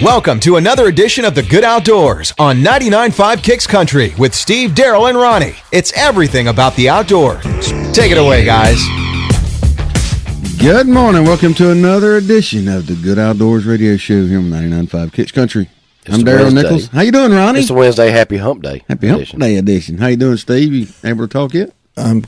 Welcome to another edition of The Good Outdoors on 99.5 Kicks Country with Steve, Daryl, and Ronnie. It's everything about the outdoors. Take it away, guys. Good morning. Welcome to another edition of The Good Outdoors radio show here on 99.5 Kicks Country. I'm Daryl Nichols. How you doing, Ronnie? It's a Wednesday Happy Hump Day. Happy Hump Day edition. How you doing, Steve? You able to talk yet? I'm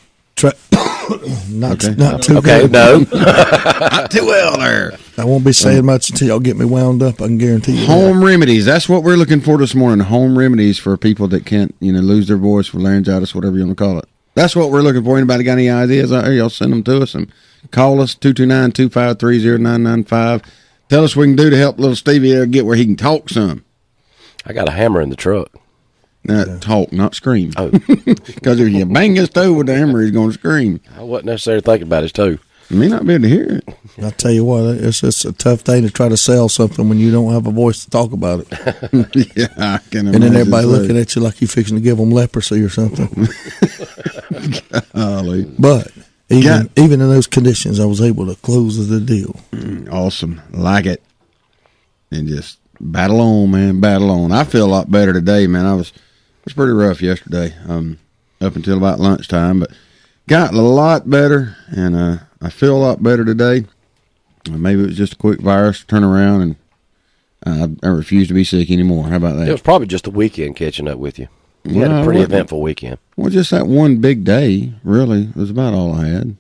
not too Okay, good. no. Not too well there. I won't be saying much until y'all get me wound up. I can guarantee you. Home remedies. That's what we're looking for this morning. Home remedies for people that can't, lose their voice, for laryngitis, whatever you want to call it. That's what we're looking for. Anybody got any ideas out there? Y'all send them to us and call us 229-253-0995. Tell us what we can do to help little Stevie there get where he can talk some. I got a hammer in the truck. Talk, not scream. Oh. Because if you bang his toe with the hammer, he's going to scream. I wasn't necessarily thinking about his toe. You may not be able to hear it. I'll tell you what, it's just a tough thing to try to sell something when you don't have a voice to talk about it. Yeah, I can imagine. And then everybody looking at you like you're fixing to give them leprosy or something. Golly. But even in those conditions, I was able to close the deal. Awesome. Like it. And just battle on, man. Battle on. I feel a lot better today, man. It was pretty rough yesterday, up until about lunchtime, but got a lot better, and I feel a lot better today. Maybe it was just a quick virus turnaround, and I refuse to be sick anymore. How about that? It was probably just a weekend catching up with you. You had a pretty eventful weekend. Well, just that one big day, really, was about all I had.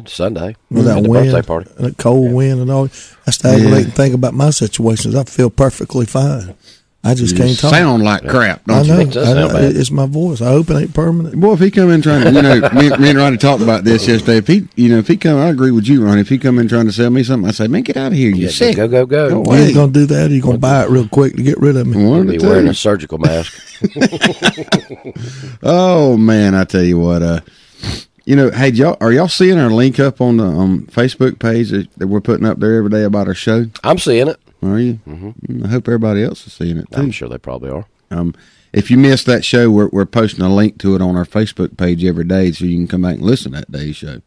Sunday. With that wind, birthday party. that cold wind and all. That's the aggravating thing about my situations. I feel perfectly fine. I just can't talk. Sound like crap, don't I know. you? It does sound bad. It's my voice. I hope it ain't permanent. Boy, if he come in trying to, me and Ronnie talked about this yesterday. If he come, I agree with you, Ronnie. If he come in trying to sell me something, I say, man, get out of here. You're sick. Go. Go You away. ain't going to do that. You're going to buy it real quick to get rid of me. One Be or two. wearing a surgical mask. Oh man, I tell you what. Hey, are y'all seeing our link up on the Facebook page that we're putting up there every day about our show? I'm seeing it. Are you? Mm-hmm. I hope everybody else is seeing it too. I'm sure they probably are. If you missed that show, we're posting a link to it on our Facebook page every day, so you can come back and listen to that day's show.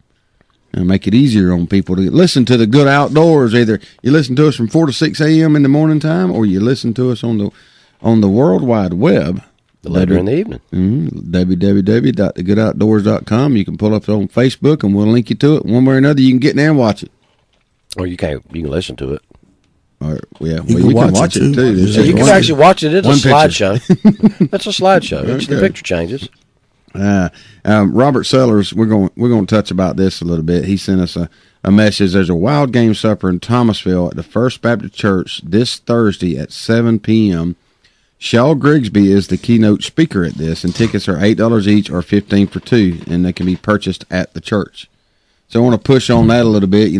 And make it easier on people to listen to the Good Outdoors. Either you listen to us from 4 to 6 a.m. in the morning time, or you listen to us on the World Wide Web. Later in the evening. www.thegoodoutdoors.com. You can pull up on Facebook, and we'll link you to it. One way or another, you can get in there and watch it. Or you can listen to it. You can watch it too. So you can actually watch it. It's a one picture. slideshow. That's a slideshow. The picture changes. Robert Sellers, we're going to touch about this a little bit. He sent us a message. There's a wild game supper in Thomasville at the First Baptist Church this Thursday at 7 p.m. Shaw Grigsby is the keynote speaker at this, and tickets are $8 each or $15 for two, and they can be purchased at the church. So I want to push on that a little bit.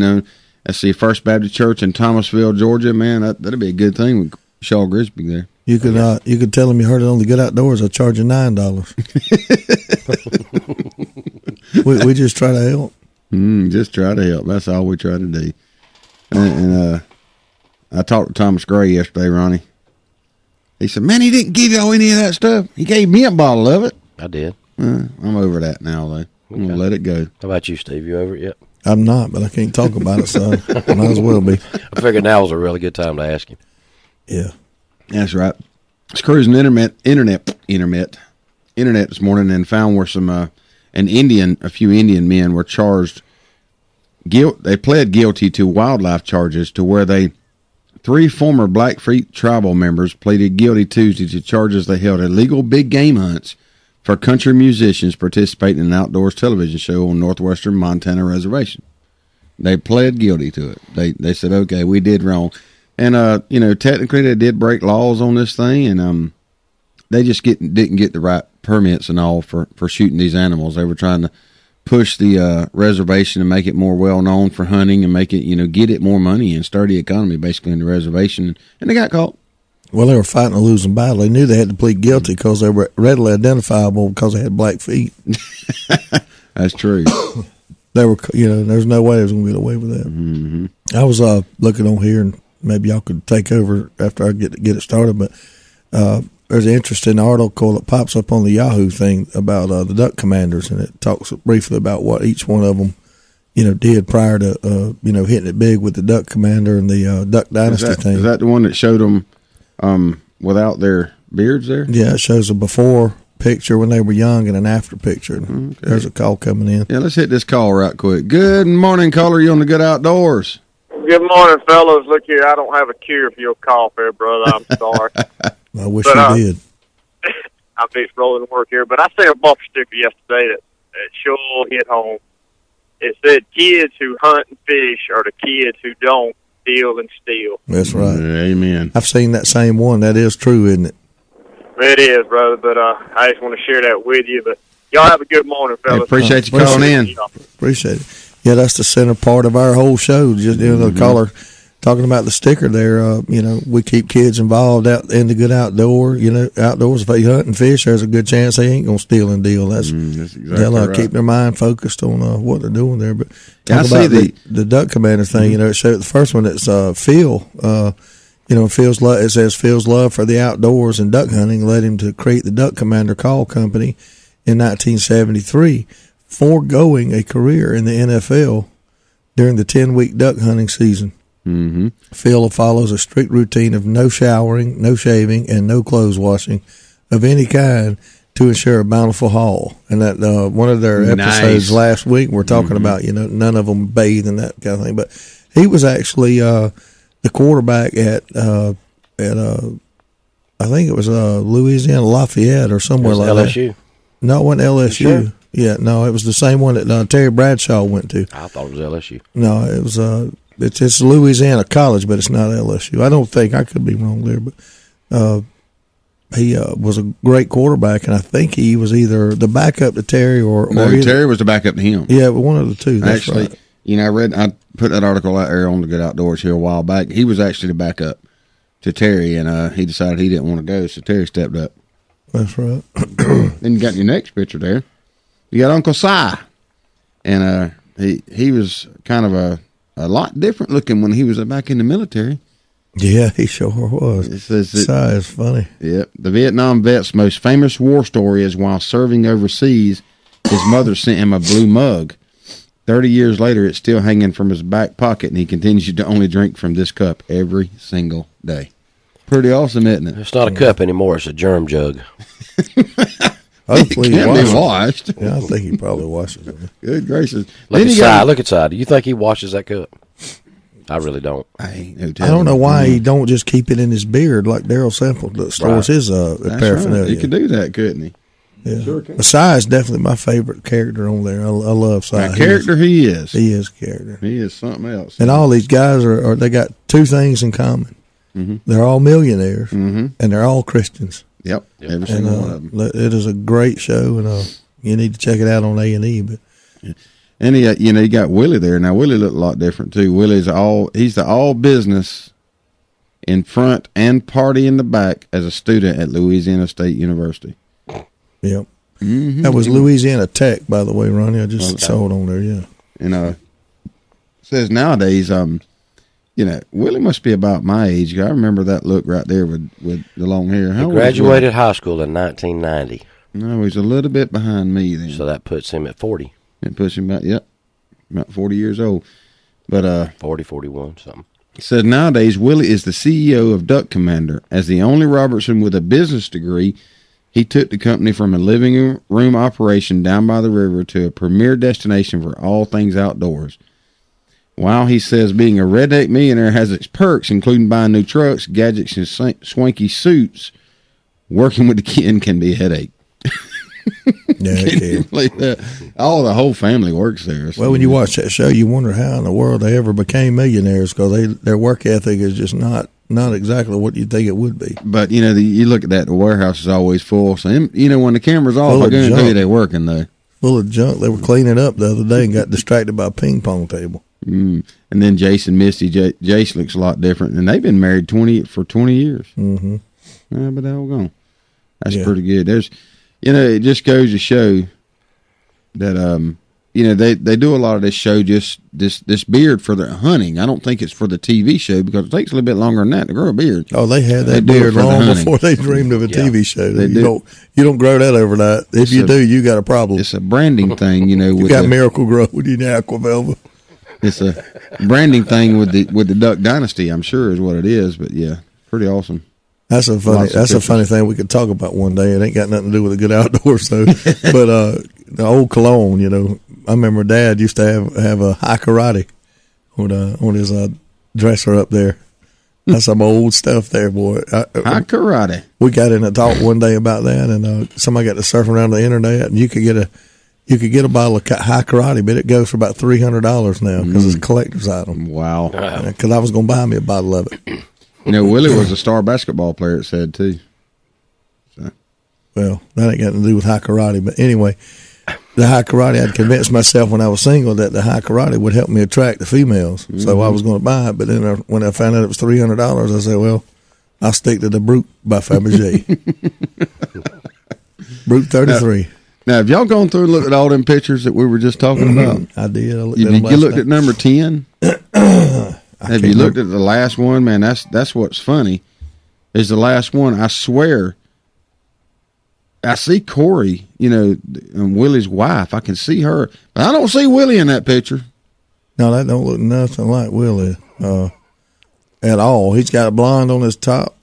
Let's see, First Baptist Church in Thomasville, Georgia. Man, that'd be a good thing with Shaw Grigsby there. You could tell them you heard it on the Good Outdoors. I charge you $9. we just try to help. Just try to help. That's all we try to do. And I talked to Thomas Gray yesterday, Ronnie. He said, man, he didn't give y'all any of that stuff. He gave me a bottle of it. I did. I'm over that now, though. I'm going to let it go. How about you, Steve? You over it yet? I'm not, but I can't talk about it, so I might as well be. I figured now was a really good time to ask him. Yeah. That's right. I was cruising internet this morning and found where a few Indian men were charged. They pled guilty to wildlife charges to where 3 former Blackfeet tribal members pleaded guilty Tuesday to charges they held illegal big game hunts for country musicians participating in an outdoors television show on Northwestern Montana Reservation. They pled guilty to it. They said, okay, we did wrong. And, technically they did break laws on this thing, and they just didn't get the right permits and all for shooting these animals. They were trying to push the reservation and make it more well-known for hunting and make it, get it more money and stir the economy basically in the reservation. And they got caught. Well, they were fighting a losing battle. They knew they had to plead guilty because they were readily identifiable because they had black feet. That's true. They were, there's no way they was going to get away with that. Mm-hmm. I was looking on here, and maybe y'all could take over after I get it started, but there's an interesting article that pops up on the Yahoo thing about the duck commanders, and it talks briefly about what each one of them, did prior to hitting it big with the Duck Commander and the Duck Dynasty team. Is that the one that showed them without their beards there? Yeah, it shows a before picture when they were young and an after picture. Okay. There's a call coming in. Yeah, let's hit this call right quick. Good morning, caller. You on the Good Outdoors? Good morning, fellas. Look here, I don't have a cure for your cough here, brother. I'm sorry. I wish you did. I'm fixing rolling to work here, but I seen a bumper sticker yesterday that sure hit home. It said, "Kids who hunt and fish are the kids who don't deal and steal." That's right. Amen. I've seen that same one. That is true, isn't it? It is, brother, but I just want to share that with you. But y'all have a good morning, fellas. Hey, appreciate you calling in. Appreciate it. Yeah, that's the center part of our whole show. Just the caller talking about the sticker there. We keep kids involved out in the good outdoor. Outdoors. If they hunt and fish, there's a good chance they ain't gonna steal and deal. That's exactly they'll right. Keep their mind focused on what they're doing there. But I see the Duck Commander thing. It showed the first one. It's Phil. Phil's love. It says Phil's love for the outdoors and duck hunting led him to create the Duck Commander Call Company in 1973, foregoing a career in the NFL during the 10-week duck hunting season. Mm-hmm. Phil follows a strict routine of no showering, no shaving, and no clothes washing of any kind to ensure a bountiful haul. And that one of their episodes last week, we're talking about none of them bathe and that kind of thing. But he was actually the quarterback at I think it was Louisiana Lafayette or somewhere like LSU. that. No, it wasn't LSU. Sure? Yeah, no, it was the same one that Terry Bradshaw went to. I thought it was LSU. No, it was it's Louisiana College, but it's not LSU. I don't think, I could be wrong there, but he was a great quarterback, and I think he was either the backup to Terry or Terry was the backup to him. Yeah, but one of the two. That's actually, right. I put that article out there on the Good Outdoors here a while back. He was actually the backup to Terry, and he decided he didn't want to go, so Terry stepped up. That's right. Then you got your next picture there. You got Uncle Si, and he was kind of a lot different looking when he was back in the military. Yeah, he sure was. It says Si is funny. Yep. The Vietnam vet's most famous war story is while serving overseas, his mother sent him a blue mug. 30 years later, it's still hanging from his back pocket, and he continues to only drink from this cup every single day. Pretty awesome, isn't it? It's not a cup anymore. It's a germ jug. Hopefully it can be washed. Yeah, I think he probably washes it. Good gracious. Look at Si. Do you think he washes that cup? I really don't. I don't know why he don't just keep it in his beard like Daryl Sample stores his paraphernalia. Right. He could do that, couldn't he? Yeah. Sure can. Si is definitely my favorite character on there. I love Si. He is a character. He is something else. And all these guys they got two things in common. Mm-hmm. They're all millionaires, and they're all Christians. Yep. Every single one of them. It is a great show, and you need to check it out on A&E. But and you got Willie there. Now Willie looked a lot different too. Willie's he's the all business in front and party in the back as a student at Louisiana State University. Yep. Mm-hmm. That was Louisiana Tech, by the way, Ronnie. I just saw it on there. Yeah. And it says nowadays, Willie must be about my age. I remember that look right there with the long hair. He graduated high school in 1990. No, he's a little bit behind me then. So that puts him at 40. It puts him about 40 years old. But 40, 41, something. It says nowadays Willie is the CEO of Duck Commander. As the only Robertson with a business degree, he took the company from a living room operation down by the river to a premier destination for all things outdoors. While he says being a redneck millionaire has its perks, including buying new trucks, gadgets, and swanky suits, working with the kin can be a headache. Yeah, the whole family works there. So. Well, when you watch that show, you wonder how in the world they ever became millionaires, because their work ethic is just not exactly what you think it would be. But you look at that, the warehouse is always full. So when the camera's off, I guarantee you they're working though. Full of junk. They were cleaning up the other day and got distracted by a ping pong table. And then Jason, Misty, Jace looks a lot different, and they've been married 20 years. Mm-hmm. Yeah, but they're all gone. That's pretty good. There's, it just goes to show that they do a lot of this show, just this beard for their hunting. I don't think it's for the TV show, because it takes a little bit longer than that to grow a beard. Oh, they had that beard long before they dreamed of a TV show. You don't grow that overnight. If you do, you got a problem. It's a branding thing, you got Miracle Grow with your Aqua Velva. It's a branding thing with the Duck Dynasty, I'm sure, is what it is. But yeah, pretty awesome. That's a funny thing we could talk about one day. It ain't got nothing to do with the good outdoors, though. But the old Cologne, I remember Dad used to have a high karate on his dresser up there. That's some old stuff there, boy. High karate. We got in a talk one day about that, and somebody got to surfing around the internet, and you could get a bottle of high karate, but it goes for about $300 now because it's a collector's item. Wow. Because I was going to buy me a bottle of it. Willie was a star basketball player, it said, too. So. Well, that ain't got to do with high karate. But anyway, the high karate, I'd convinced myself when I was single that the high karate would help me attract the females. Mm-hmm. So I was going to buy it. But then when I found out it was $300, I said, well, I'll stick to the Brute by Fabergé. Brute 33. Now, have y'all gone through and looked at all them pictures that we were just talking about? I did. I looked you looked night. At number 10? Have you looked at the last one? Man, that's what's funny, is the last one. I swear, I see Corey, and Willie's wife. I can see her. But I don't see Willie in that picture. No, that don't look nothing like Willie at all. He's got a blonde on his top.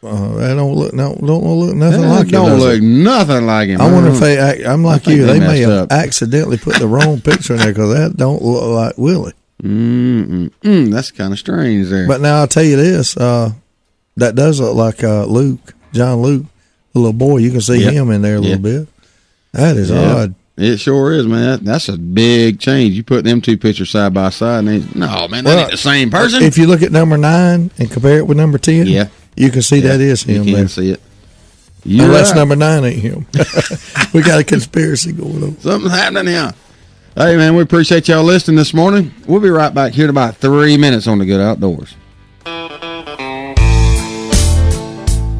That don't look nothing like him. Don't look nothing like him. I wonder if I'm like you. They may have up. accidentally put the wrong picture in there because that don't look like Willie. That's kind of strange there. But now I'll tell you this: that does look like John Luke, the little boy. You can see him in there a little bit. That is odd. It sure is, man. That's a big change. You put them two pictures side by side, and that ain't the same person. If you look at number 9 and compare it with number 10, you can see that is him. You can see it. Unless number 9 ain't him. We got a conspiracy going on. Something's happening here. Hey, man, we appreciate y'all listening this morning. We'll be right back here in about 3 minutes on the Good Outdoors.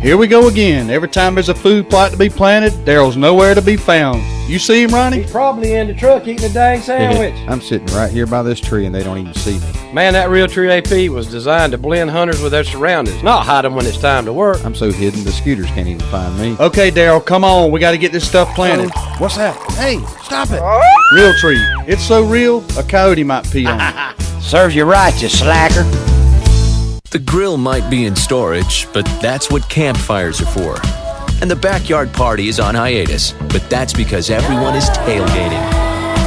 Here we go again. Every time there's a food plot to be planted, Daryl's nowhere to be found. You see him, Ronnie? He's probably in the truck eating a dang sandwich. I'm sitting right here by this tree and they don't even see me. Man, that Realtree AP was designed to blend hunters with their surroundings, not hide them when it's time to work. I'm so hidden the scooters can't even find me. Okay, Daryl, come on. We got to get this stuff planted. What's that? Hey, stop it. Realtree. It's so real, a coyote might pee on it. Serves you right, you slacker. The grill might be in storage, but that's what campfires are for. And the backyard party is on hiatus, but that's because everyone is tailgating.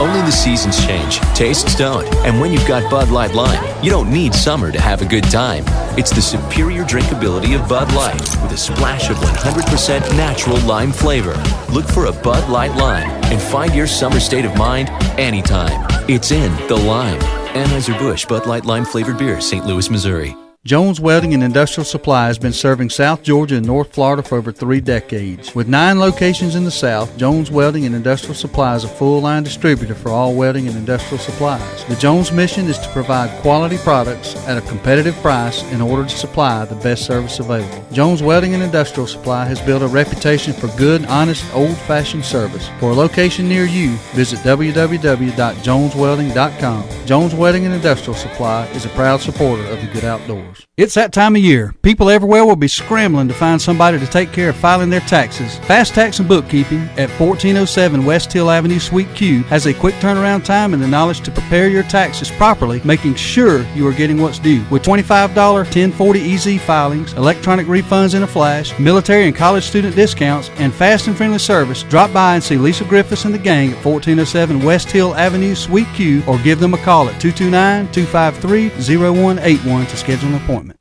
Only the seasons change, tastes don't, and when you've got Bud Light Lime, you don't need summer to have a good time. It's the superior drinkability of Bud Light with a splash of 100% natural lime flavor. Look for a Bud Light Lime and find your summer state of mind anytime. It's in the lime. Anheuser-Busch Bud Light Lime flavored beer, St. Louis, Missouri. Jones Welding and Industrial Supply has been serving South Georgia and North Florida for over 3 decades. With 9 locations in the South, Jones Welding and Industrial Supply is a full-line distributor for all welding and industrial supplies. The Jones mission is to provide quality products at a competitive price in order to supply the best service available. Jones Welding and Industrial Supply has built a reputation for good, honest, old-fashioned service. For a location near you, visit www.joneswelding.com. Jones Welding and Industrial Supply is a proud supporter of the Good Outdoors. It's that time of year. People everywhere will be scrambling to find somebody to take care of filing their taxes. Fast Tax and Bookkeeping at 1407 West Hill Avenue, Suite Q has a quick turnaround time and the knowledge to prepare your taxes properly, making sure you are getting what's due. With $25 1040 EZ filings, electronic refunds in a flash, military and college student discounts, and fast and friendly service, drop by and see Lisa Griffiths and the gang at 1407 West Hill Avenue, Suite Q, or give them a call at 229-253-0181 to schedule an appointment.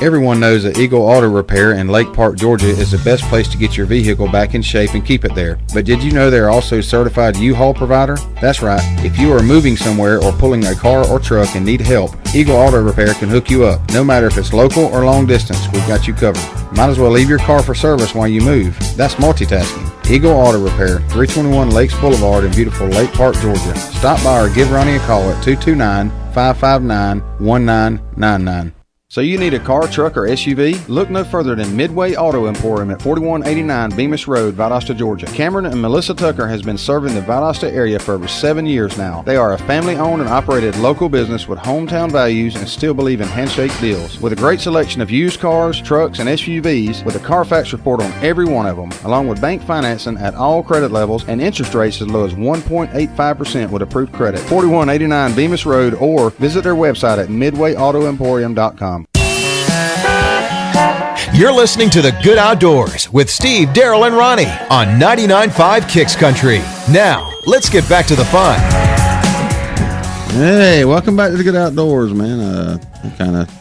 Everyone knows that Eagle Auto Repair in Lake Park, Georgia is the best place to get your vehicle back in shape and keep it there. But did you know they're also a certified U-Haul provider? That's right. If you are moving somewhere or pulling a car or truck and need help, Eagle Auto Repair can hook you up. No matter if it's local or long distance, we've got you covered. Might as well leave your car for service while you move. That's multitasking. Eagle Auto Repair, 321 Lakes Boulevard in beautiful Lake Park, Georgia. Stop by or give Ronnie a call at 229-559-1999. So you need a car, truck, or SUV? Look no further than Midway Auto Emporium at 4189 Bemis Road, Valdosta, Georgia. Cameron and Melissa Tucker has been serving the Valdosta area for over 7 years now. They are a family-owned and operated local business with hometown values and still believe in handshake deals. With a great selection of used cars, trucks, and SUVs, with a Carfax report on every one of them, along with bank financing at all credit levels and interest rates as low as 1.85% with approved credit. 4189 Bemis Road, or visit their website at midwayautoemporium.com. You're listening to The Good Outdoors with Steve, Daryl, and Ronnie on 99.5 Kicks Country. Now, let's get back to the fun. Hey, welcome back to the Good Outdoors, man. It kind of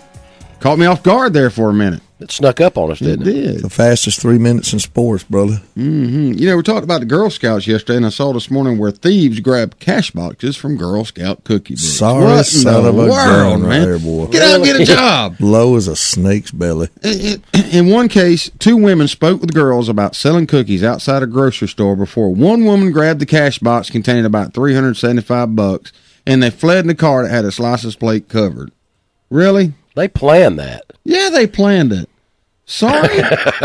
caught me off guard there for a minute. It snuck up on us, didn't it? It did. The fastest 3 minutes in sports, brother. Mm-hmm. You know, we talked about the Girl Scouts yesterday, and I saw this morning where thieves grabbed cash boxes from Girl Scout cookie books. Sorry, what son in the of a world, gun right man? there, boy. Get out and get a job. Low as a snake's belly. In one case, 2 women spoke with girls about selling cookies outside a grocery store before one woman grabbed the cash box containing about $375, and they fled in the car that had its license plate covered. Really? They planned that. Yeah, they planned it. Sorry,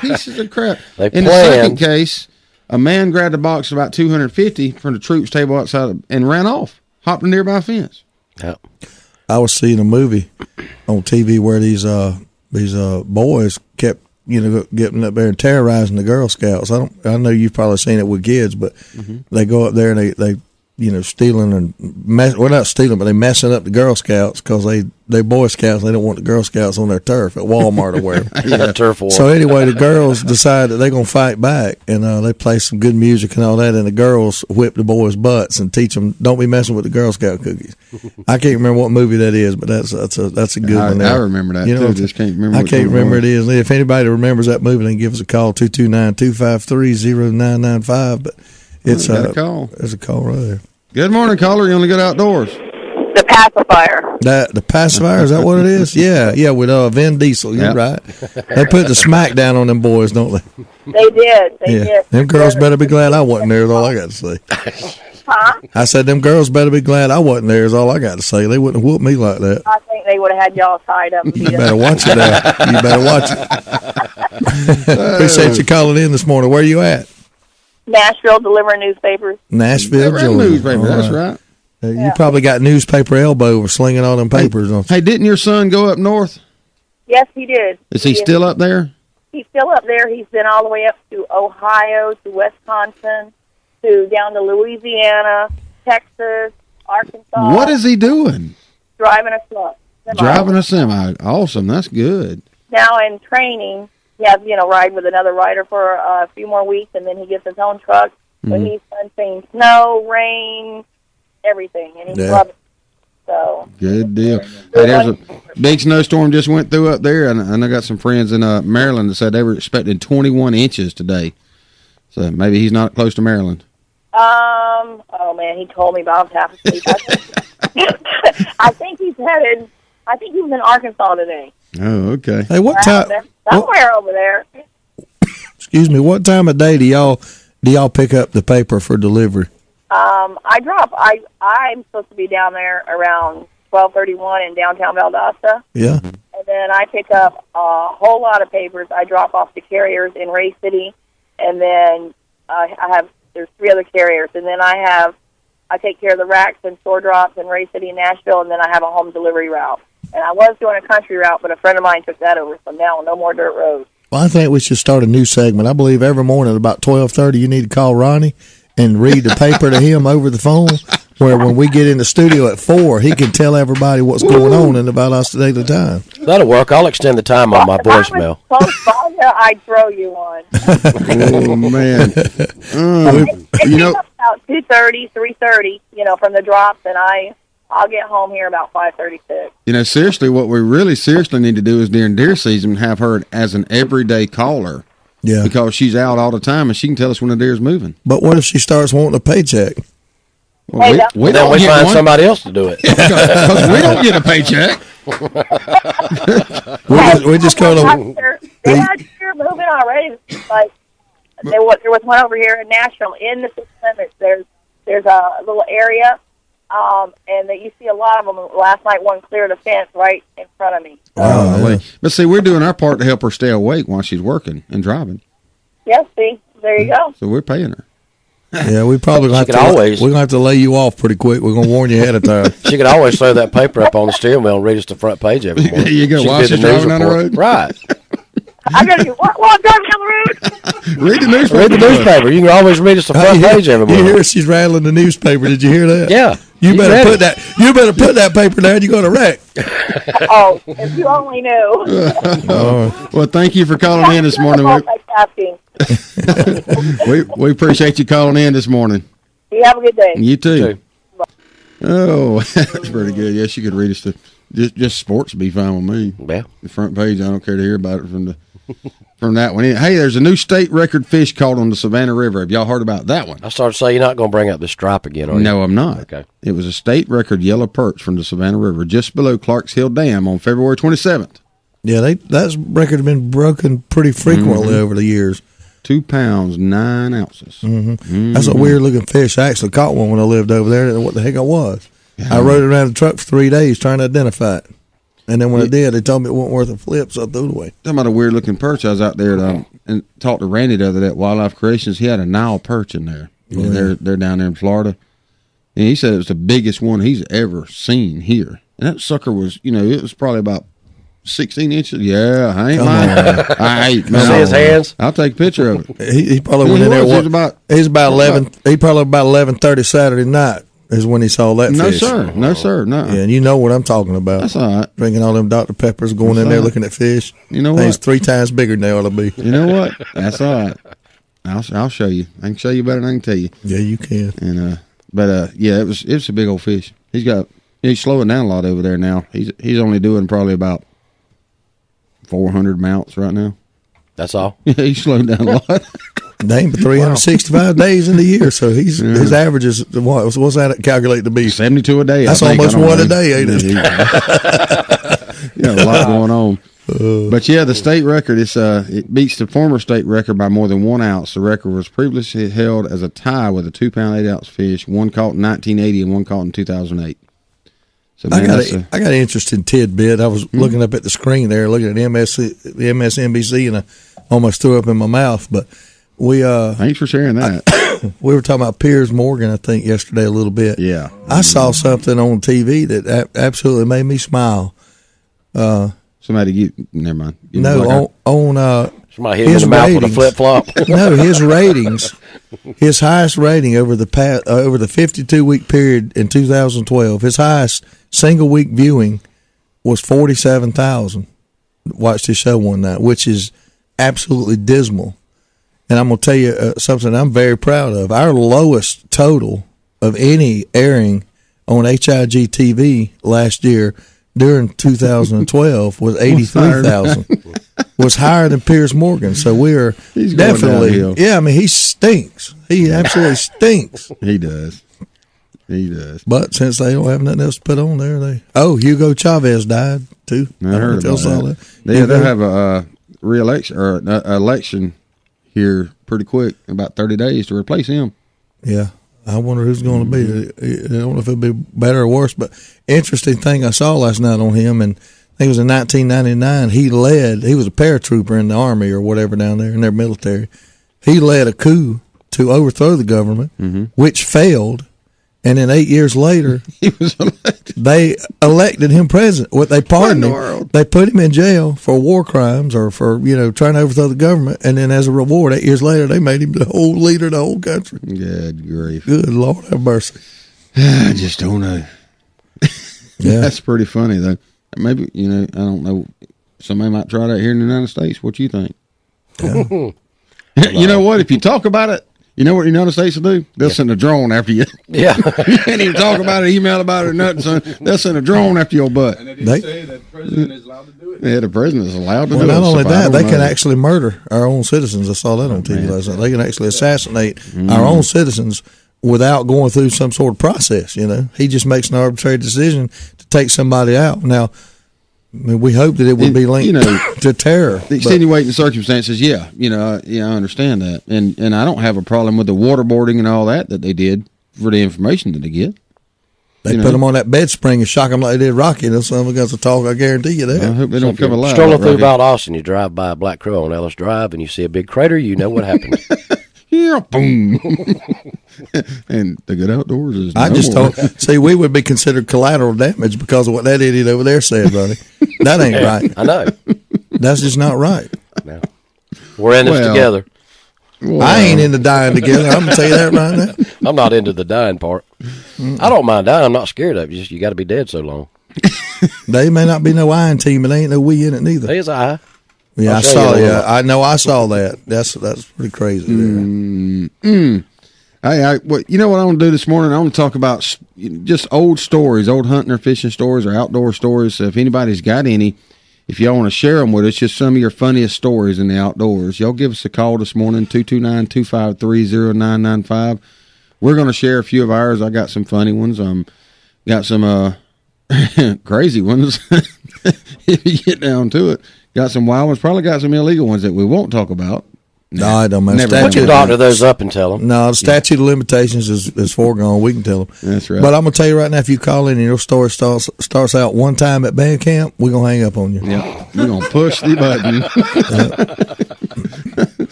pieces of crap. In the second case, a man grabbed a box of about $250 from the troops table outside and ran off, hopped a nearby fence. Yep. I was seeing a movie on TV where these boys kept getting up there and terrorizing the Girl Scouts. I know you've probably seen it with kids, but they go up there and they stealing and not stealing, but they messing up the Girl Scouts because they Boy Scouts. They don't want the Girl Scouts on their turf at Walmart or wherever. Yeah, turf war. So anyway, the girls decide that they're gonna fight back, and they play some good music and all that, and the girls whip the boys' butts and teach them don't be messing with the Girl Scout cookies. I can't remember what movie that is, but that's a good one. There. I remember that too. Just can't remember. I can't remember it is. If anybody remembers that movie, then give us a call 229-253-0995. But it's a call. There's a call right there. Good morning, caller. You on the Good Outdoors? The pacifier. The pacifier, is that what it is? Yeah, with Vin Diesel. You're right. They put the smack down on them boys, don't they? They did. They did. Them girls better be glad I wasn't there, is all I got to say. Huh? I said them girls better be glad I wasn't there, is all I got to say. They wouldn't have whooped me like that. I think they would have had y'all tied up. You better watch it now. You better watch it. Appreciate you calling in this morning. Where you at? Nashville delivering newspapers. Nashville, Georgia. Newspaper, that's right. You probably got newspaper elbow for slinging all them papers. Hey, didn't your son go up north? Yes, he did. Is he still up there? He's still up there. He's been all the way up to Ohio, to Wisconsin, to down to Louisiana, Texas, Arkansas. What is he doing? Driving a truck. Driving a semi. Awesome. That's good. Now in training, he has, ride with another rider for a few more weeks, and then he gets his own truck. But he's done seen snow, rain, everything, and he's loving it. So good deal. Hey, there's a big snowstorm just went through up there, and I got some friends in Maryland that said they were expecting 21 inches today. So maybe he's not close to Maryland. Oh man, he told me about half asleep. I think he's headed. I think he was in Arkansas today. Oh, okay. Hey, what time? Somewhere over there. Excuse me. What time of day do y'all pick up the paper for delivery? I'm supposed to be down there around 12:31 in downtown Valdosta. Yeah. And then I pick up a whole lot of papers. I drop off to carriers in Ray City, and then there's 3 other carriers, and then I take care of the racks and store drops in Ray City and Nashville, and then I have a home delivery route. And I was doing a country route, but a friend of mine took that over, so now no more dirt roads. Well, I think we should start a new segment. I believe every morning at about 12:30 you need to call Ronnie and read the paper to him over the phone, where when we get in the studio at 4, he can tell everybody what's going on in the Valdosta Daily Time. That'll work. I'll extend the time on my voicemail. I'd throw you one. Oh, man. About 2:30, 3:30, from the drops, and I'll get home here about 5:36. Seriously, what we really seriously need to do is during deer season have her as an everyday caller. Yeah. Because she's out all the time and she can tell us when the deer's moving. But what if she starts wanting a paycheck? Well, we find somebody else to do it. Because we don't get a paycheck. we just kind of. They had deer moving already. Like there was one over here in Nashville in the 6 limits. There's a little area and that you see a lot of them. Last night, one cleared a fence right in front of me. Wow. But see, we're doing our part to help her stay awake while she's working and driving. Yes, see, there you go. So we're paying her. Yeah, we probably gonna we're gonna have to lay you off pretty quick. We're gonna warn you ahead of time. She could always throw that paper up on the steering wheel and read us the front page every morning. There you go. She While did she's the news driving down the report. road. Right. I gotta do what? While I'm driving down the road? Read the newspaper. Read the newspaper. You can always read us the front page every You morning. hear she's rattling the newspaper? Did you hear that? Yeah. You better read put it. that. You better put that paper down. You're gonna wreck. Oh, if you only knew. Well, thank you for calling in this morning. Multitasking. We appreciate you calling in this morning. You have a good day. You too. Oh, that's pretty good. Yes, you could read us the just sports would be fine with me. Yeah. The front page, I don't care to hear about it from that one. Hey, there's a new state record fish caught on the Savannah River. Have y'all heard about that one? I started to say you're not going to bring up the stripe again, are you? No, I'm not. Okay. It was a state record yellow perch from the Savannah River just below Clarks Hill Dam on February 27th. Yeah, that record has been broken pretty frequently over the years. 2 pounds, 9 ounces. That's a weird looking fish. I actually caught one when I lived over there. I didn't know what the heck it was. I rode it around the truck for 3 days trying to identify it. And then when I did, they told me it wasn't worth a flip, so I threw it away. Talking about a weird looking perch, I was out there and talked to Randy the other day at Wildlife Creations. He had a Nile perch in there. And they're down there in Florida. And he said it was the biggest one he's ever seen here. And that sucker was, it was probably about 16 inches. Yeah, I ain't lying. See his hands? I'll take a picture of it. He probably went in there. He's about 11. He probably about 11:30 Saturday night is when he saw that No, fish. sir. No, sir. No. Yeah, and you know what I'm talking about. That's all right. Drinking all them Dr. Peppers, going in there looking at fish. You know Things what? 3 times bigger than they ought to be. You know what? That's all right. I'll show you. I can show you better than I can tell you. Yeah, you can. And yeah, it was a big old fish. He's slowing down a lot over there now. He's only doing probably about 400 mounts right now. That's all. Yeah, he's slowed down a lot. Dang, but 365 days in the year, so his average is what's that calculate to be? 72 a day. That's almost one a day, ain't it? Yeah, a lot going on. But yeah, the state record it beats the former state record by more than 1 ounce. The record was previously held as a tie with a 2 pound 8 ounce fish, one caught in 1980 and one caught in 2008. So I got an interesting tidbit. I was looking up at the screen there, looking at MSNBC, and I almost threw up in my mouth. But thanks for sharing that. We were talking about Piers Morgan, I think, yesterday a little bit. Yeah, I saw something on TV that absolutely made me smile. Somebody never mind. Somebody hit him in the mouth with a flip flop. No, his ratings, his highest rating over the 52-week period in 2012, his highest single week viewing was 47,000. Watched his show one night, which is absolutely dismal. And I'm going to tell you something I'm very proud of. Our lowest total of any airing on HIGTV last year during 2012 was 83,000. Was higher than Piers Morgan. So we're definitely, I mean, he stinks. He absolutely stinks. He does. But since they don't have nothing else to put on there, Hugo Chavez died too. I heard about that. They'll have a re-election or an election here pretty quick, about 30 days to replace him. Yeah. I wonder who's going to be. I don't know if it'll be better or worse, but interesting thing I saw last night on him, and I think it was in 1999, he was a paratrooper in the Army or whatever down there in their military. He led a coup to overthrow the government, which failed, and then 8 years later, he was elected. They elected him president. They pardoned him. They put him in jail for war crimes or for trying to overthrow the government, and then as a reward, 8 years later, they made him the whole leader of the whole country. Good grief! Good Lord have mercy. I just don't know. Yeah, that's pretty funny though. Maybe I don't know. Somebody might try that here in the United States. What you think? Yeah. You know what? If you talk about it. You know what the United States will do? They'll send a drone after you. Yeah. You can't even talk about it, email about it, or nothing. So they'll send a drone after your butt. And they say that the president is allowed to do it. Yeah, the president is allowed to do it. Well, not only that, they can actually murder our own citizens. I saw that on TV last night. They can actually assassinate our own citizens without going through some sort of process. He just makes an arbitrary decision to take somebody out. Now, we hope that it would be linked to terror. The extenuating circumstances, I understand that. And I don't have a problem with the waterboarding and all that they did for the information that they get. They put them on that bed spring and shock them like they did Rocky. And some of them got to talk. I guarantee you that. I hope they don't come alive. Strolling through Valdosta, you drive by a Black Crow on Ellis Drive, and you see a big crater. You know what happened. Yeah, boom. And the Good Outdoors is. I just told. See, we would be considered collateral damage because of what that idiot over there said, buddy. That ain't right. I know. That's just not right. No. We're in this together. Well, I ain't into dying together. I'm gonna tell you that right now. I'm not into the dying part. I don't mind dying. I'm not scared of it. Just you got to be dead so long. They may not be no iron team, but ain't no we in it neither. There's I. Yeah, I saw. Yeah, I know. I saw that. That's pretty crazy. Hey, well, you know what I want to do this morning? I want to talk about just old stories, old hunting or fishing stories or outdoor stories. So if anybody's got any, if y'all want to share them with us, just some of your funniest stories in the outdoors, y'all give us a call this morning, 229-253-0995. We're going to share a few of ours. I got some funny ones. Got some crazy ones. If you get down to it. Got some wild ones. Probably got some illegal ones that we won't talk about. No, I don't mind. Why don't you doctor those up and tell them? No, the statute of limitations is foregone. We can tell them. That's right. But I'm going to tell you right now, if you call in and your story starts out one time at band camp, we're going to hang up on you. Yeah, we're going to push the button.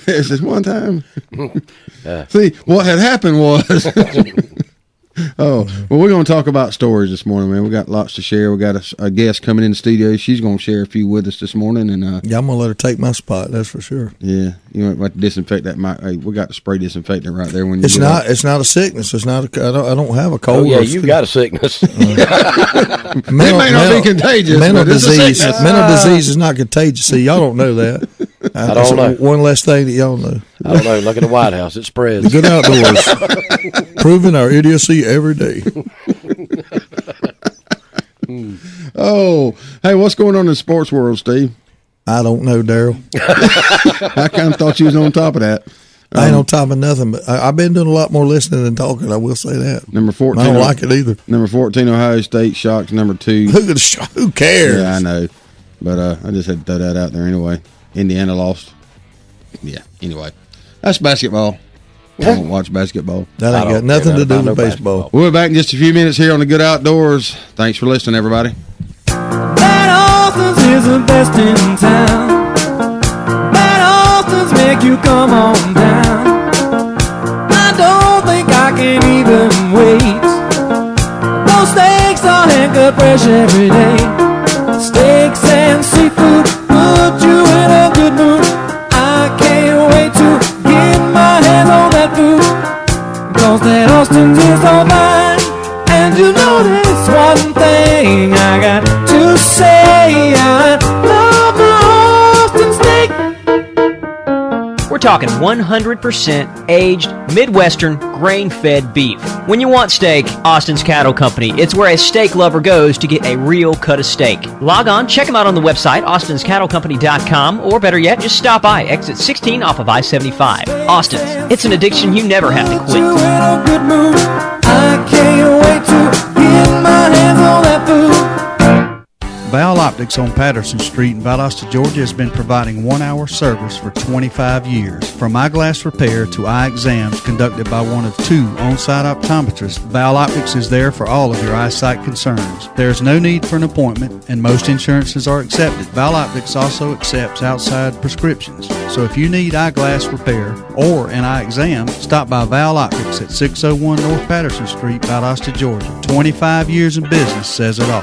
There's this one time. See, what had happened was... well, we're going to talk about stories this morning, man. We got lots to share. We got a guest coming in the studio. She's going to share a few with us this morning, and yeah, I'm going to let her take my spot. That's for sure. Yeah, you might have to disinfect that. Hey, we got the spray disinfectant right there. When you it's not a sickness. It's not. I don't have a cold. Oh, yeah, you got a sickness. It may not be contagious. Mental disease. Mental disease is not contagious. See, y'all don't know that. I don't know. One less thing that y'all know. I don't know. Look at the White House. It spreads. The Good Outdoors. Proving our idiocy every day. Oh, hey, what's going on in the sports world, Steve? I don't know, Daryl. I kind of thought you was on top of that. I ain't on top of nothing, but I've been doing a lot more listening than talking. I will say that. Number 14. I don't like it either. Number 14, Ohio State shocks number 2. Who cares? Yeah, I know. But I just had to throw that out there anyway. Indiana lost. Yeah, anyway. That's basketball. I don't watch basketball. That ain't got nothing to do with baseball. We'll be back in just a few minutes here on the Good Outdoors. Thanks for listening, everybody. Matt Austin's is the best in town. Matt Austin's make you come on down. I don't think I can even wait. Those steaks are hand cut fresh every day. Steaks and seafood put you in a good mood. I can't wait to get my hands on that food, cause that Austin's is all mine. And you know there's one thing I got to say, I love my Austin steak. We're talking 100% aged Midwestern grain-fed beef. When you want steak, Austin's Cattle Company. It's where a steak lover goes to get a real cut of steak. Log on, check them out on the website, austinscattlecompany.com, or better yet, just stop by, exit 16 off of I-75. Austin's, it's an addiction you never have to quit. I can't wait to get my hands on that food. Val Optics on Patterson Street in Valdosta, Georgia has been providing 1-hour service for 25 years. From eyeglass repair to eye exams conducted by one of 2 on-site optometrists, Val Optics is there for all of your eyesight concerns. There is no need for an appointment and most insurances are accepted. Val Optics also accepts outside prescriptions. So if you need eyeglass repair or an eye exam, stop by Val Optics at 601 North Patterson Street, Valdosta, Georgia. 25 years in business says it all.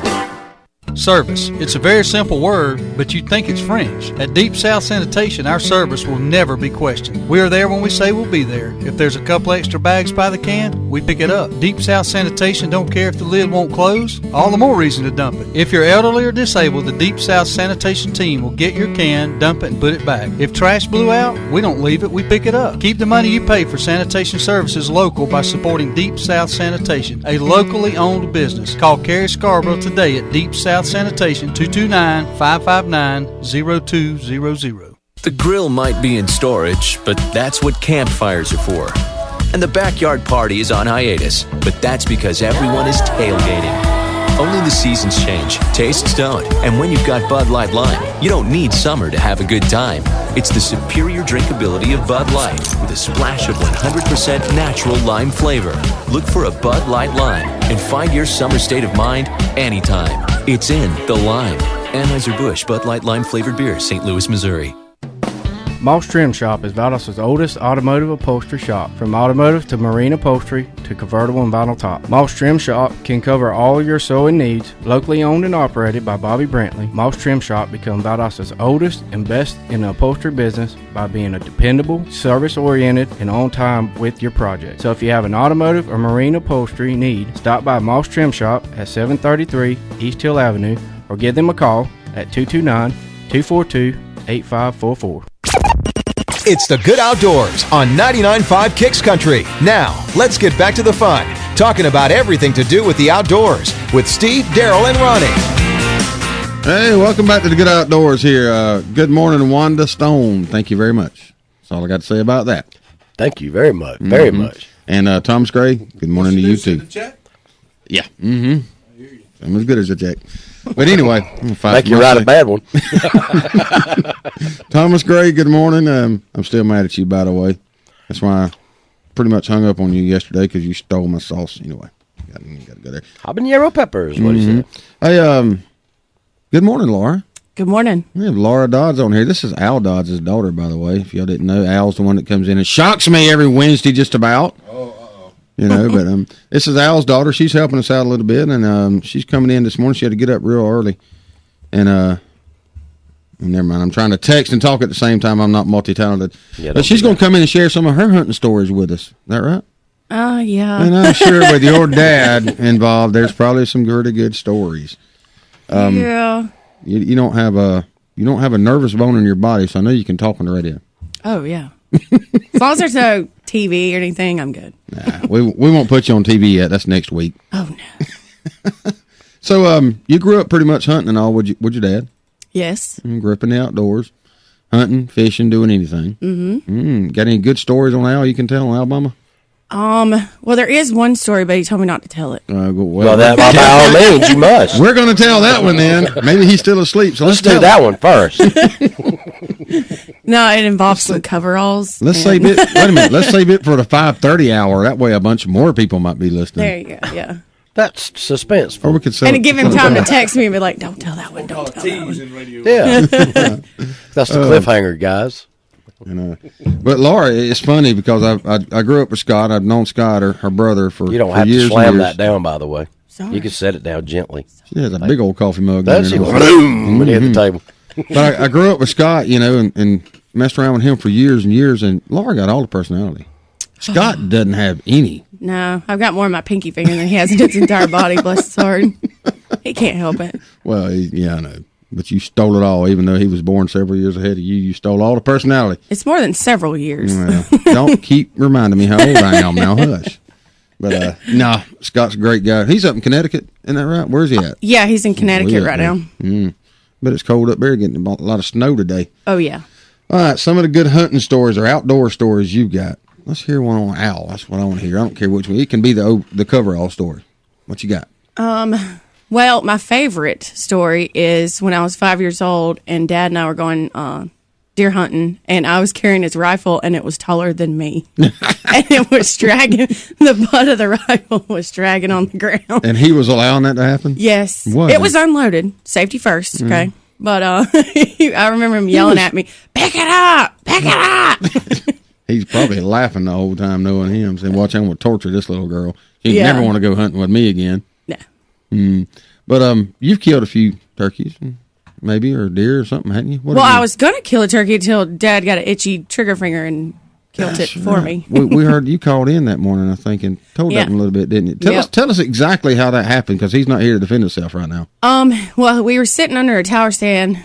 Service. It's a very simple word, but you'd think it's French. At Deep South Sanitation, our service will never be questioned. We are there when we say we'll be there. If there's a couple extra bags by the can, we pick it up. Deep South Sanitation don't care if the lid won't close. All the more reason to dump it. If you're elderly or disabled, the Deep South Sanitation team will get your can, dump it, and put it back. If trash blew out, we don't leave it, we pick it up. Keep the money you pay for sanitation services local by supporting Deep South Sanitation, a locally owned business. Call Carrie Scarborough today at Deep South Sanitation, 229-559-0200. The grill might be in storage, but that's what campfires are for. And the backyard party is on hiatus, but that's because everyone is tailgating. Only the seasons change, tastes don't, and when you've got Bud Light Lime, you don't need summer to have a good time. It's the superior drinkability of Bud Light with a splash of 100% natural lime flavor. Look for a Bud Light Lime and find your summer state of mind anytime. It's in the Lime. Anheuser-Busch Bud Light Lime flavored beer, St. Louis, Missouri. Moss Trim Shop is Valdos's oldest automotive upholstery shop. From automotive to marine upholstery to convertible and vinyl top, Moss Trim Shop can cover all your sewing needs. Locally owned and operated by Bobby Brantley, Moss Trim Shop become Valdos's oldest and best in the upholstery business by being a dependable, service-oriented, and on time with your project. So if you have an automotive or marine upholstery need, stop by Moss Trim Shop at 733 East Hill Avenue or give them a call at 229-242-8544. It's the Good Outdoors on 99.5 Kicks Country. Now, let's get back to the fun, talking about everything to do with the outdoors with Steve, Daryl, and Ronnie. Hey, welcome back to the Good Outdoors here. Good morning, Wanda Stone. Thank you very much. That's all I got to say about that. Thank you very much. Very much. And Thomas Gray, good morning to you, too. Yeah. I'm as good as a check. But anyway, Thank you. Write a bad one. Thomas Gray, good morning. I'm still mad at you, by the way. That's why I pretty much hung up on you yesterday because you stole my sauce. Anyway, got to go there. Habanero peppers. What is it? Hey, good morning, Laura. Good morning. We have Laura Dodds on here. This is Al Dodds' daughter, by the way. If y'all didn't know, Al's the one that comes in and shocks me every Wednesday, just about. You know, but this is Al's daughter. She's helping us out a little bit, and she's coming in this morning. She had to get up real early, and never mind. I'm trying to text and talk at the same time. I'm not multi-talented. Yeah, but she's going to come in and share some of her hunting stories with us. Is that right? Yeah. And I'm sure with your dad involved, there's probably some pretty good stories. Yeah. You don't have a nervous bone in your body, so I know you can talk on the radio. Oh yeah. As long as there's no TV or anything, I'm good. Nah, we won't put you on TV yet. That's next week. Oh no. So you grew up pretty much hunting and all. Would your dad? Yes. Grew up in the outdoors, hunting, fishing, doing anything. Mm-hmm. Got any good stories on Al you can tell in Alabama? Well, there is one story, but he told me not to tell it. Well, that by all means, you must. We're going to tell that one then. Maybe he's still asleep. So let's do that one first. No, it involves some coveralls. Let's save it. Wait a minute. Let's save it for the 5:30 hour. That way, a bunch more people might be listening. There you go. Yeah. That's suspenseful. Or we could and give him time to text me and be like, "Don't tell that one. Don't tell that one." Yeah. That's the cliffhanger, guys. But Laura, it's funny because I grew up with Scott. I've known Scott, her brother, for years. You don't have to slam that down, by the way. Sorry. You can set it down gently. She has a big old coffee mug. That's when he hit the table. But I grew up with Scott, and messed around with him for years and years, and Laura got all the personality. Scott doesn't have any. No, I've got more in my pinky finger than he has in his entire body. Bless his heart. He can't help it. Well, yeah, I know. But you stole it all, even though he was born several years ahead of you. You stole all the personality. It's more than several years. Well, don't keep reminding me how old I am now. Hush. But, no, Scott's a great guy. He's up in Connecticut. Isn't that right? Where's he at? Yeah, he's in Connecticut right now. But it's cold up there, getting a lot of snow today. Oh, yeah. All right, some of the good hunting stories or outdoor stories you've got. Let's hear one on Al. That's what I want to hear. I don't care which one. It can be the coverall story. What you got? Well, my favorite story is when I was 5 years old and Dad and I were going deer hunting, and I was carrying his rifle, and it was taller than me. And it was dragging, the butt of the rifle was dragging on the ground. And he was allowing that to happen? Yes. It was unloaded. Safety first, okay? But I remember him yelling at me, "Pick it up! Pick it up!" He's probably laughing the whole time knowing him, saying, "Watch, I'm going to torture this little girl. She'd never want to go hunting with me again." No. But you've killed a few turkeys, maybe, or deer or something, hadn't you? I was going to kill a turkey until Dad got an itchy trigger finger and killed it for me. we heard you called in that morning, I think, and told that one a little bit, didn't you? Tell us exactly how that happened, because he's not here to defend himself right now. Well, we were sitting under a tower stand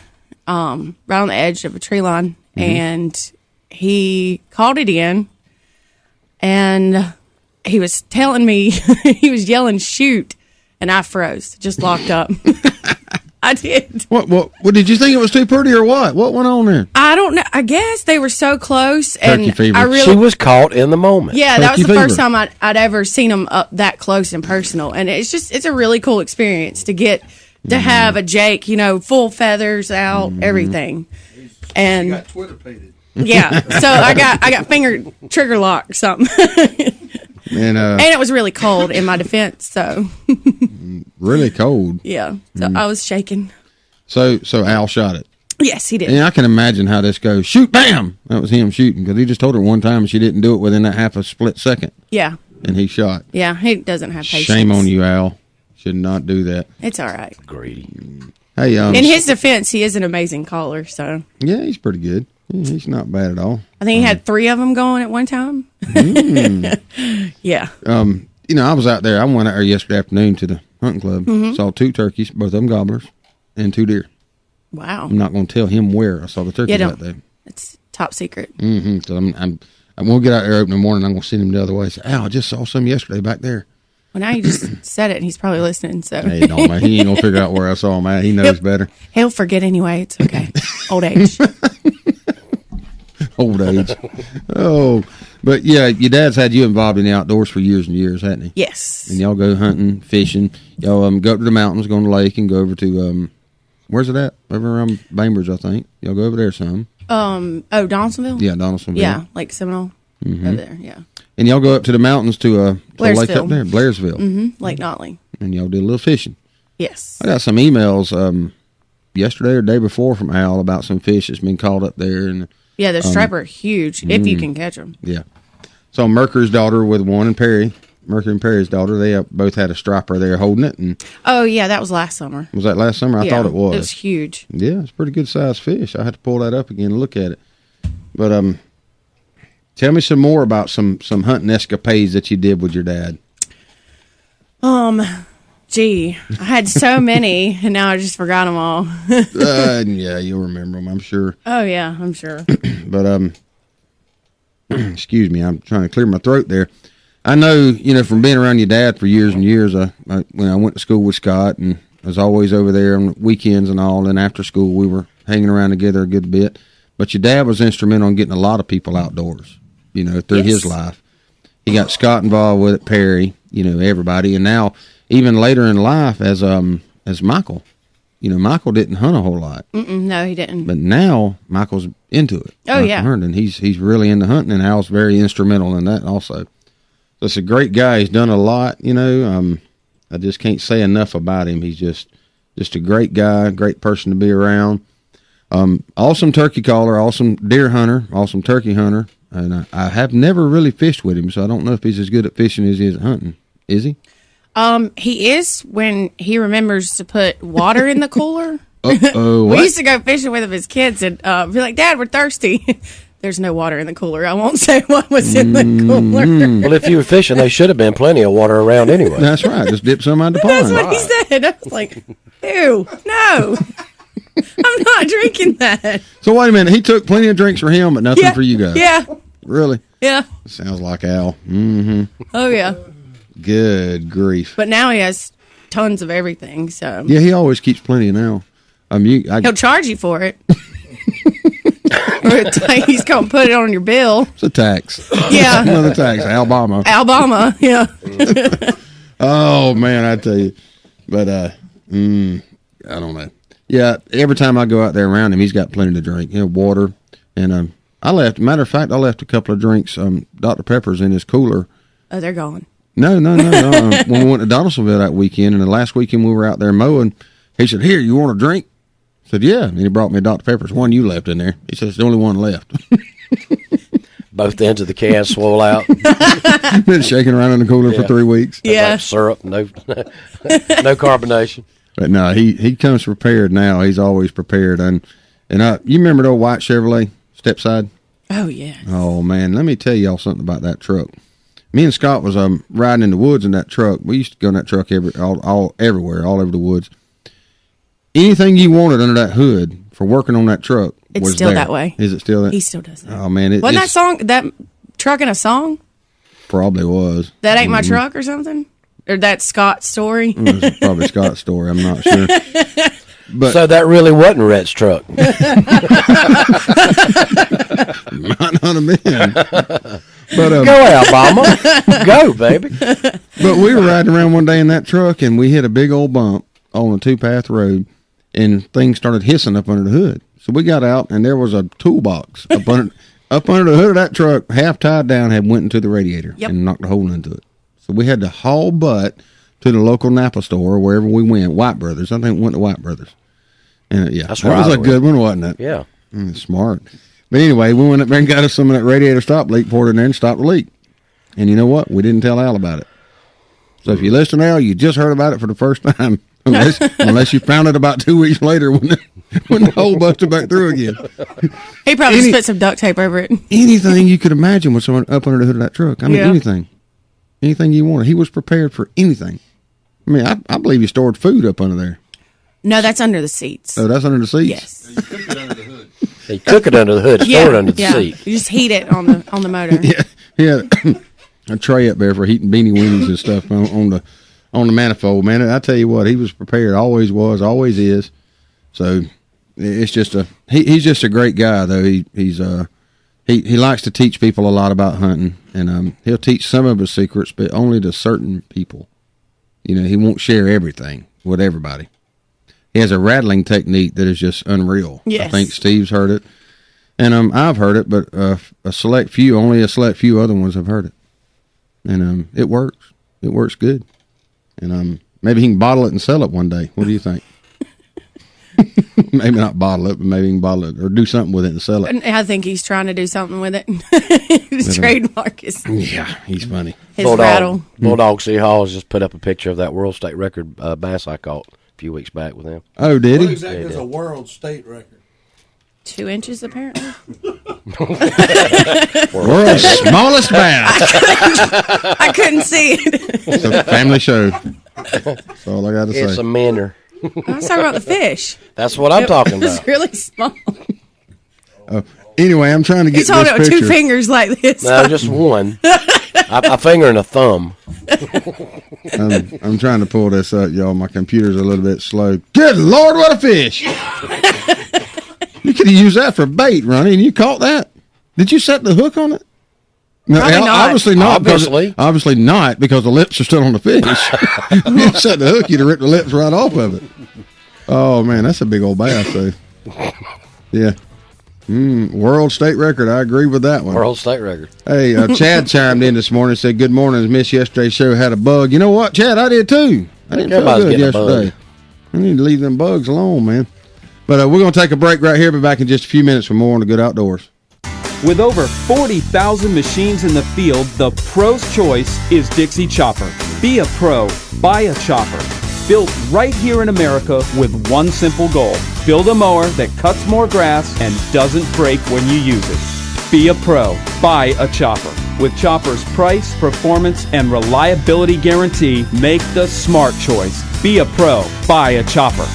right on the edge of a tree line, and he called it in, and he was telling me, he was yelling, "Shoot," and I froze, just locked up. I did. What did you think it was too pretty or what? What went on there? I don't know. I guess they were so close, and Turkey fever. She was caught in the moment. Yeah, that was the first time I'd ever seen them up that close and personal, and it's a really cool experience to get to have a Jake, full feathers out, everything. And got Twitter painted. Yeah, so I got finger trigger lock or something. And it was really cold in my defense, so really cold. yeah. So I was shaking. So Al shot it. Yes, he did. And I can imagine how this goes. Shoot, bam! That was him shooting because he just told her one time and she didn't do it within that half a split second. Yeah. And he shot. Yeah, he doesn't have patience. Shame on you, Al. Should not do that. It's all right. Greedy. Hey, in his defense, he is an amazing caller, so. Yeah, he's pretty good. Yeah, he's not bad at all. I think he had 3 of them going at one time. Yeah. I was out there. I went out there yesterday afternoon to the hunting club. Mhm. Saw 2 turkeys, both of them gobblers, and 2 deer. Wow. I'm not going to tell him where I saw the turkeys out there. It's top secret. Mm-hmm. So I'm going to get out there open in the morning. I'm going to send him the other way. Say, Al, I just saw some yesterday back there. Well, now you just said it, and he's probably listening. So Hey, no, man. He ain't going to figure out where I saw him at. He knows better. He'll forget anyway. It's okay. Old age. Old age. Oh, but yeah, your dad's had you involved in the outdoors for years and years, hasn't he? Yes. And y'all go hunting, fishing. Y'all go up to the mountains, go on the lake, and go over to where's it at? Over around Bainbridge, I think. Y'all go over there some. Donaldsonville? Yeah, Donaldsonville. Yeah, Lake Seminole. Mhm. Over there, yeah. And y'all go up to the mountains to the lake up Blairsville. there, Blairsville. Mm-hmm. Lake Notley. And y'all did a little fishing. Yes. I got some emails yesterday or day before from Al about some fish that's been caught up there. And Yeah, the striper are huge, if you can catch them. Yeah. So Mercury's daughter with one and Perry, Mercury and Perry's daughter, they both had a striper there holding it. And Oh, yeah, that was last summer. was that last summer? I thought it was. It was huge. Yeah, it's a pretty good sized fish. I had to pull that up again and look at it. But tell me some more about some hunting escapades that you did with your dad. Gee, I had so many, and now I just forgot them all. Yeah, you'll remember them, I'm sure. Oh, yeah, I'm sure. But excuse me, I'm trying to clear my throat there. I know, from being around your dad for years and years, when I went to school with Scott and I was always over there on weekends and all, and after school we were hanging around together a good bit. But your dad was instrumental in getting a lot of people outdoors, through his life. He got Scott involved with it, Perry, everybody. And now, even later in life, as Michael, Michael didn't hunt a whole lot. No, he didn't. But now Michael's into it. Oh, yeah. Herndon, he's really into hunting, and Al's very instrumental in that also. So it's a great guy. He's done a lot, I just can't say enough about him. He's just a great guy, great person to be around. Awesome turkey caller, awesome deer hunter, awesome turkey hunter. And I have never really fished with him, so I don't know if he's as good at fishing as he is at hunting. Is he? He is when he remembers to put water in the cooler. Uh-oh, We what? used to go fishing with him as kids and be like, Dad, we're thirsty. There's no water in the cooler. I won't say what was in the cooler. Well, if you were fishing, there should have been plenty of water around anyway. That's right. Just dip some out the That's pond. what he said. I was like, ew, no. I'm not drinking that. So wait a minute. He took plenty of drinks for him, but nothing for you guys. Yeah. Really? Yeah. Sounds like Al. Mm-hmm. Oh, yeah. Good grief. But now he has tons of everything, so. Yeah, he always keeps plenty now. He'll charge you for it. Or he's going to put it on your bill. It's a tax. Yeah. Another tax. Alabama. Yeah. Oh, man, I tell you. But, I don't know. Yeah, every time I go out there around him, he's got plenty to drink. Water. And matter of fact, I left a couple of drinks, Dr. Pepper's in his cooler. Oh, they're gone. No. When we went to Donaldsonville that weekend, and the last weekend we were out there mowing, he said, "Here, you want a drink?" I said, "Yeah." And he brought me a Dr. Pepper's. One you left in there. He said, "It's the only one left." Both ends of the can swole out. Been shaking around in the cooler for 3 weeks. Yeah. Like syrup, no carbonation. But no, he comes prepared now. He's always prepared. And you remember the old white Chevrolet Stepside? Oh, yeah. Oh, man. Let me tell y'all something about that truck. Me and Scott was riding in the woods in that truck. We used to go in that truck everywhere, all over the woods. Anything you wanted under that hood for working on that truck It's was still there. that way. Is it still that? He still does that. Oh, man. Wasn't that truck in a song? Probably was. That Ain't My Truck or something? Or that Scott's story? It was probably Scott's story. I'm not sure. But So that really wasn't Rhett's truck. might not have been. But, Go, Alabama. Go, baby. But we were riding around one day in that truck, and we hit a big old bump on a 2-path road, and things started hissing up under the hood. So we got out, and there was a toolbox up under the hood of that truck, half tied down, had went into the radiator and knocked a hole into it. So we had to haul butt to the local Napa store, or wherever we went, White Brothers. I think we went to White Brothers. And that was a good one, wasn't it? Yeah. Smart. But anyway, we went up there and got us some of that radiator stop leak, poured it in there, and stopped the leak. And you know what? We didn't tell Al about it. So if you listen to Al, you just heard about it for the first time, unless you found it about 2 weeks later when the hole busted back through again. He probably just put some duct tape over it. Anything you could imagine with someone up under the hood of that truck. I mean, anything you wanted. He was prepared for anything. I mean, I believe he stored food up under there. No, that's under the seats. Oh, that's under the seats? Yes. You cook it under the hood. They cook it under the hood, store it under the seat. You just heat it on the motor. Yeah. A tray up there for heating beanie weenies and stuff on the manifold. Man, I tell you what, he was prepared. Always was, always is. So it's just he's just a great guy though. He likes to teach people a lot about hunting, and he'll teach some of his secrets, but only to certain people. You know, he won't share everything with everybody. He has a rattling technique that is just unreal. Yes. I think Steve's heard it, and I've heard it, but only a select few other ones have heard it, and it works. It works good, and maybe he can bottle it and sell it one day. What do you think? Maybe not bottle it, but maybe he can bottle it or do something with it and sell it. I think he's trying to do something with it. His trademark is. Yeah, he's funny. His rattle. Bulldog C. Hall just put up a picture of that world state record bass I caught a few weeks back with him. Oh, did he? What exactly is a world state record? 2 inches, apparently. World's smallest bass. I couldn't see it. It's a family show. That's all I got to say. It's a manner. I was talking about the fish. That's what I'm talking about. It's really small. Anyway, I'm trying to get He's holding it this with picture. 2 fingers like this. No, just one. A finger and a thumb. I'm trying to pull this up, y'all. My computer's a little bit slow. Good Lord, what a fish! You could have used that for bait, Ronnie, and you caught that. Did you set the hook on it? No, Probably not. Obviously not. Obviously not, because the lips are still on the fish. If you set the hook, you'd have ripped the lips right off of it. Oh, man, that's a big old bass, though. Yeah. World state record. I agree with that one. World state record. Hey, Chad chimed in this morning and said, good morning. Missed yesterday's show. Had a bug. You know what, Chad? I did, too. I didn't feel good yesterday. I need to leave them bugs alone, man. But we're going to take a break right here. Be back in just a few minutes for more on the Good Outdoors. With over 40,000 machines in the field, the pro's choice is Dixie Chopper. Be a pro. Buy a chopper. Built right here in America with one simple goal. Build a mower that cuts more grass and doesn't break when you use it. Be a pro. Buy a chopper. With Chopper's price, performance, and reliability guarantee, make the smart choice. Be a pro. Buy a chopper.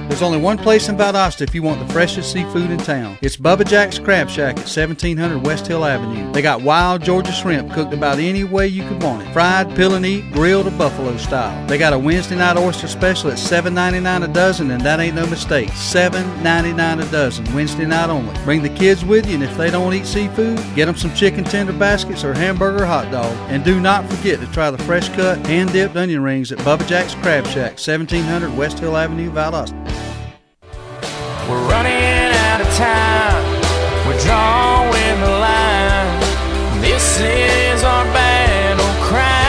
There's only one place in Valdosta if you want the freshest seafood in town. It's Bubba Jack's Crab Shack at 1700 West Hill Avenue. They got wild Georgia shrimp cooked about any way you could want it. Fried, peel and eat, grilled, or buffalo style. They got a Wednesday night oyster special at $7.99 a dozen, and that ain't no mistake. $7.99 a dozen, Wednesday night only. Bring the kids with you, and if they don't eat seafood, get them some chicken tender baskets or hamburger hot dog. And do not forget to try the fresh cut, hand-dipped onion rings at Bubba Jack's Crab Shack, 1700 West Hill Avenue, Valdosta. We're running out of time. We're drawing the line. This is our battle cry.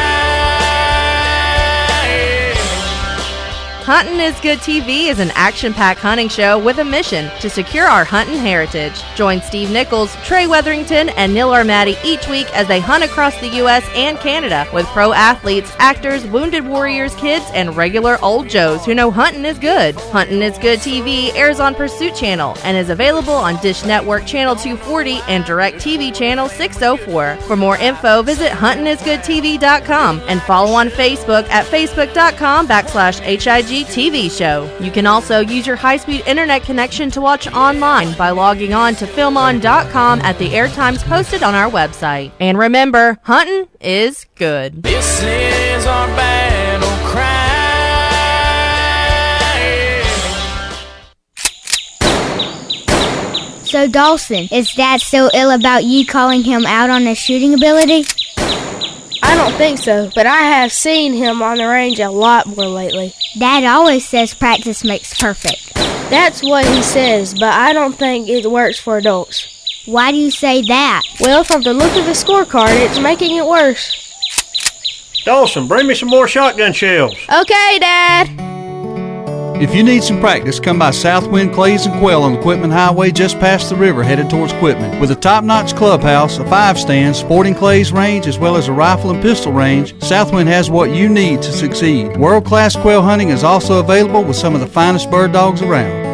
Huntin' is Good TV is an action-packed hunting show with a mission to secure our hunting heritage. Join Steve Nichols, Trey Weatherington, and Neil Armati each week as they hunt across the U.S. and Canada with pro athletes, actors, wounded warriors, kids, and regular old Joes who know hunting is good. Huntin' is Good TV airs on Pursuit Channel and is available on Dish Network Channel 240 and DirecTV Channel 604. For more info, visit huntingisgoodtv.com and follow on Facebook at facebook.com/HIG TV show. You can also use your high-speed internet connection to watch online by logging on to filmon.com at the airtimes posted on our website. And remember, hunting is good. This is our battle cry. So Dawson, is Dad so ill about you calling him out on his shooting ability? I don't think so, but I have seen him on the range a lot more lately. Dad always says practice makes perfect. That's what he says, but I don't think it works for adults. Why do you say that? Well, from the look of the scorecard, it's making it worse. Dawson, bring me some more shotgun shells. Okay, Dad. If you need some practice, come by Southwind Clays and Quail on the Quitman Highway just past the river headed towards Quitman. With a top-notch clubhouse, a 5-stand, sporting clays range, as well as a rifle and pistol range, Southwind has what you need to succeed. World-class quail hunting is also available with some of the finest bird dogs around.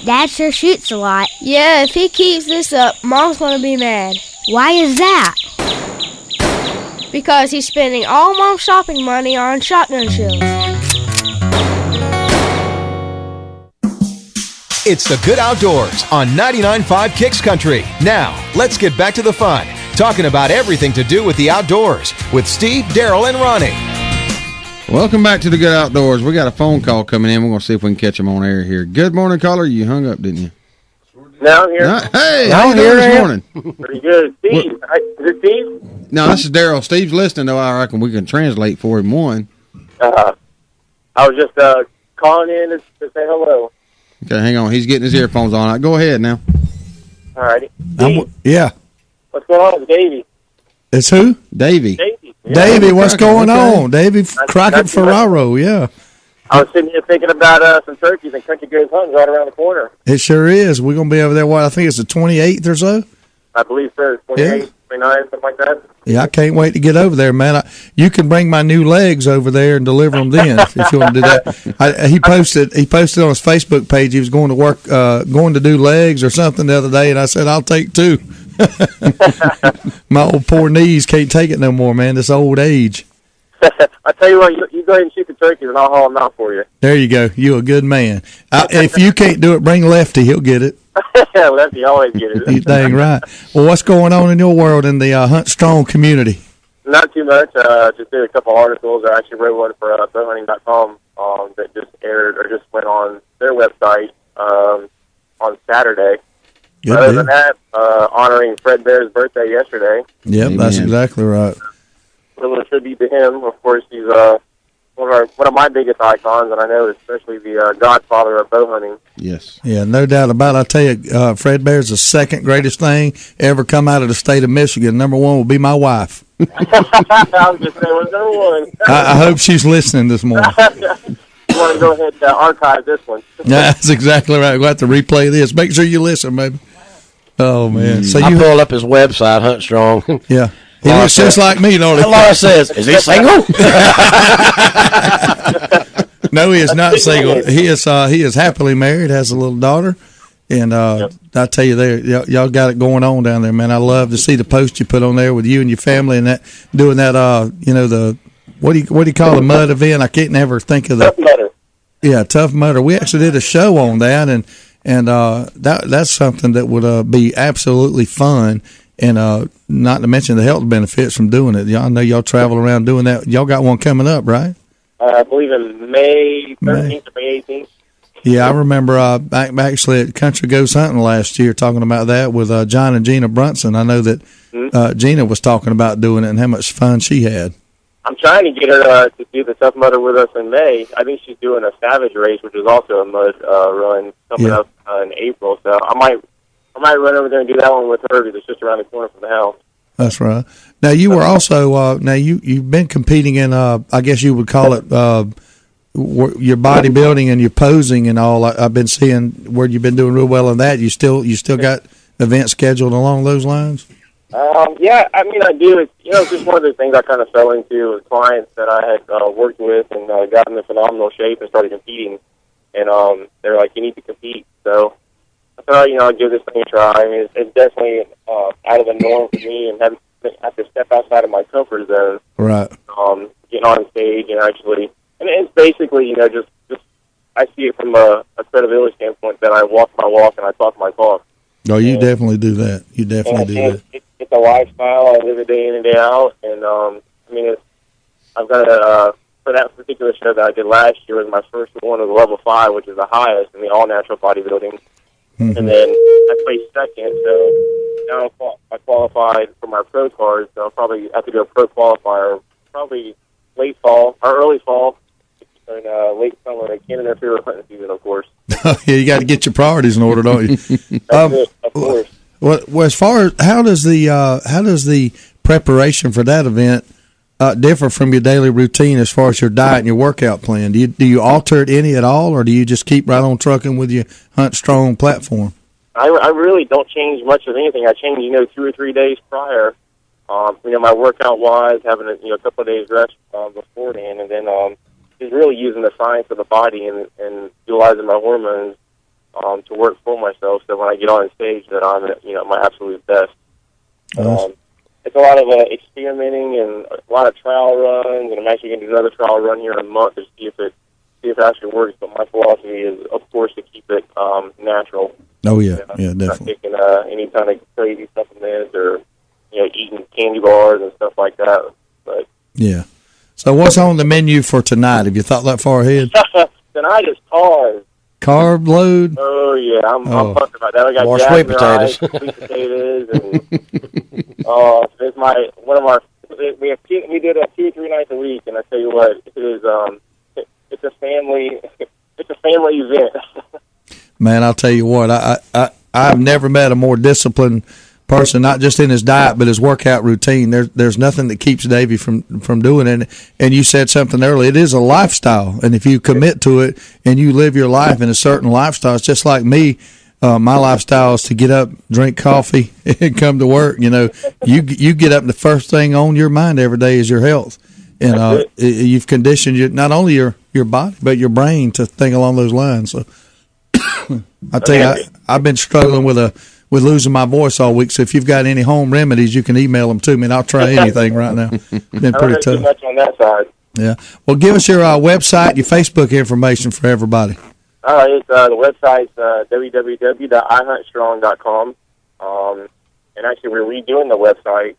Dad sure shoots a lot. Yeah, if he keeps this up, Mom's gonna be mad. Why is that? Because he's spending all Mom's shopping money on shotgun shells. It's the Good Outdoors on 99.5 Kicks Country. Now, let's get back to the fun, talking about everything to do with the outdoors with Steve, Daryl, and Ronnie. Welcome back to the Good Outdoors. We got a phone call coming in. We're going to see if we can catch them on air here. Good morning, caller. You hung up, didn't you? No, I'm here. Hey, how you doing this morning? Pretty good. Steve, is it Steve? No, this is Daryl. Steve's listening, though. I reckon we can translate for him one. I was just calling in to say hello. Okay, hang on. He's getting his earphones on. Go ahead now. All righty. Yeah. What's going on with Davey? It's who? Davey. Yeah. Davey, what's going on? Davey Crockett Ferraro, yeah. I was sitting here thinking about some turkeys and Country Goes Hunting right around the corner. It sure is. We're going to be over there, I think it's the 28th or so? I believe so. 28, 29, something like that. Yeah, I can't wait to get over there, man. You can bring my new legs over there and deliver them then if you want to do that. He posted on his Facebook page he was going to work, going to do legs or something the other day, and I said, I'll take 2. My old poor knees can't take it no more, man. This old age. I tell you what, you go ahead and shoot the turkeys, and I'll haul them out for you. There you go. You a good man. If you can't do it, bring Lefty. He'll get it. Lefty always get it. You dang right. Well, what's going on in your world in the Hunt Strong community? Not too much. Just did a couple articles. I actually wrote one for bowhunting.com that just aired or just went on their website on Saturday. Good Other deal. than that, honoring Fred Bear's birthday yesterday. Yep, that's exactly right. A little tribute to him. Of course, he's one of my biggest icons, and I know especially the godfather of bow hunting. Yes. Yeah, no doubt about it. I tell you, Fred Bear's the second greatest thing ever come out of the state of Michigan. Number 1 will be my wife. I was just saying, what's number 1? I hope she's listening this morning. You want to go ahead and archive this one. That's exactly right. We'll have to replay this. Make sure you listen, baby. Oh, man. So I you pulled up his website, Hunt Strong. Yeah. He looks just like me, don't he? Laura says, is he single? No, he is not single. He is happily married, has a little daughter. And I tell you, y'all got it going on down there, man. I love to see the post you put on there with you and your family and that doing that. The what do you call the mud event? I can't never think of the Tough Mudder. Yeah, Tough Mudder. We actually did a show on that, and that's something that would be absolutely fun. And not to mention the health benefits from doing it. I know y'all travel around doing that. Y'all got one coming up, right? I believe in May 13th or May 18th. Yeah, I remember back actually at Country Goes Hunting last year talking about that with John and Gina Brunson. I know that Gina was talking about doing it and how much fun she had. I'm trying to get her to do the Tough Mudder with us in May. I think she's doing a Savage race, which is also a mud run coming up in April. So I might run over there and do that one with her because it's just around the corner from the house. That's right. Now you were also you've been competing in I guess you would call it your bodybuilding and your posing and all. I've been seeing where you've been doing real well in that. You still got events scheduled along those lines? Yeah, I mean I do. It's just one of those things I kind of fell into with clients that I had worked with and got in phenomenal shape and started competing. And they're like, you need to compete. So I thought, I'll give this thing a try. I mean, it's definitely out of the norm for me and have to step outside of my comfort zone. Right. Getting on stage and actually, and it's basically, just I see it from a credibility standpoint that I walk my walk and I talk my talk. Oh, you definitely do that. You definitely do that. It's a lifestyle. I live it day in and day out. And, I've got for that particular show that I did last year was my first one was level 5, which is the highest in the all-natural bodybuilding. Mm-hmm. And then I placed second, so now I qualified for my pro card, so I'll probably have to do a pro qualifier, probably late fall or early fall, and late summer. I can't interfere with hunting season, of course. Yeah, you got to get your priorities in order, don't you? That's it, of course. Well, as far as how does the preparation for that event differ from your daily routine as far as your diet and your workout plan? Do you alter it any at all, or do you just keep right on trucking with your Hunt Strong platform? I really don't change much of anything. I change, 2 or 3 days prior. My workout wise, having a couple of days rest beforehand, and then just really using the science of the body and utilizing my hormones to work for myself. So when I get on stage, that I'm at my absolute best. It's a lot of experimenting and a lot of trial runs, and I'm actually going to do another trial run here in a month to see if it actually works. But my philosophy is, of course, to keep it natural. Oh yeah, definitely. Not taking any kind of crazy supplements or eating candy bars and stuff like that. But yeah. So what's on the menu for tonight? Have you thought that far ahead? Tonight is carbs. Carb load. Oh yeah, I'm pumped about that. I got more sweet potatoes. Sweet potatoes, and it's we did it 2 or 3 nights a week, and I tell you what, it is it's a family event. Man, I'll tell you what, I've never met a more disciplined person, not just in his diet but his workout routine. There's nothing that keeps Davey from doing it. And you said something earlier. It is a lifestyle, and if you commit to it and you live your life in a certain lifestyle, it's just like me. My lifestyle is to get up, drink coffee, and come to work. You get up, and the first thing on your mind every day is your health, and you've conditioned not only your body but your brain to think along those lines. So I tell you, I've been struggling with losing my voice all week. So if you've got any home remedies, you can email them to me, and I'll try anything right now. It's been pretty tough. Too much on that side. Yeah. Well, give us your website, your Facebook information for everybody. All right, it's the website's www.ihuntstrong.com. And actually, we're redoing the website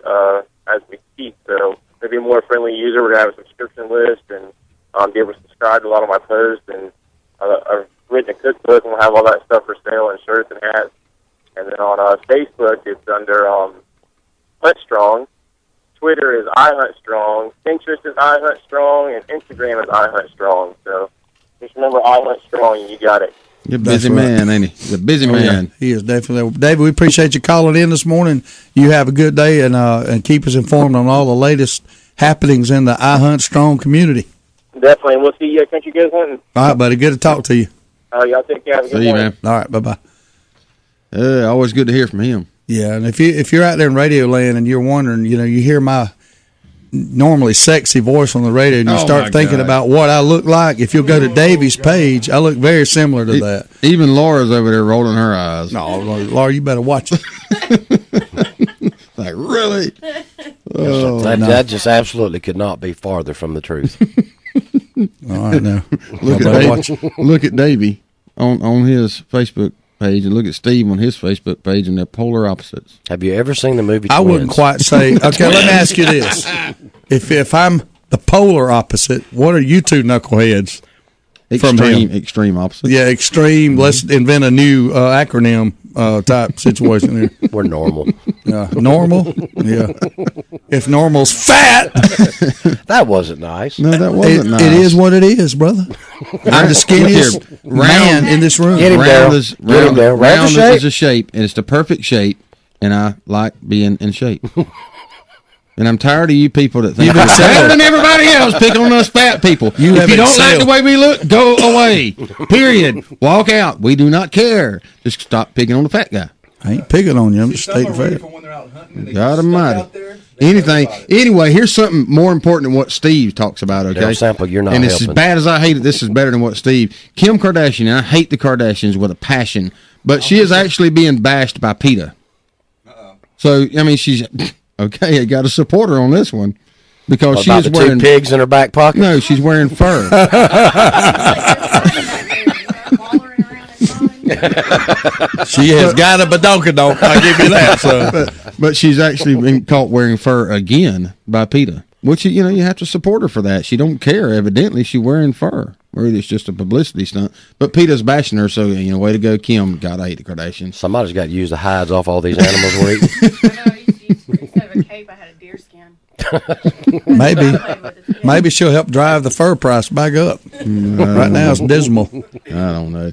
as we speak. So to be a more friendly user, we're going to have a subscription list and be able to subscribe to a lot of my posts. And I've written a cookbook, and we'll have all that stuff for sale, and shirts and hats. And then on Facebook, it's under Hunt Strong. Twitter is iHuntStrong. Pinterest is iHuntStrong, and Instagram is iHuntStrong. So just remember iHuntStrong, and you got it. You're a busy man, ain't he? He's a busy man. Yeah, he is definitely. David, we appreciate you calling in this morning. You have a good day, and keep us informed on all the latest happenings in the iHunt Strong community. Definitely, and we'll see you at Country Goes Hunting. All right, buddy. Good to talk to you. Y'all take care. Have a good morning. Man. All right, bye-bye. Always good to hear from him. Yeah, and if you're out there in radio land and you're wondering, you hear my normally sexy voice on the radio, and you start thinking about what I look like. If you'll go to Davey's page, I look very similar to that. Even Laura's over there rolling her eyes. No, Laura, you better watch it. Like, really? That just absolutely could not be farther from the truth. All right, now look at Davey on his Facebook page, and look at Steve on his Facebook page, and they're polar opposites. Have you ever seen the movie I Twins? wouldn't quite say. Okay, let me ask you this: if I'm the polar opposite, what are you two knuckleheads? Extreme opposite. Yeah, extreme. Let's invent a new acronym type situation here. We're normal. Normal. Yeah. If normal's fat, that wasn't nice. No, that wasn't nice. It is what it is, brother. I'm the skinniest man in this room. Round is a shape, and it's the perfect shape, and I like being in shape. And I'm tired of you people that think we're better than everybody else, pick on us fat people. If you don't like the way we look, go away. Period. Walk out. We do not care. Just stop picking on the fat guy. I ain't picking on you. I'm just stating fact. God almighty. Anything. Anyway, here's something more important than what Steve talks about, okay? Daryl Sample, you're not and helping. as bad as I hate it, this is better than what Steve. Kim Kardashian, and I hate the Kardashians with a passion, but she is actually being bashed by PETA. So, I mean, she's... Okay, I got to support her on this one because she is wearing 2 pigs in her back pocket. No, she's wearing fur. She has got a badonkadonk. I'll give you that. So, but she's actually been caught wearing fur again by PETA, which you have to support her for that. She don't care. Evidently, she's wearing fur. or it's just a publicity stunt. But PETA's bashing her, so way to go, Kim. God, I hate the Kardashians. Somebody's got to use the hides off all these animals we're eating. Instead of a cape, I had a deer skin. Maybe she'll help drive the fur price back up. Right now it's dismal. I don't know.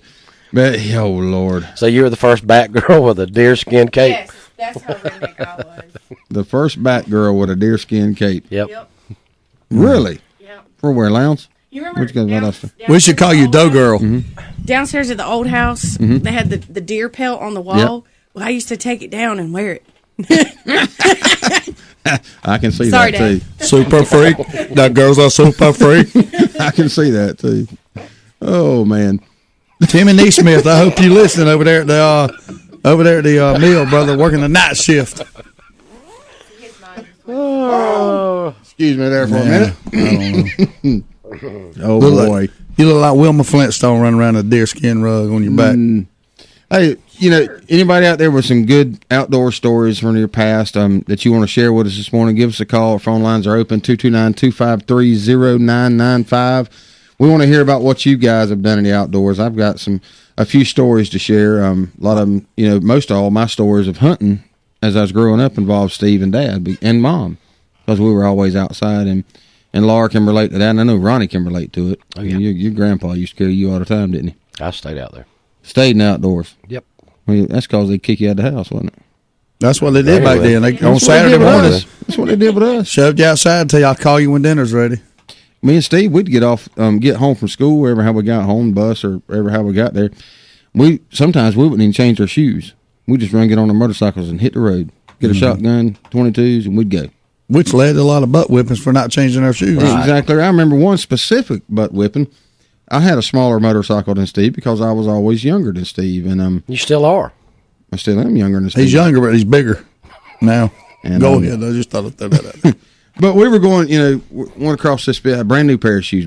But, oh, Lord. So you were the first Batgirl with a deerskin cape? Yes, that's how redneck I was. The first Batgirl with a deerskin cape. Yep. Really? Yep. For where, Lowndes? You remember We should call you Doe Girl. downstairs at the old house, Mhm. they had the deer pelt on the wall. Yep. Well, I used to take it down and wear it. I can see Sorry, that, Dad. too. Super freak. That girl's a super freak. I can see that, too. Oh, man. Timmy Neesmith, I hope you listen over there at the mill, brother, working the night shift. Oh. Excuse me there for a minute. Oh, Look boy. You look like Wilma Flintstone running around a deerskin rug on your back. Hey, anybody out there with some good outdoor stories from your past that you want to share with us this morning, give us a call. Our phone lines are open, 229-253-0995. We want to hear about what you guys have done in the outdoors. I've got a few stories to share. A lot of them, most of all my stories of hunting as I was growing up involved Steve and Dad and Mom, because we were always outside, and Laura can relate to that, and I know Ronnie can relate to it. Oh, yeah. Your grandpa used to carry you all the time, didn't he? I stayed out there. Stayed in the outdoors. Yep. Well, that's because they kick you out of the house, wasn't it? That's what they did back then. On Saturday mornings. That's what they did with us. Shoved you outside until I'll call you when dinner's ready. Me and Steve, we'd get home from school, wherever how we got home, bus, or wherever how we got there. Sometimes we wouldn't even change our shoes. We'd just get on our motorcycles and hit the road, get a shotgun, 22s, and we'd go. Which led to a lot of butt whippings for not changing our shoes. Right. Exactly. I remember one specific butt whipping. I had a smaller motorcycle than Steve because I was always younger than Steve, and you still are. I still am younger than Steve. He's younger, but he's bigger now. And, Go ahead. I just thought I'd throw that out there. But we were going, went across this bit, a brand new pair of shoes.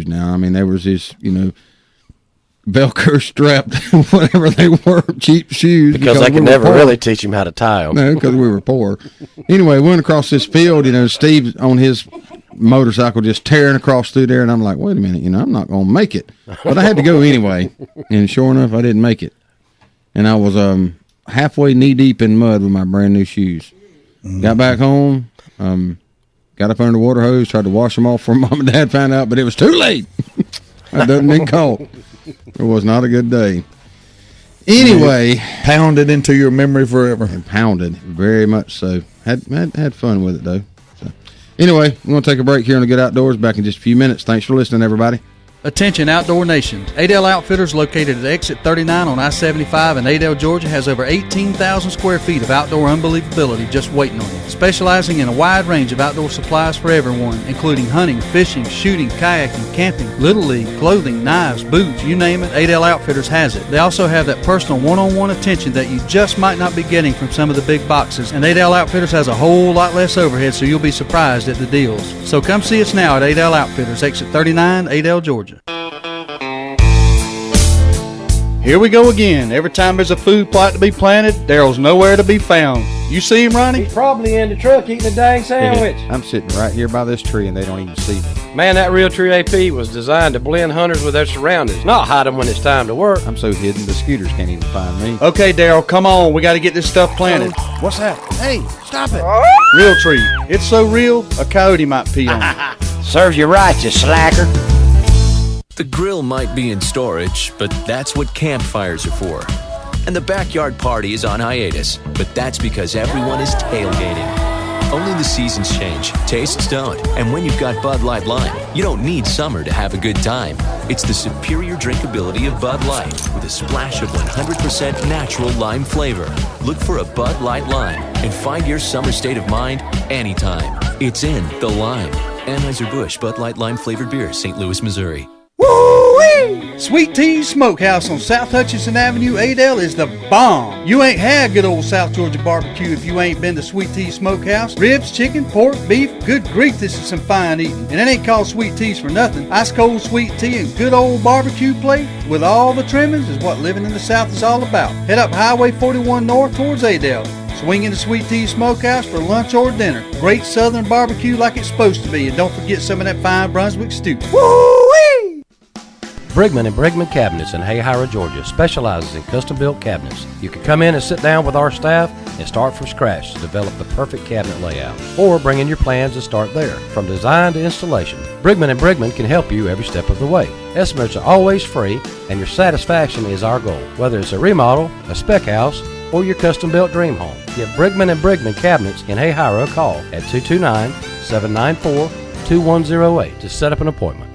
Now, I mean, there was this, Velcro strapped, whatever they were, cheap shoes. Because I could never really teach him how to tie them. No, because we were poor. Anyway, we went across this field, Steve on his motorcycle just tearing across through there, and I'm like, wait a minute, I'm not going to make it. But I had to go anyway, and sure enough, I didn't make it. And I was halfway knee-deep in mud with my brand new shoes. Got back home, got up under the water hose, tried to wash them off before Mom and Dad found out, but it was too late. I done been caught. It was not a good day. Anyway. Pounded into your memory forever. And pounded, very much so. Had fun with it, though. So, anyway, we're going to take a break here on the Good Outdoors. Back in just a few minutes. Thanks for listening, everybody. Attention Outdoor Nation. Adel Outfitters, located at exit 39 on I-75 in Adel, Georgia, has over 18,000 square feet of outdoor unbelievability just waiting on you. Specializing in a wide range of outdoor supplies for everyone, including hunting, fishing, shooting, kayaking, camping, Little League, clothing, knives, boots, you name it, Adel Outfitters has it. They also have that personal one-on-one attention that you just might not be getting from some of the big boxes, and Adel Outfitters has a whole lot less overhead, so you'll be surprised at the deals. So come see us now at Adel Outfitters, exit 39, Adel, Georgia. Here we go again. Every time there's a food plot to be planted, Daryl's nowhere to be found. You see him, Ronnie? He's probably in the truck eating a dang sandwich. I'm sitting right here by this tree, and they don't even see me. Man, that Realtree AP was designed to blend hunters with their surroundings, not hide them when it's time to work. I'm so hidden, the scooters can't even find me. Okay, Daryl, come on. We got to get this stuff planted. What's that? Hey, stop it. Realtree. It's so real, a coyote might pee on it. Serves you right, you slacker. The grill might be in storage, but that's what campfires are for. And the backyard party is on hiatus, but that's because everyone is tailgating. Only the seasons change, tastes don't, and when you've got Bud Light Lime, you don't need summer to have a good time. It's the superior drinkability of Bud Light with a splash of 100% natural lime flavor. Look for a Bud Light Lime and find your summer state of mind anytime. It's in the lime. Anheuser-Busch Bud Light Lime flavored beer, St. Louis, Missouri. Woo-wee! Sweet Tea's Smokehouse on South Hutchinson Avenue, Adel is the bomb. You ain't had good old South Georgia barbecue if you ain't been to Sweet Tea's Smokehouse. Ribs, chicken, pork, beef, good grief, this is some fine eating. And it ain't called Sweet Tea's for nothing. Ice cold sweet tea and good old barbecue plate with all the trimmings is what living in the South is all about. Head up Highway 41 north towards Adel. Swing into Sweet Tea's Smokehouse for lunch or dinner. Great southern barbecue like it's supposed to be. And don't forget some of that fine Brunswick stew. Woo-wee! Brigman and Brigman Cabinets in Hayhira, Georgia specializes in custom-built cabinets. You can come in and sit down with our staff and start from scratch to develop the perfect cabinet layout, or bring in your plans and start there. From design to installation, Brigman and Brigman can help you every step of the way. Estimates are always free, and your satisfaction is our goal. Whether it's a remodel, a spec house, or your custom-built dream home, give Brigman and Brigman Cabinets in Hayhira a call at 229-794-2108 to set up an appointment.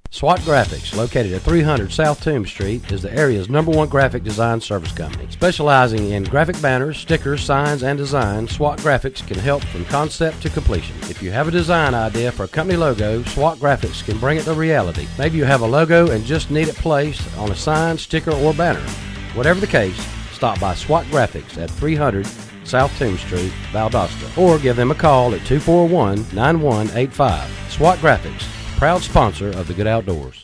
SWAT Graphics, located at 300 South Toombs Street, is the area's #1 graphic design service company. Specializing in graphic banners, stickers, signs, and design, SWAT Graphics can help from concept to completion. If you have a design idea for a company logo, SWAT Graphics can bring it to reality. Maybe you have a logo and just need it placed on a sign, sticker, or banner. Whatever the case, stop by SWAT Graphics at 300 South Toombs Street, Valdosta, or give them a call at 241-9185. SWAT Graphics, proud sponsor of the Good Outdoors.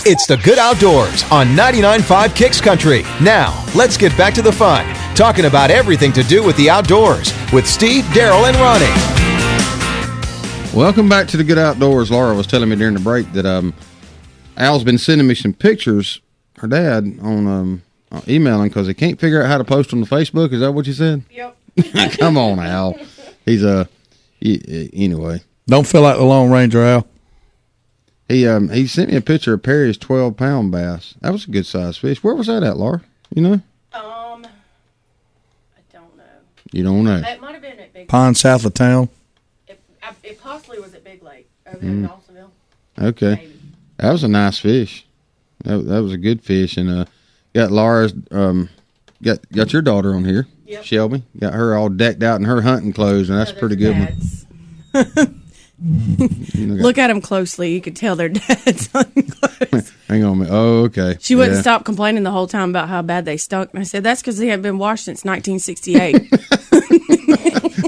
It's the Good Outdoors on 99.5 Kicks Country. Now, let's get back to the fun, talking about everything to do with the outdoors with Steve, Daryl, and Ronnie. Welcome back to the Good Outdoors. Laura was telling me during the break that Al's been sending me some pictures, her dad, on emailing because he can't figure out how to post on the Facebook. Is that what you said? Yep. Come on, Al. He's anyway. Don't feel like the Lone Ranger, Al. He sent me a picture of Perry's 12-pound bass. That was a good sized fish. Where was that at, Laura? You know? I don't know. You don't know. It might have been at Big Pond south of town. It possibly was at Big Lake over there in Dawsonville. Okay. Maybe. That was a nice fish. That was a good fish. And got Laura's got your daughter on here. Yep. Shelby. Got her all decked out in her hunting clothes, and that's a pretty good one. Look at them closely. You could tell they're dad's hunting clothes. Hang on a minute. Oh, okay. She wouldn't stop complaining the whole time about how bad they stunk. And I said, that's because they haven't been washed since 1968.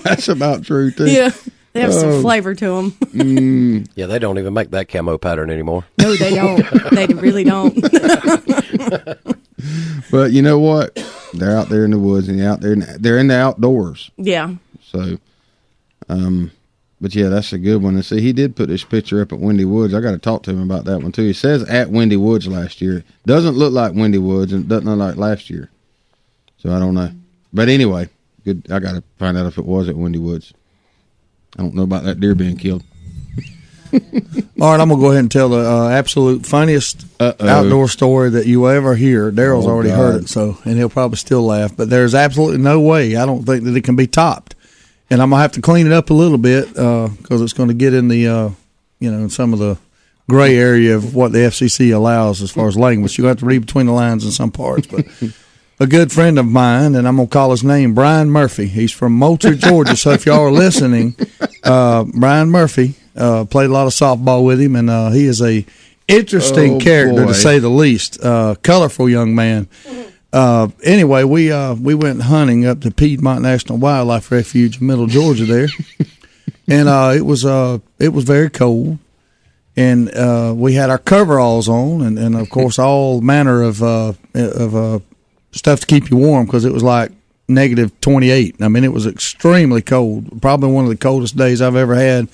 That's about true, too. Yeah. They have some flavor to them. Yeah, they don't even make that camo pattern anymore. No, they don't. They really don't. But you know what? They're out there in the woods, and they're in the outdoors. Yeah. So, but yeah, that's a good one. And see, he did put this picture up at Windy Woods. I got to talk to him about that one too. He says at Windy Woods last year. Doesn't look like Windy Woods, and doesn't look like last year. So I don't know. But anyway, good. I got to find out if it was at Windy Woods. I don't know about that deer being killed. All right, I'm going to go ahead and tell the absolute funniest outdoor story that you will ever hear. Daryl's already heard it, and he'll probably still laugh. But there's absolutely no way. I don't think that it can be topped. And I'm going to have to clean it up a little bit because it's going to get in the, in some of the gray area of what the FCC allows as far as language. You're going to have to read between the lines in some parts. But a good friend of mine, and I'm going to call his name Brian Murphy. He's from Moultrie, Georgia. So if y'all are listening, Brian Murphy, played a lot of softball with him, and he is a interesting character, to say the least. Colorful young man. Anyway, we went hunting up to Piedmont National Wildlife Refuge in Middle Georgia there, and it was very cold, and we had our coveralls on, and of course all manner of stuff to keep you warm because it was like -28. I mean, it was extremely cold. Probably one of the coldest days I've ever had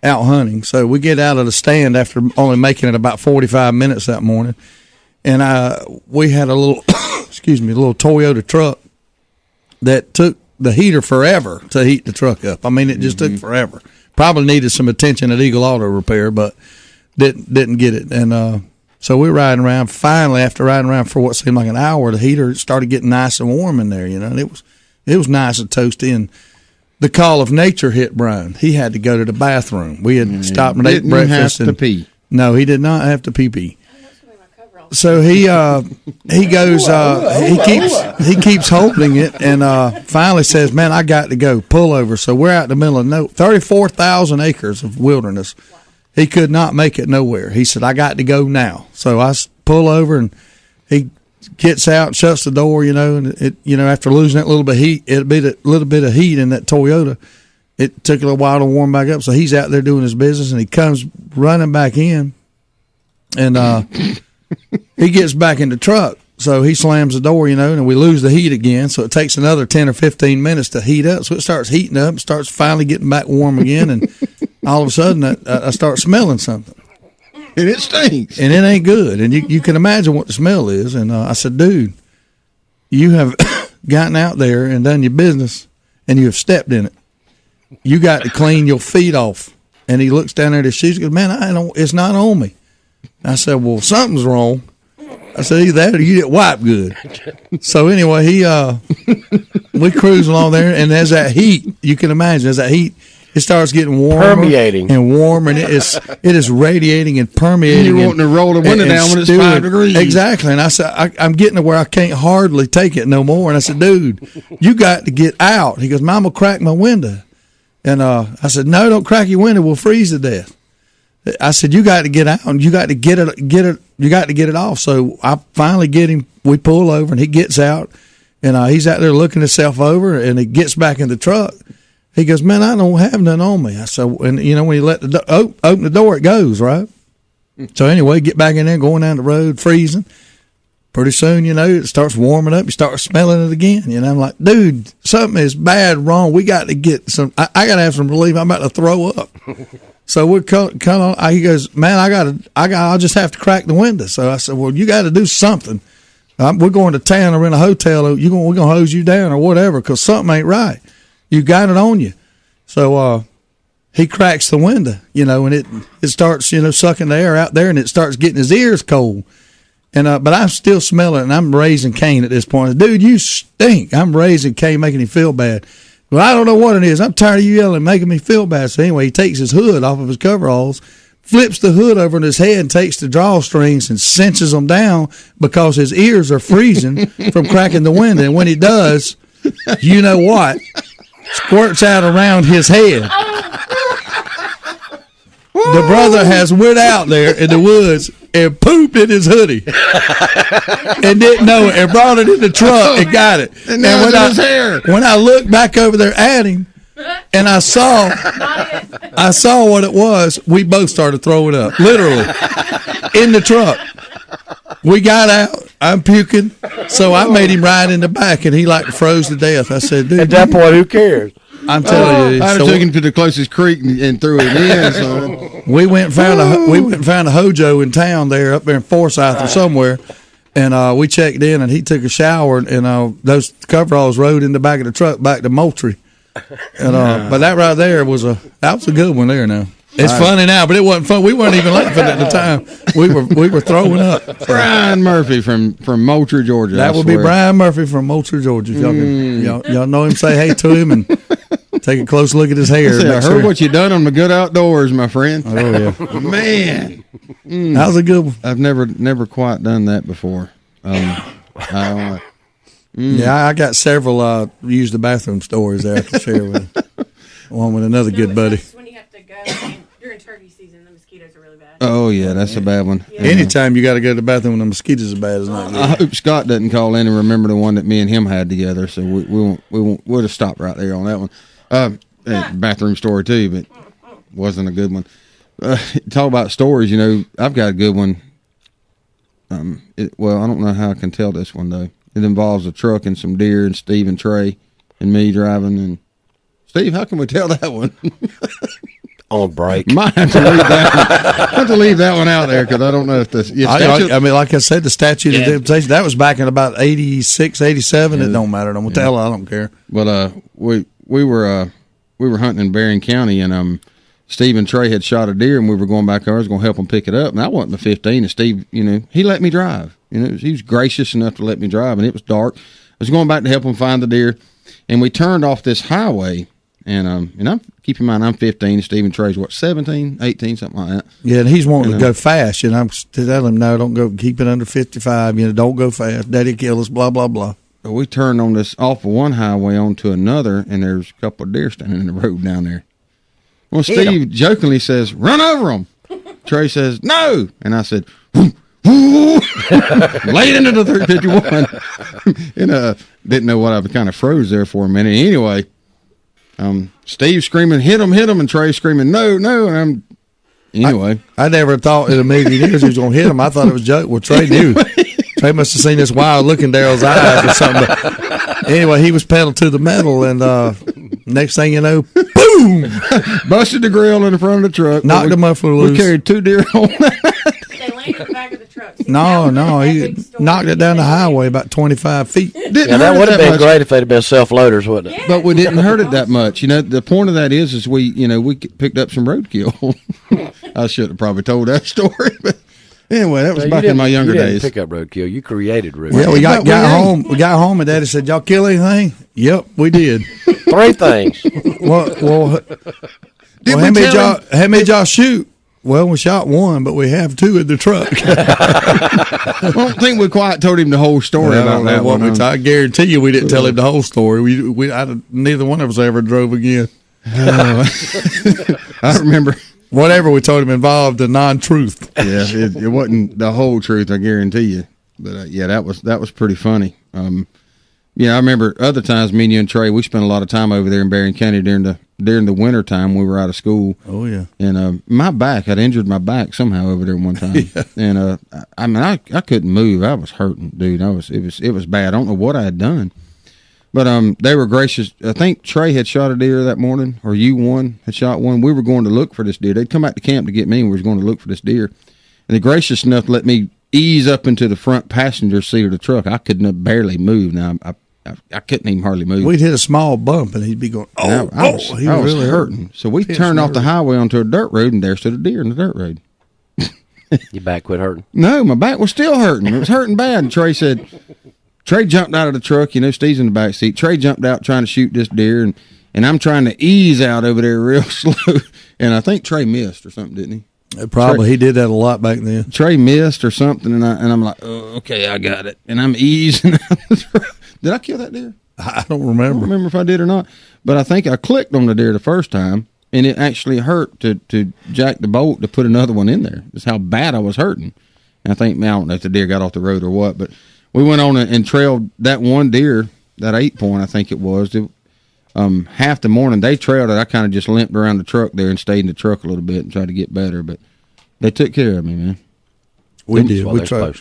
out hunting. So we get out of the stand after only making it about 45 minutes that morning, and we had a little little Toyota truck that took the heater forever to heat the truck up. I mean, it just took forever. Probably needed some attention at Eagle Auto Repair, but didn't get it. And so we were riding around. Finally, after riding around for what seemed like an hour, the heater started getting nice and warm in there, and it was nice and toasty. And the call of nature hit Brian. He had to go to the bathroom. We had stopped and ate breakfast. Have to pee. No, he did not have to pee. So he goes. He keeps holding it, and finally says, "Man, I got to go. Pull over." So we're out in the middle of 34,000 acres of wilderness. He could not make it nowhere. He said, "I got to go now." So I pull over, and he gets out and shuts the door. And it, after losing that little bit of heat, a little bit of heat in that Toyota. It took a little while to warm back up. So he's out there doing his business, and he comes running back in, and he gets back in the truck. So he slams the door, and we lose the heat again. So it takes another 10 or 15 minutes to heat up. So it starts heating up, starts finally getting back warm again, and all of a sudden I start smelling something. And it stinks. And it ain't good. And you can imagine what the smell is. And I said, dude, you have gotten out there and done your business, and you have stepped in it. You got to clean your feet off. And he looks down there at his shoes and goes, man, it's not on me. I said, well, something's wrong. I said, either that or you get wiped good. So anyway, we cruise along there, and there's that heat. You can imagine, there's that heat. It starts getting warmer, permeating, and warmer, and it is radiating and permeating. You're wanting to roll the window down when it's 5 degrees. Exactly. And I said, I'm getting to where I can't hardly take it no more. And I said, dude, you got to get out. He goes, Mom will crack my window. And I said, no, don't crack your window. We'll freeze to death. I said, you got to get out, and you got to get it off. So I finally get him. We pull over, and he gets out, and he's out there looking himself over, and he gets back in the truck. He goes, man, I don't have none on me. I said, and when you let open the door, it goes, right? So anyway, get back in there, going down the road, freezing. Pretty soon, it starts warming up. You start smelling it again. I'm like, dude, something is bad wrong. We got to get some. I got to have some relief. I'm about to throw up. So we're come on. He goes, man, I'll just have to crack the window. So I said, well, you got to do something. We're going to town or in a hotel. We're going to hose you down or whatever, because something ain't right. You got it on you. So he cracks the window, and it starts, sucking the air out there, and it starts getting his ears cold. And but I'm still smelling it, and I'm raising Cain at this point. Dude, you stink. I'm raising Cain, making him feel bad. Well, I don't know what it is. I'm tired of you yelling, making me feel bad. So anyway, he takes his hood off of his coveralls, flips the hood over in his head, and takes the drawstrings and cinches them down because his ears are freezing from cracking the window. And when he does, you know what? Squirts out around his head. The brother has went out there in the woods and pooped in his hoodie and didn't know it, and brought it in the truck and got it. And now it's in his hair. When I looked back over there at him, and I saw what it was, we both started throwing up, literally, in the truck. We got out. I'm puking. So I made him ride in the back, and he froze to death. I said, dude. At that point, who cares? I'm telling you. I took him to the closest creek and threw him in. So. We went and found a Hojo in town there, up there in Forsyth or somewhere. And we checked in, and he took a shower, and those coveralls rode in the back of the truck back to Moultrie. And but that right there was a good one there now. It's funny now, but it wasn't fun. We weren't even laughing at the time. We were throwing up. So. Brian Murphy from Moultrie, Georgia. That would be Brian Murphy from Moultrie, Georgia. If y'all know him, say hey to him and take a close look at his hair. I heard what you done on the Good Outdoors, my friend. Oh yeah, man, that was a good one. I've never quite done that before. Yeah, I got several use the bathroom stories there I can share with you. One with another good buddy. When you have to go during turkey season, the mosquitoes are really bad. Oh yeah, that's a bad one. Yeah. Anytime you got to go to the bathroom when the mosquitoes are bad is not good. I hope Scott doesn't call in and remember the one that me and him had together. So we'll just stop right there on that one. Bathroom story too, but wasn't a good one. Talk about stories. I've got a good one. I don't know how I can tell this one though. It involves a truck and some deer and Steve and Trey and me driving. And Steve, how can we tell that one? On break. Might have to leave that one out there because I don't know if this. I mean, like I said, the statute of limitation, that was back in about 86, 87. Yeah. It don't matter. I don't care. But we were hunting in Barron County, and Steve and Trey had shot a deer, and we were going back there. I was going to help them pick it up, and I wasn't the 15. And Steve, he let me drive. He was gracious enough to let me drive, and it was dark. I was going back to help him find the deer, and we turned off this highway. And I'm keep in mind I'm 15. Stephen Trey's 17, 18, something like that. Yeah, and he's wanting to go fast. And I'm telling him, no, don't go. Keep it under 55. Don't go fast. Daddy kill us. Blah blah blah. So we turned on this off of one highway onto another, and there's a couple of deer standing in the road down there. Well, Steve jokingly says, "Run over them." Trey says, "No," and I said, "Woo, woo," laid into the 351, and didn't know what I kind of froze there for a minute. Anyway. Steve screaming, hit him, and Trey screaming, no, and anyway. I never thought in a million years he was going to hit him. I thought it was a joke. Well, Trey knew. Trey must have seen this wild look in Daryl's eyes or something. But anyway, he was pedal to the metal, and next thing you know, boom! boom, busted the grill in the front of the truck. knocked the muffler loose. We carried 2 deer home. They landed in the back of the truck. No, he knocked it down the highway about 25 feet. Yeah, that would have been great if they'd have been self-loaders, wouldn't it? But we didn't hurt it that much. You know, the point of that is we picked up some roadkill. I should have probably told that story, but anyway, that was back in my younger you didn't days. Pick up roadkill. You created roadkill. Yeah, we got home. We got home, and Daddy said, "Y'all kill anything?" Yep, we did. 3 things. How many y'all shoot? Well, we shot 1, but we have 2 in the truck. I don't think we quite told him the whole story about that one. I guarantee you, we didn't tell him the whole story. Neither one of us ever drove again. I remember. Whatever we told him involved a non-truth. Yeah, it wasn't the whole truth, I guarantee you. But yeah, that was pretty funny. I remember other times me and you and Trey, we spent a lot of time over there in Berrien County during the winter time when we were out of school. Oh yeah. And I'd injured my back somehow over there one time. Yeah. And I couldn't move. I was hurting, dude. It was bad. I don't know what I had done. But they were gracious. I think Trey had shot a deer that morning, or had shot one. We were going to look for this deer. They'd come back to camp to get me, and we were going to look for this deer. And they're gracious enough to let me ease up into the front passenger seat of the truck. I couldn't barely move. Now I couldn't even hardly move. We'd hit a small bump, and he'd be going, I was really hurting. So we turned off the highway onto a dirt road, and there stood a deer in the dirt road. Your back quit hurting? No, my back was still hurting. It was hurting bad. And Trey jumped out of the truck. Steve's in the back seat. Trey jumped out trying to shoot this deer, and I'm trying to ease out over there real slow. And I think Trey missed or something, didn't he? He did that a lot back then. Trey missed or something, and I'm like, oh, okay, I got it. And I'm easing out of the truck. Did I kill that deer? I don't remember. I don't remember if I did or not. But I think I clicked on the deer the first time, and it actually hurt to jack the bolt to put another one in there. That's how bad I was hurting. And I think, I don't know if the deer got off the road or what, but we went on and trailed that one deer, that 8-point, I think it was. Half the morning they trailed it. I kind of just limped around the truck there and stayed in the truck a little bit and tried to get better. But they took care of me, man. We did. We tried.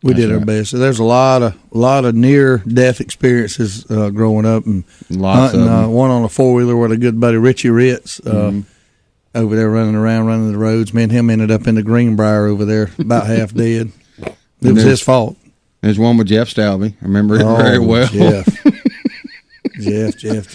We did our best. So there's a lot of near death experiences growing up and hunting. One on a 4-wheeler with a good buddy Richie Ritz over there running the roads. Me and him ended up in the Greenbrier over there, about half dead. It was his fault. There's one with Jeff Stalvey. I remember it very well. Jeff.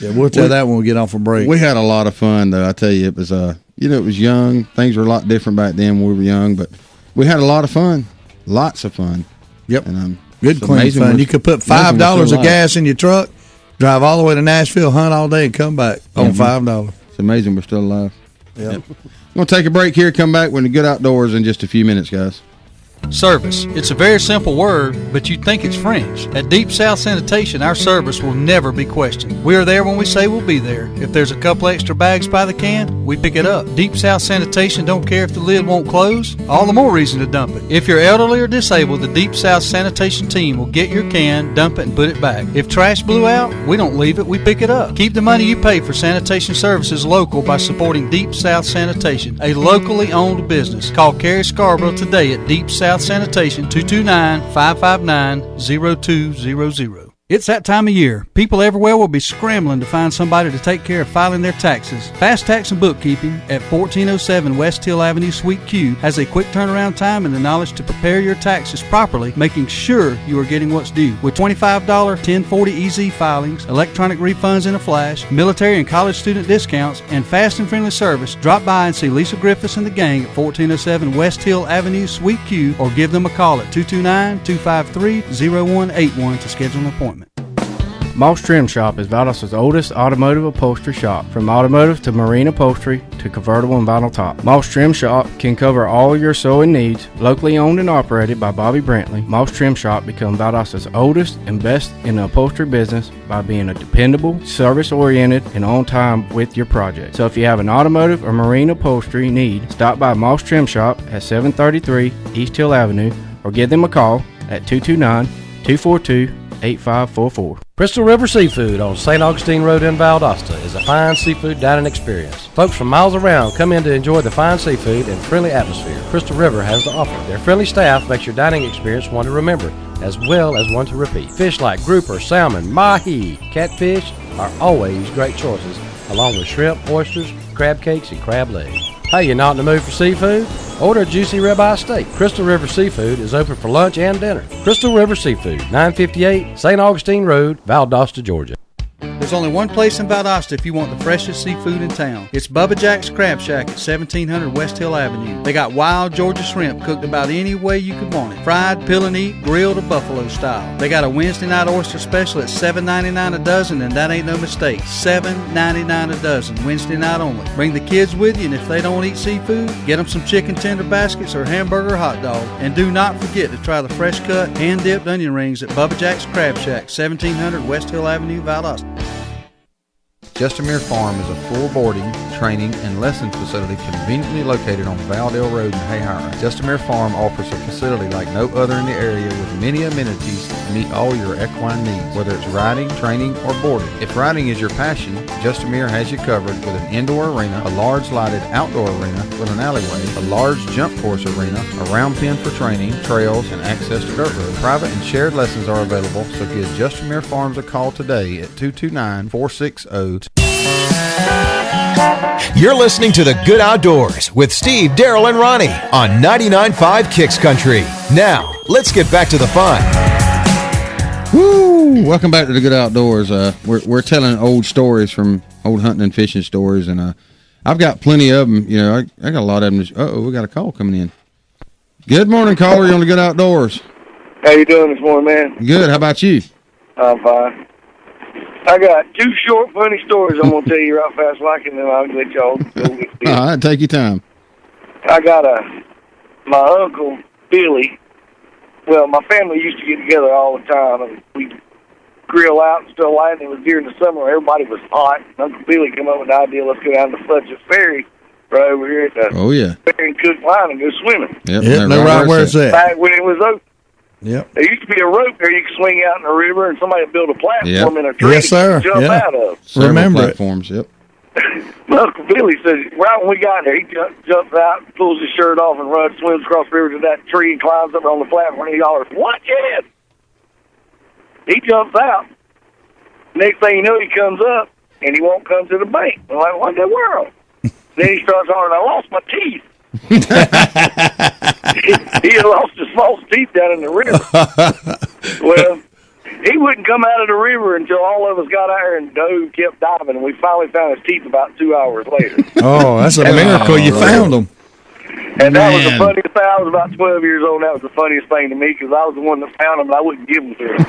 We'll tell that when we get off a break. We had a lot of fun, though. I tell you, it was it was young. Things were a lot different back then when we were young, but we had a lot of fun. Lots of fun. Yep. And good clean fun. You could put $5 of gas in your truck, drive all the way to Nashville, hunt all day, and come back on $5. It's amazing we're still alive. Yep. We're going to take a break here, come back with the Good Outdoors in just a few minutes, guys. Service. It's a very simple word, but you'd think it's French. At Deep South Sanitation, our service will never be questioned. We are there when we say we'll be there. If there's a couple extra bags by the can, we pick it up. Deep South Sanitation don't care if the lid won't close. All the more reason to dump it. If you're elderly or disabled, the Deep South Sanitation team will get your can, dump it, and put it back. If trash blew out, we don't leave it, we pick it up. Keep the money you pay for sanitation services local by supporting Deep South Sanitation, a locally owned business. Call Carrie Scarborough today at Deep South Sanitation, 229-559-0200. It's that time of year. People everywhere will be scrambling to find somebody to take care of filing their taxes. Fast Tax and Bookkeeping at 1407 West Hill Avenue, Suite Q has a quick turnaround time and the knowledge to prepare your taxes properly, making sure you are getting what's due. With $25 1040 EZ filings, electronic refunds in a flash, military and college student discounts, and fast and friendly service, drop by and see Lisa Griffiths and the gang at 1407 West Hill Avenue, Suite Q, or give them a call at 229-253-0181 to schedule an appointment. Moss Trim Shop is Valdos's oldest automotive upholstery shop. From automotive to marine upholstery to convertible and vinyl top, Moss Trim Shop can cover all your sewing needs. Locally owned and operated by Bobby Brantley, Moss Trim Shop become Valdos's oldest and best in the upholstery business by being a dependable, service-oriented, and on time with your project. So if you have an automotive or marine upholstery need, stop by Moss Trim Shop at 733 East Hill Avenue or give them a call at 229-242-8544. Crystal River Seafood on St. Augustine Road in Valdosta is a fine seafood dining experience. Folks from miles around come in to enjoy the fine seafood and friendly atmosphere Crystal River has to offer. Their friendly staff makes your dining experience one to remember, as well as one to repeat. Fish like grouper, salmon, mahi, catfish are always great choices along with shrimp, oysters, crab cakes, and crab legs. Hey, you not in the mood for seafood? Order a juicy ribeye steak. Crystal River Seafood is open for lunch and dinner. Crystal River Seafood, 958 St. Augustine Road, Valdosta, Georgia. There's only one place in Valdosta if you want the freshest seafood in town. It's Bubba Jack's Crab Shack at 1700 West Hill Avenue. They got wild Georgia shrimp cooked about any way you could want it. Fried, peel and eat, grilled, or buffalo style. They got a Wednesday night oyster special at $7.99 a dozen, and that ain't no mistake. $7.99 a dozen, Wednesday night only. Bring the kids with you, and if they don't eat seafood, get them some chicken tender baskets or hamburger hot dog. And do not forget to try the fresh cut, hand-dipped onion rings at Bubba Jack's Crab Shack, 1700 West Hill Avenue, Valdosta. Justamere Farm is a full boarding, training, and lessons facility conveniently located on Valdale Road in Hayhire. Justamere Farm offers a facility like no other in the area with many amenities to meet all your equine needs, whether it's riding, training, or boarding. If riding is your passion, Justamere has you covered with an indoor arena, a large lighted outdoor arena with an alleyway, a large jump course arena, a round pen for training, trails, and access to dirt roads. Private and shared lessons are available, so give Justamere Farms a call today at 229-460. You're listening to The Good Outdoors with Steve, Daryl, and Ronnie on 99.5 Kicks Country. Now, let's get back to the fun. Woo! Welcome back to The Good Outdoors. We're telling old stories from old hunting and fishing stories, and I've got plenty of them. You know, I got a lot of them. Uh-oh, we got a call coming in. Good morning, caller. You're on The Good Outdoors. How you doing this morning, man? Good. How about you? I'm fine. I got two short, funny stories I'm going to tell you right fast like, and then I'll let y'all go with this. All right, take your time. I got my uncle, Billy. Well, my family used to get together all the time, and we'd grill out and stuff like that. It was during the summer. Everybody was hot. And Uncle Billy came up with the idea, let's go down to Fletcher's Ferry right over here at the Ferry and Cook Line and go swimming. Yep, no, right where it's at. Back when it was open. Yep. There used to be a rope there you could swing out in the river, and somebody would build a platform in a tree yes, sir. to jump out of. Remember platforms, yep. Uncle Billy said, right when we got there, he jumps out, pulls his shirt off, and runs, swims across the river to that tree, and climbs up on the platform, and he hollers, "Watch it!" He jumps out. Next thing you know, he comes up, and he won't come to the bank. I'm like, what in the world? Then he starts hollering, "I lost my teeth." He had lost his false teeth down in the river. Well, he wouldn't come out of the river until all of us got out there and dove, kept diving, and we finally found his teeth about 2 hours later. Oh, that's a miracle you found them. And that was the funniest thing. I was about 12 years old, and that was the funniest thing to me because I was the one that found them, and I wouldn't give them to him.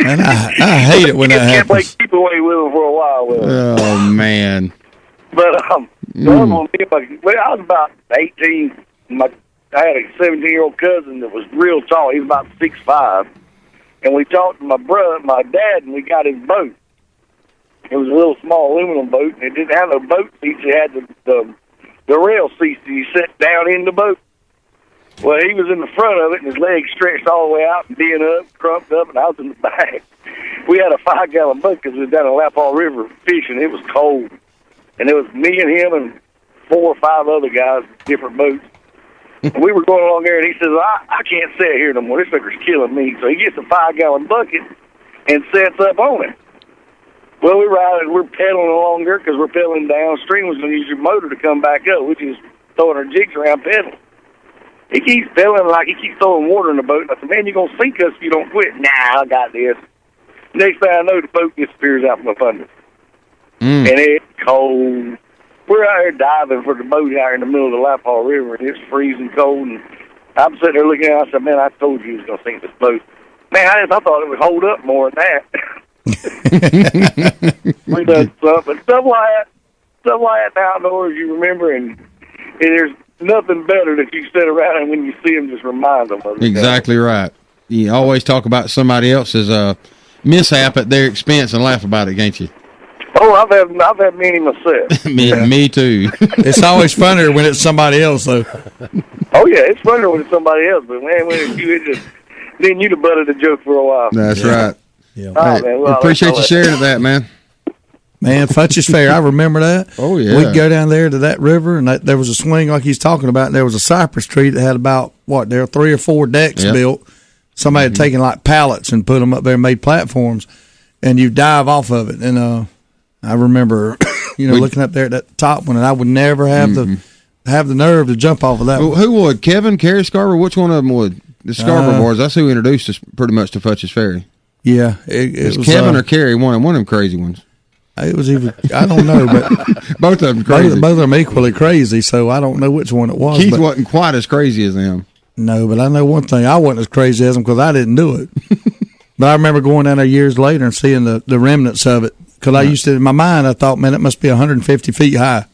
And I hate it when that happens. Kept like keep away with them for a while. Oh, man. But the other one, I was about 18. I had a 17-year-old cousin that was real tall. He was about 6'5". And we talked to my dad, and we got his boat. It was a little small aluminum boat, and it didn't have no boat seats. It had the rail seats that you sit down in the boat. Well, he was in the front of it, and his legs stretched all the way out and being up, crumped up, and I was in the back. We had a 5-gallon boat because we was down in Lapaw River fishing. It was cold. And it was me and him and 4 or 5 other guys, different boats. And we were going along there, and he says, I can't sit here no more. This sucker's killing me. So he gets a 5-gallon bucket and sets up on it. Well, we're pedaling along there because we're pedaling downstream. We're going to use your motor to come back up, which is throwing our jigs around pedaling. He keeps pedaling like he keeps throwing water in the boat. And I said, man, you're going to sink us if you don't quit. Nah, I got this. Next thing I know, the boat disappears out from up under. And it's cold. We're out here diving for the boat out here in the middle of the Lapaw River, and it's freezing cold. And I'm sitting there looking at it. I said, man, I told you he was going to sink this boat. Man, I thought it would hold up more than that. We done stuff, but stuff like that outdoors, you remember, and there's nothing better that you sit around and when you see them, just remind them of it. Exactly right. You always talk about somebody else's mishap at their expense and laugh about it, can't you? Oh, I've had many myself. Me too. It's always funnier when it's somebody else, though. Oh yeah, it's funnier when it's somebody else, but man, when it's you, then you'd have butted the joke for a while. That's right. Yeah. Oh, man, well, appreciate you sharing that, man. Man, Futch's Fair, I remember that. Oh yeah, we'd go down there to that river, and there was a swing like he's talking about. And there was a cypress tree that had about there were 3 or 4 decks built. Somebody had taken like pallets and put them up there and made platforms, and you dive off of it. And I remember looking up there at that top one, and I would never have the nerve to jump off of that one. Who would? Kevin, Kerry Scarborough? Which one of them would? The Scarborough boys. That's who introduced us pretty much to Futch's Ferry. Yeah. It was Kevin or Kerry, one of them crazy ones. It was either, I don't know, but both of them crazy. Both of them equally crazy, so I don't know which one it was. Keith wasn't quite as crazy as them. No, but I know one thing. I wasn't as crazy as them because I didn't do it. But I remember going down there years later and seeing the remnants of it. Because I used to, in my mind, I thought, man, it must be 150 feet high.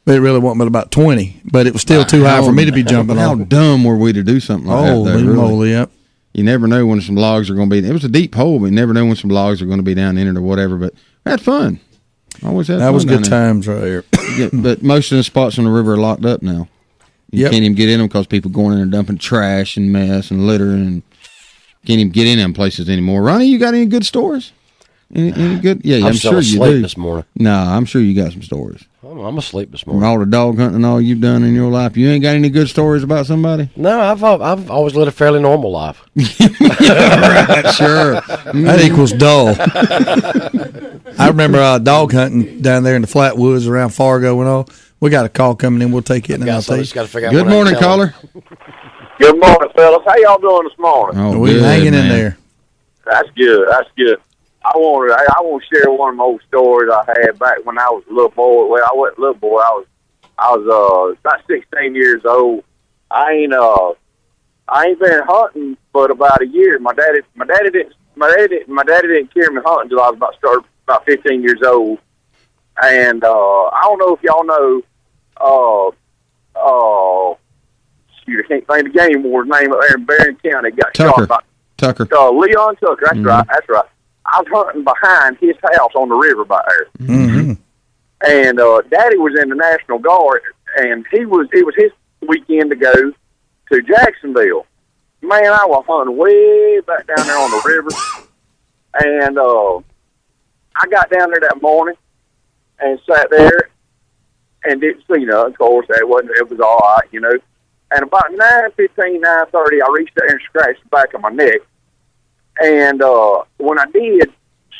But it really wasn't but about 20. But it was still too high for me to be jumping How on. dumb were we to do something like that? Holy moly, yep. You never know when some logs are going to be. It was a deep hole, but you never know when some logs are going to be down in it or whatever. But we had fun. Always had fun. That was good down there. times right here. Yeah, but most of the spots on the river are locked up now. You can't even get in them because people going in there dumping trash and mess and litter and can't even get in them places anymore. Ronnie, you got any good stories? Any good? Yeah, I'm sure you do. This morning. Nah, I'm sure you got some stories. I'm asleep this From morning. all the dog hunting and all you've done in your life, you ain't got any good stories about somebody? No, I've always led a fairly normal life. Right, sure. That equals dull. I remember dog hunting down there in the flat woods around Fargo and all. We got a call coming in. We'll take it. And I'll take it. Good morning, caller. Good morning, fellas. How y'all doing this morning? Oh, we're hanging in there. That's good. That's good. I want to share one of my old stories I had back when I was a little boy. Well, I wasn't a little boy. I was about 16 years old. I ain't been hunting but about a year. My daddy didn't carry me hunting until I was about 15 years old. And I don't know if y'all know. Shoot, I can't think of the game warden's name up there in Barron County. Got Tucker. shot by Tucker. Leon Tucker. That's right. That's right. I was hunting behind his house on the river by there. Mm-hmm. And Daddy was in the National Guard, and it was his weekend to go to Jacksonville. Man, I was hunting way back down there on the river, and I got down there that morning and sat there and didn't see nothing. Of course, it was all right, And about 9:15, 9:30, I reached there and scratched the back of my neck. And when I did,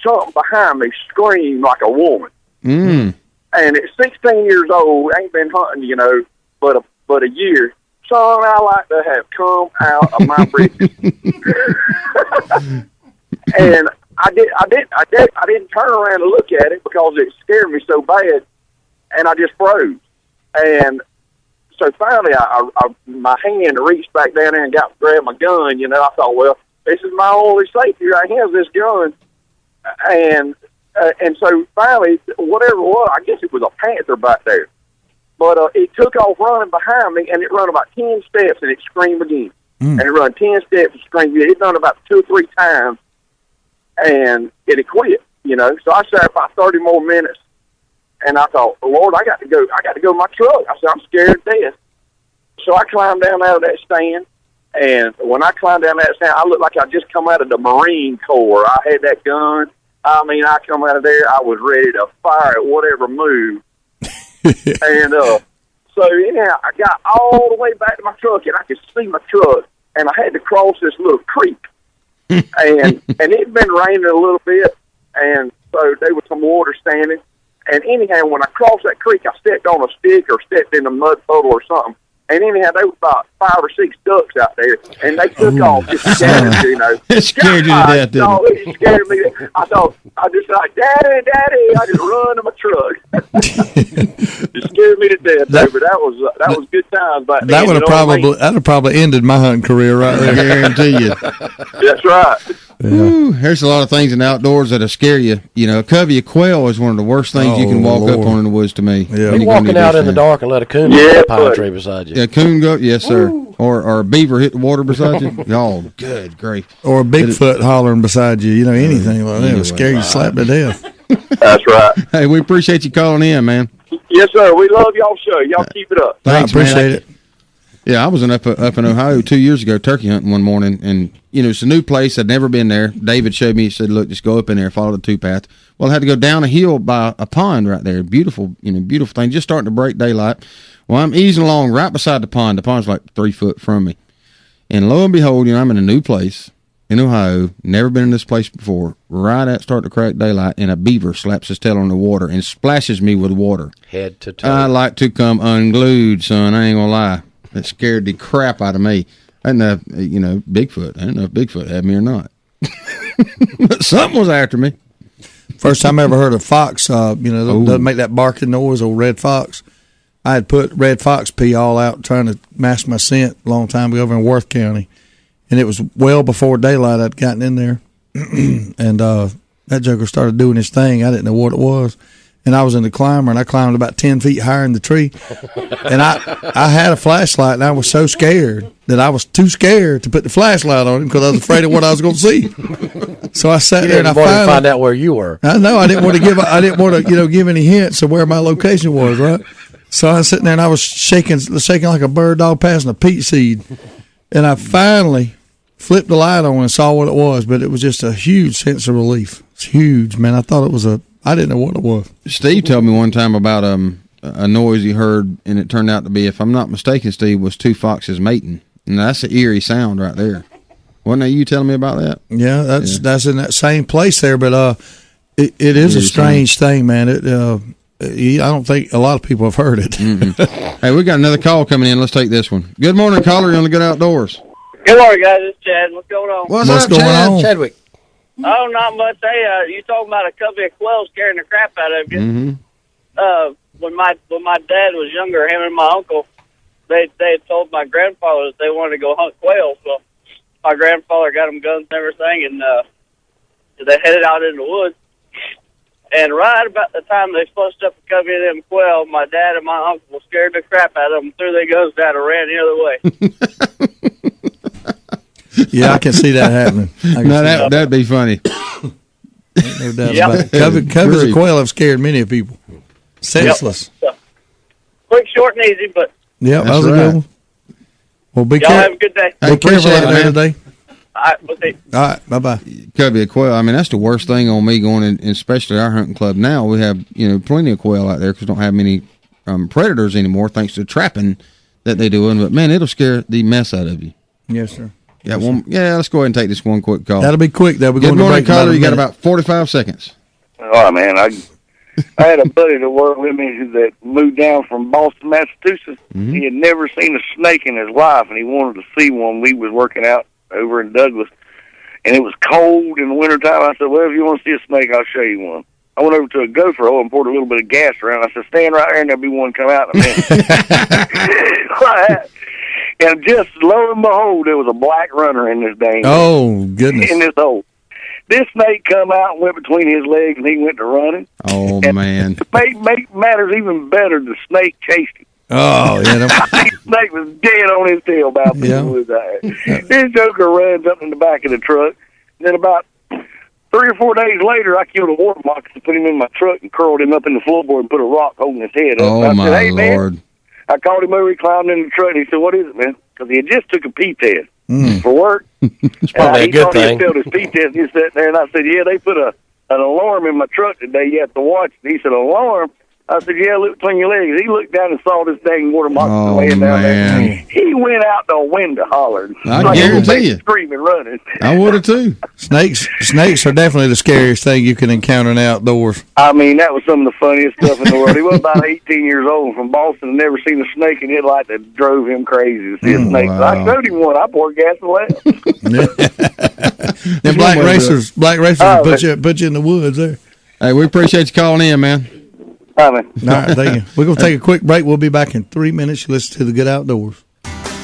something behind me screamed like a woman. Mm. And at 16 years old, ain't been hunting, but a year. Son, I like to have come out of my britches. And I didn't turn around and look at it because it scared me so bad, and I just froze. And so finally, my hand reached back down there and grabbed my gun. I thought, well, this is my only safety right here is this gun. And so finally, whatever it was, I guess it was a panther back there. But it took off running behind me, and it ran about 10 steps, and it screamed again. And it ran 10 steps and screamed again. It done about 2 or 3 times, and it had quit, So I sat about 30 more minutes, and I thought, Lord, I got to go to my truck. I said, I'm scared to death. So I climbed down out of that stand, and when I climbed down that stand, I looked like I just come out of the Marine Corps. I had that gun. I mean, I come out of there, I was ready to fire at whatever moved. And so, I got all the way back to my truck, and I could see my truck, and I had to cross this little creek. and it'd been raining a little bit, and so there was some water standing. And anyhow, when I crossed that creek, I stepped on a stick or stepped in a mud puddle or something. And anyhow, there was about 5 or 6 ducks out there, and they took off just scattered, It scared you to death, didn't it? It scared me. I just like, Daddy, I just run to my truck. It scared me to death, but that was good times back then. That would have probably ended my hunting career right there. I guarantee you. That's right. Ooh, there's a lot of things in the outdoors that'll scare you. A covey of quail is one of the worst things you can walk up on in the woods to me. Yeah. You're walking out in the dark and let a coon hit a pine tree beside you. Yeah, coon go, yes, sir. Or a beaver hit the water beside you. Oh, good grief. Or a Bigfoot hollering beside you, anything like that will scare you slap to death. That's right. Hey, we appreciate you calling in, man. Yes, sir. We love y'all show. Y'all keep it up. Thanks, I appreciate it. Yeah, I was up in Ohio 2 years ago turkey hunting one morning, and it's a new place. I'd never been there. David showed me. He said, "Look, just go up in there, follow the 2-path." Well, I had to go down a hill by a pond right there. Beautiful, beautiful thing. Just starting to break daylight. Well, I'm easing along right beside the pond. The pond's like 3 foot from me, and lo and behold, I'm in a new place, in Ohio, never been in this place before, right at start to crack daylight, and a beaver slaps his tail on the water and splashes me with water. Head to toe. I like to come unglued, son. I ain't gonna lie. That scared the crap out of me. I didn't know, Bigfoot. I didn't know if Bigfoot had me or not. But something was after me. First time I ever heard a fox, they'll make that barking noise, old red fox. I had put red fox pee all out trying to mask my scent a long time ago over in Worth County. And it was well before daylight I'd gotten in there. And that joker started doing his thing. I didn't know what it was. And I was in the climber, and I climbed about 10 feet higher in the tree. And I had a flashlight, and I was so scared that I was too scared to put the flashlight on him because I was afraid of what I was going to see. So I sat there and I finally find out where you were. I know I didn't want to give any hints of where my location was, right? So I was sitting there and I was shaking like a bird dog passing a peach seed, and I finally flipped the light on and saw what it was. But it was just a huge sense of relief. It's huge, man. I thought it was I didn't know what it was. Steve told me one time about a noise he heard, and it turned out to be, if I'm not mistaken, Steve, was two foxes mating, and that's an eerie sound right there. Wasn't that you telling me about that? Yeah, that's in that same place there, but it is a strange thing, man. I don't think a lot of people have heard it. Hey, we got another call coming in. Let's take this one. Good morning, caller. You're on the Good Outdoors. Good morning, guys. It's Chad. What's going on? What's up, going on? Chadwick. Oh, not much. Hey, you talking about a covey of quails scaring the crap out of you. Mm-hmm. When my dad was younger, him and my uncle, they had told my grandfather that they wanted to go hunt quails. So my grandfather got them guns and everything, and they headed out in the woods. And right about the time they flushed up a covey of them quail, my dad and my uncle scared the crap out of them, threw their guns down, and ran the other way. Yeah, I can see that happening. That'd be funny. No doubt about it. Covers of quail have scared many people. Senseless. Yep. Quick, short, and easy, but yeah, that was a good one. Well, be y'all have a good day. Be careful out there today. All right, we'll see. All right, bye-bye. Covey of quail. I mean, that's the worst thing on me going in, especially our hunting club now. We have, plenty of quail out there because we don't have many predators anymore thanks to trapping that they're doing. But, man, it'll scare the mess out of you. Yes, sir. Let's go ahead and take this one quick call. That'll be quick. Good morning, caller. You got about 45 seconds. Oh, man, I had a buddy that worked with me that moved down from Boston, Massachusetts. Mm-hmm. He had never seen a snake in his life, and he wanted to see one. We was working out over in Douglas, and it was cold in the wintertime. I said, well, if you want to see a snake, I'll show you one. I went over to a gopher hole and poured a little bit of gas around. I said, stand right there, and there'll be one come out in a minute. And just lo and behold, there was a black runner in this dang goodness. In this hole. This snake come out and went between his legs, and he went to running. Oh, and man. To make matters even better, the snake chased him. Oh, yeah. The snake was dead on his tail about This joker runs up in the back of the truck. And then about 3 or 4 days later, I killed a water mox and put him in my truck and curled him up in the floorboard and put a rock holding his head up. Oh, I my said, hey, Lord. Man. I called him over, he climbed in the truck, and he said, what is it, man? Because he had just took a pee test for work. It's probably a good thing. He failed his pee test, and he sat there, and I said, yeah, they put an alarm in my truck today. You have to watch it. He said, alarm? I said, yeah, look between your legs. He looked down and saw this dang water mox laying down there. He went out the window hollering. I guarantee you. Screaming, running. I would have too. Snakes are definitely the scariest thing you can encounter in the outdoors. I mean, that was some of the funniest stuff in the world. He was about 18 years old from Boston and never seen a snake, and it like that drove him crazy to see a snake. Wow. So I showed him one. I poured gas and left. And black racers put you in the woods there. Hey, we appreciate you calling in, man. All right, thank you. We're going to take a quick break. We'll be back in 3 minutes. You listen to The Good Outdoors.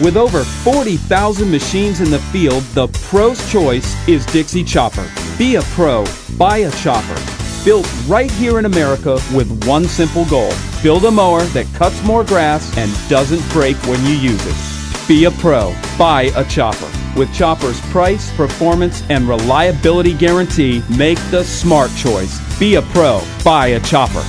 With over 40,000 machines in the field, the pro's choice is Dixie Chopper. Be a pro. Buy a chopper. Built right here in America with one simple goal. Build a mower that cuts more grass and doesn't break when you use it. Be a pro. Buy a chopper. With Chopper's price, performance, and reliability guarantee, make the smart choice. Be a pro. Buy a chopper.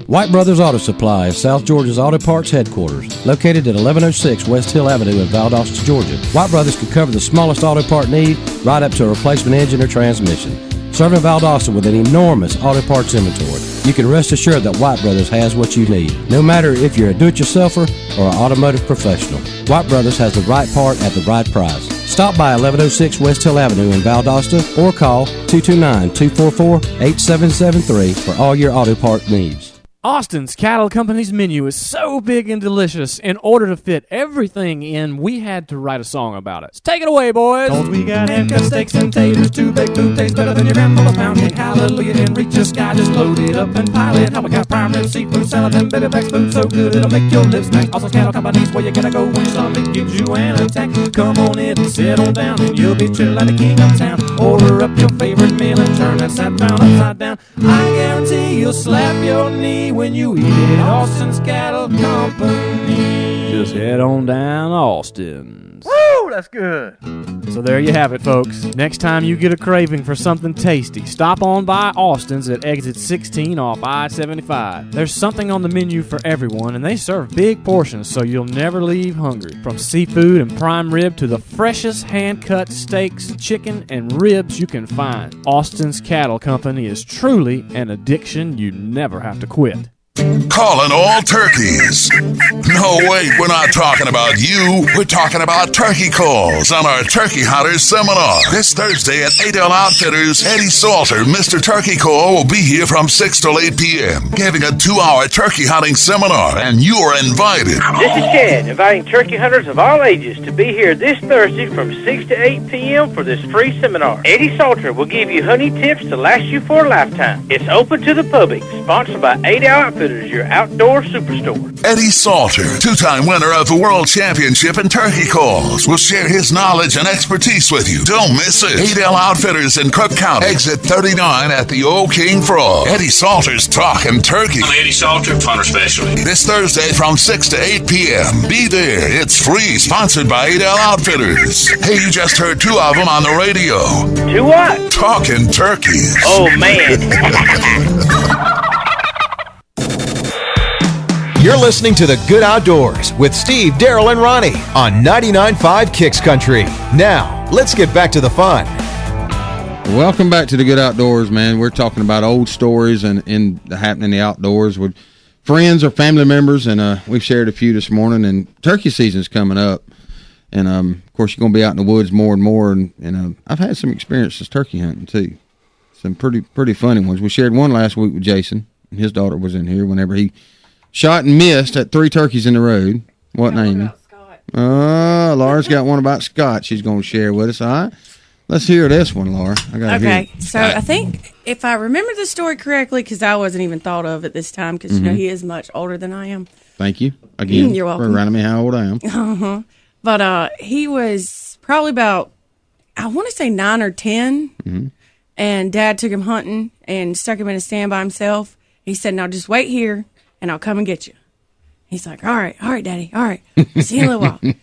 White Brothers Auto Supply is South Georgia's auto parts headquarters, located at 1106 West Hill Avenue in Valdosta, Georgia. White Brothers can cover the smallest auto part need, right up to a replacement engine or transmission. Serving Valdosta with an enormous auto parts inventory, you can rest assured that White Brothers has what you need. No matter if you're a do-it-yourselfer or an automotive professional, White Brothers has the right part at the right price. Stop by 1106 West Hill Avenue in Valdosta or call 229-244-8773 for all your auto part needs. Austin's Cattle Company's menu is so big and delicious. In order to fit everything in, we had to write a song about it. So take it away, boys. 'Cause we got hand-cut steaks and taters, too big to taste better than your grandmother's pound cake. Hallelujah, and reach the sky, just load it up and pile it. How we got prime rib, seafood, salad, and baby back food so good it'll make your lips smack. Austin's Cattle Company's where you gotta go when your stomach gives you an attack. Come on in and settle down, and you'll be chilled like the king of town. Order up your favorite meal and turn that side pound upside down. I guarantee you'll slap your knee when you eat it. Austin's Cattle Company. Just head on down Austin's. Woo, that's good. So there you have it, folks. Next time you get a craving for something tasty, stop on by Austin's at exit 16 off I-75. There's something on the menu for everyone, and they serve big portions so you'll never leave hungry. From seafood and prime rib to the freshest hand-cut steaks, chicken, and ribs you can find. Austin's Cattle Company is truly an addiction you never have to quit. Calling all turkeys. No, wait, we're not talking about you. We're talking about turkey calls on our Turkey Hunters Seminar. This Thursday at Adel Outfitters, Eddie Salter, Mr. Turkey Call, will be here from 6 till 8 p.m. giving a 2-hour turkey hunting seminar, and you are invited. This is Chad, inviting turkey hunters of all ages to be here this Thursday from 6 to 8 p.m. for this free seminar. Eddie Salter will give you hunting tips to last you for a lifetime. It's open to the public, sponsored by Adel Outfitters, your outdoor superstore. Eddie Salter, 2-time winner of the World Championship in Turkey Calls, will share his knowledge and expertise with you. Don't miss it. Adel Outfitters in Cook County, exit 39 at the Old King Frog. Eddie Salter's Talking Turkey. I'm Eddie Salter, punter specialist. This Thursday from 6 to 8 p.m. Be there. It's free, sponsored by Adel Outfitters. Hey, you just heard 2 of them on the radio. 2 what? Talking Turkeys. Oh, man. You're listening to The Good Outdoors with Steve, Daryl, and Ronnie on 99.5 Kicks Country. Now, let's get back to the fun. Welcome back to The Good Outdoors, man. We're talking about old stories and the happening in the outdoors with friends or family members, and we've shared a few this morning, and turkey season's coming up. And, of course, you're going to be out in the woods more and more, and I've had some experiences turkey hunting, too. Some pretty funny ones. We shared one last week with Jason, and his daughter was in here whenever he shot and missed at 3 turkeys in the road. What name? Laura's got one about Scott she's going to share with us. All right. Let's hear this one, Laura. I gotta hear it. So I think if I remember the story correctly, because I wasn't even thought of at this time, because you know he is much older than I am. Thank you again. You're welcome. For reminding me how old I am. Uh-huh. But he was probably about, I want to say 9 or 10, and Dad took him hunting and stuck him in a stand by himself. He said, "Now just wait here, and I'll come and get you." He's like, all right, Daddy, all right. See you in a little while.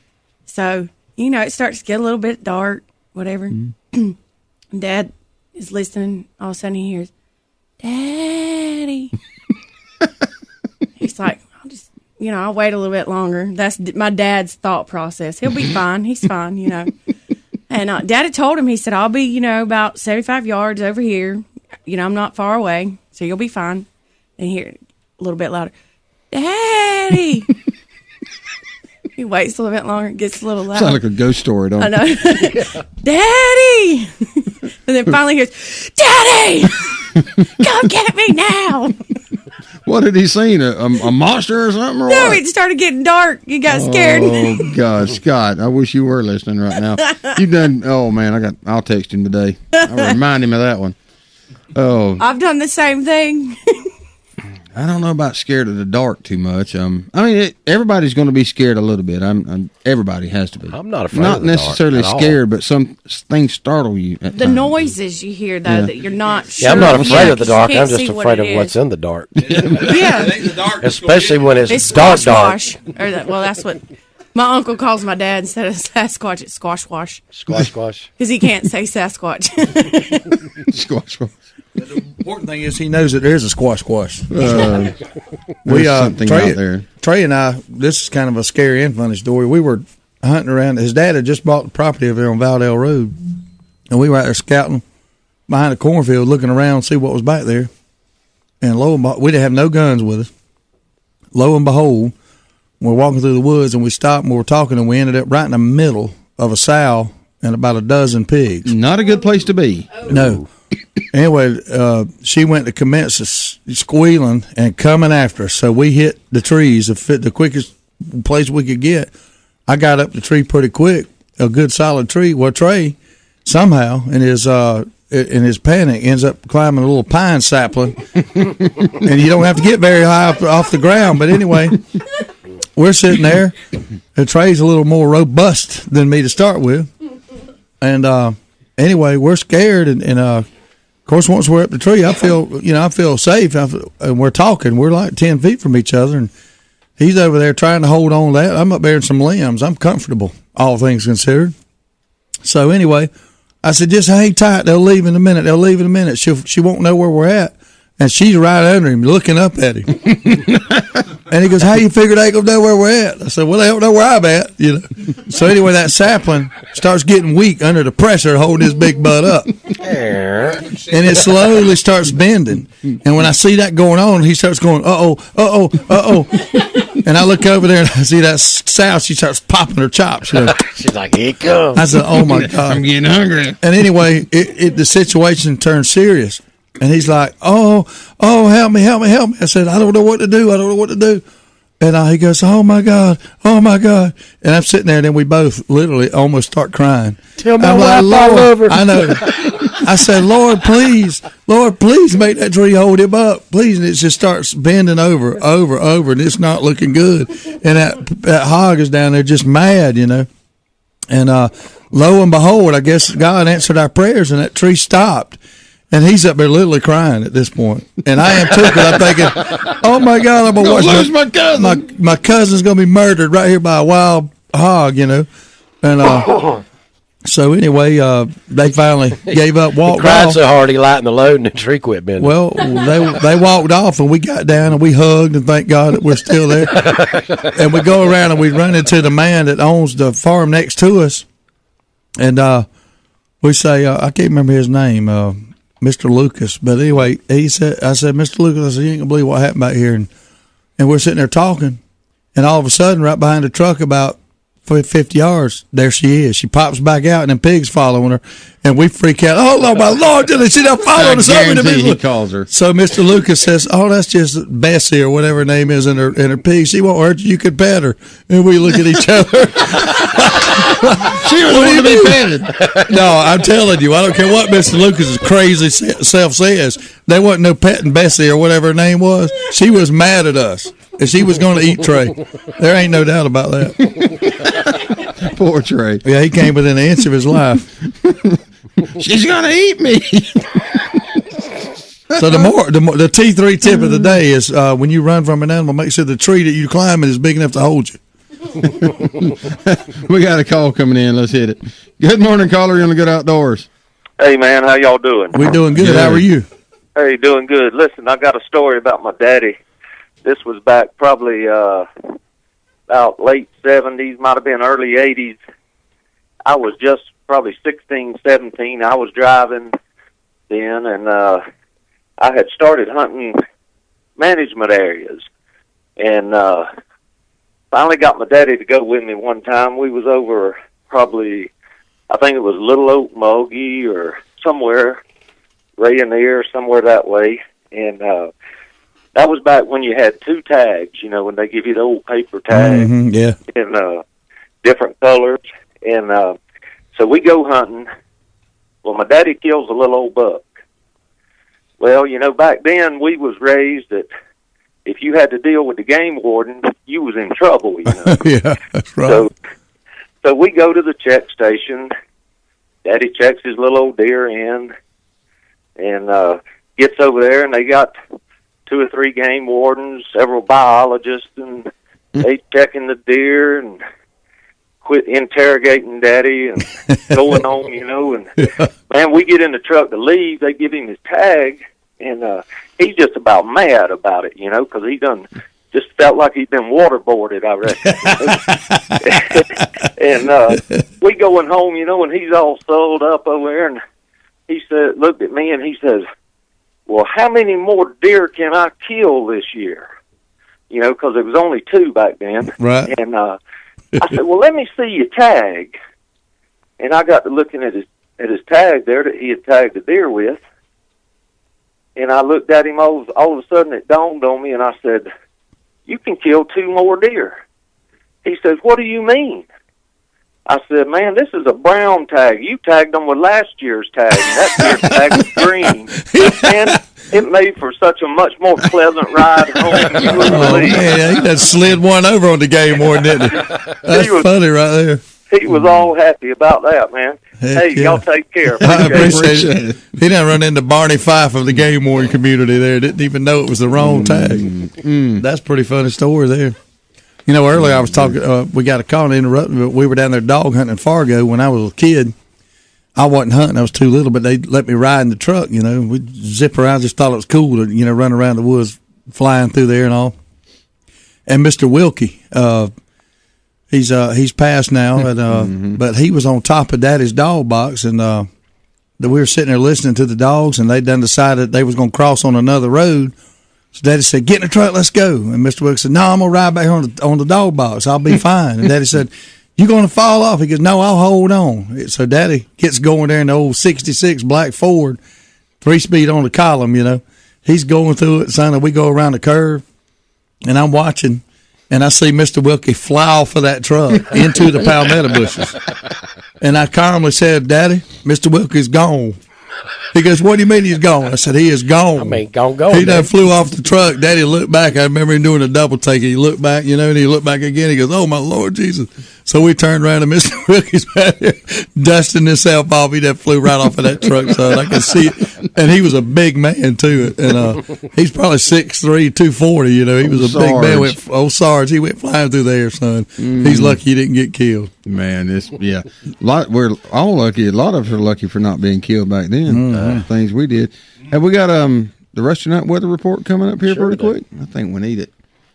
So, you know, it starts to get a little bit dark, whatever. Dad is listening. All of a sudden he hears, "Daddy." He's like, I'll wait a little bit longer. That's my dad's thought process. He'll be fine. He's fine, you know. And Daddy told him, he said, "I'll be, about 75 yards over here. I'm not far away, so you'll be fine." And hear a little bit louder, "Daddy." He waits a little bit longer, gets a little louder. Sounds like a ghost story, don't it? I know. "Daddy!" And then finally he goes, "Daddy! Come get me now!" What had he seen? A monster or something? Or No, what? it started getting dark. He got scared. Oh, God, Scott, I wish you were listening right now. You've done, oh, man, I'll text him today. I'll remind him of that one. Oh, I've done the same thing. I don't know about scared of the dark too much. Everybody's going to be scared a little bit. Everybody has to be. I'm not afraid Not of the dark necessarily at all. scared, but some things startle you. At The times. noises you hear, though, that you're not sure. Yeah, I'm not afraid of the dark. You I'm can't just see afraid what of it what's is. in the dark. Yeah. Especially when it's Squash dark. wash. Well, that's what my uncle calls my dad instead of Sasquatch. It's squash wash. Squash. Because he can't say Sasquatch. Squash wash. The important thing is he knows that there's a squash. There's something out there. Trey and I, this is kind of a scary and funny story. We were hunting around. His dad had just bought the property over there on Valdale Road, and we were out there scouting. behind a cornfield looking around, see what was back there. And lo and behold, we didn't have no guns with us. Lo and behold, we're walking through the woods and we stopped and we were talking and we ended up right in the middle of a sow and about a dozen pigs. Not a good place to be. No. Anyway, she went to commence squealing and coming after us. So we hit the trees the quickest place we could get. I got up the tree pretty quick, a good solid tree. Well, Trey somehow in his panic ends up climbing a little pine sapling, and you don't have to get very high up off the ground. But anyway, we're sitting there. And Trey's a little more robust than me to start with, and anyway, we're scared, and of course, once we're up the tree, I feel safe, and we're talking. We're like 10 feet from each other, and he's over there trying to hold on to that. I'm up there in some limbs. I'm comfortable, all things considered. So anyway, I said, just hang tight. They'll leave in a minute. She won't know where we're at. And she's right under him, looking up at him. And he goes, how you figure they gonna know where we're at? I said, well, they don't know where I'm at, So anyway, that sapling starts getting weak under the pressure holding his big butt up. And it slowly starts bending. And when I see that going on, he starts going, uh-oh. And I look over there and I see that sow, she starts popping her chops. She's like, here it comes. I said, oh my God. I'm getting hungry. And anyway, the situation turned serious. And he's like, oh, help me. I said, I don't know what to do. And he goes, oh my God. And I'm sitting there, and then we both literally almost start crying. Tell my wife I love her. I know. I said, Lord, please make that tree hold him up. Please. And it just starts bending over, and it's not looking good. And that hog is down there just mad, And lo and behold, I guess God answered our prayers, and that tree stopped. And he's up there literally crying at this point. And I am too, because I'm thinking, oh my God, I'm going to lose my cousin. My cousin's going to be murdered right here by a wild hog, And so anyway, they finally gave up, walked he cried off. so hard he lightened the load and the tree quit bending. Well, they walked off, and we got down and we hugged and thank God that we're still there. And we go around and we run into the man that owns the farm next to us. And we say, I can't remember his name, Mr. Lucas. But anyway, I said, Mr. Lucas, you ain't gonna believe what happened back here. And we're sitting there talking, and all of a sudden, right behind the truck about 50 yards, there she is. She pops back out, and then pigs following her, and we freak out. Oh, Lord, my Lord, did she not following us? He calls her. So Mr. Lucas says, oh, that's just Bessie or whatever her name is in her pig. She won't hurt you. You could pet her. And we look at each other. She was wanting to be petted. No, I'm telling you, I don't care what Mr. Lucas's crazy self says. There wasn't no petting Bessie or whatever her name was. She was mad at us, and she was going to eat Trey. There ain't no doubt about that. Poor Trey. Yeah, he came within an inch of his life. She's going to eat me. So the T3 tip of the day is when you run from an animal, make sure the tree that you climbing is big enough to hold you. We got a call coming in. Let's hit it. Good morning, caller. You're on the Good Outdoors. Hey, man, how y'all doing? We're doing good. How are you? Hey, doing good. Listen, I got a story about my daddy. This was back probably about late 70s, might have been early 80s. I was just probably 16, 17. I was driving then, and I had started hunting management areas. And finally got my daddy to go with me one time. We was over probably, I think it was Little Oak, Mogi, or somewhere, Rayonier, somewhere that way. And that was back when you had 2 tags, when they give you the old paper tag. Mm-hmm, yeah. In different colors. And so we go hunting. Well, my daddy kills a little old buck. Well, back then we was raised that if you had to deal with the game warden, you was in trouble, Yeah, that's right. So we go to the check station. Daddy checks his little old deer in and gets over there, and they got 2 or 3 game wardens, several biologists, and they checking the deer and quit interrogating Daddy and going on, and man, we get in the truck to leave. They give him his tag, and he's just about mad about it, because he done just felt like he'd been waterboarded, I reckon. And we going home, and he's all sold up over there, and he said, looked at me and he says, well, how many more deer can I kill this year? You know, because it was only 2 back then. Right. And I said, well, let me see your tag. And I got to looking at his tag there that he had tagged the deer with. And I looked at him, all of a sudden it dawned on me, and I said, you can kill 2 more deer. He says, what do you mean? I said, man, this is a brown tag. You tagged them with last year's tag. That deer's tag was green. And it made for such a much more pleasant ride home. You wouldn't believe. Man, he done slid one over on the game warden, didn't he? That's funny right there. He was all happy about that, man. Heck hey, y'all take care. I appreciate it. He done run into Barney Fife of the game warden community there. Didn't even know it was the wrong tag. That's a pretty funny story there. You know, earlier I was talking, we got a call to interrupt me, but we were down there dog hunting in Fargo when I was a kid. I wasn't hunting, I was too little, but they let me ride in the truck, you know. We'd zip around, just thought it was cool to, you know, run around the woods, flying through there and all. And Mr. Wilkie, he's passed now, and, but he was on top of Daddy's dog box, and we were sitting there listening to the dogs, and they done decided they was going to cross on another road. So Daddy said, get in the truck, let's go. And Mr. Wilkie said, no, I'm going to ride back on the dog box. I'll be fine. And Daddy said, you going to fall off? He goes, no, I'll hold on. So Daddy gets going there in the old 66 black Ford, 3-speed on the column, you know. He's going through it, son, and we go around the curve, and I'm watching, and I see Mr. Wilkie fly off of that truck into the palmetto bushes. And I calmly said, Daddy, Mr. Wilkie's gone. He goes, what do you mean he's gone? I said, he is gone. I mean, go. He done flew off the truck. Daddy looked back. I remember him doing a double take. He looked back, you know, and he looked back again. He goes, oh, my Lord Jesus. So we turned around, and Mr. Wilkie's back there dusting himself off. He done flew right off of that truck, son. I could see it. And he was a big man, too. And he's probably 6'3", 240, you know. He was a big man. Old Sarge, he went flying through there, son. He's lucky he didn't get killed. Man, we're all lucky. A lot of us are lucky for not being killed back then. Things we did. Have we got the rest of the night weather report coming up here pretty quick? I think we need it.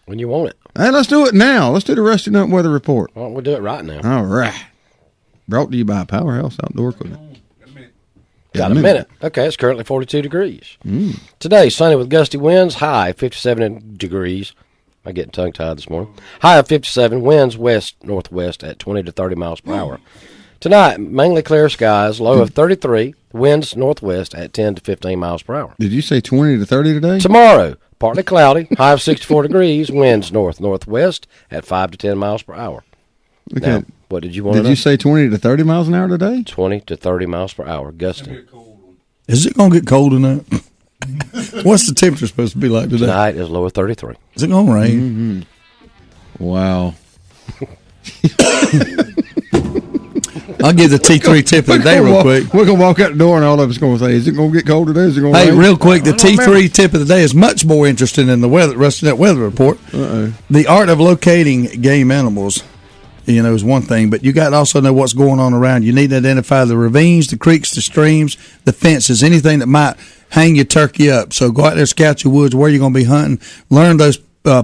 When you want it. Hey, let's do it now. Let's do the rest of the night weather report. Well, we'll do it right now. All right. Brought to you by Powerhouse Outdoor Equipment. Got a minute. Okay, it's currently 42 degrees. Today, sunny with gusty winds, high 57 degrees. I'm getting tongue-tied this morning. High of 57, winds west-northwest at 20 to 30 miles per hour. Tonight, mainly clear skies, low of 33, winds northwest at 10 to 15 miles per hour. Did you say 20 to 30 today? Tomorrow, partly cloudy, high of 64 degrees, winds north-northwest at 5 to 10 miles per hour. Okay. Now, what did you want to know? Did you say 20 to 30 miles an hour today? 20 to 30 miles per hour, gusting. Is it going to get cold tonight? What's the temperature supposed to be like today? Tonight is low of 33. Is it going to rain? Wow. I'll give the T3 tip of the day real quick. We're going to walk out the door and all of us going to say, is it going to get cold today? Is it going to rain? Real quick, the T3 tip of the day is much more interesting than the rest of that weather report. The art of locating game animals, you know, is one thing, but you got to also know what's going on around. You need to identify the ravines, the creeks, the streams, the fences, anything that might hang your turkey up. So go out there, scout your woods, where you're going to be hunting, learn those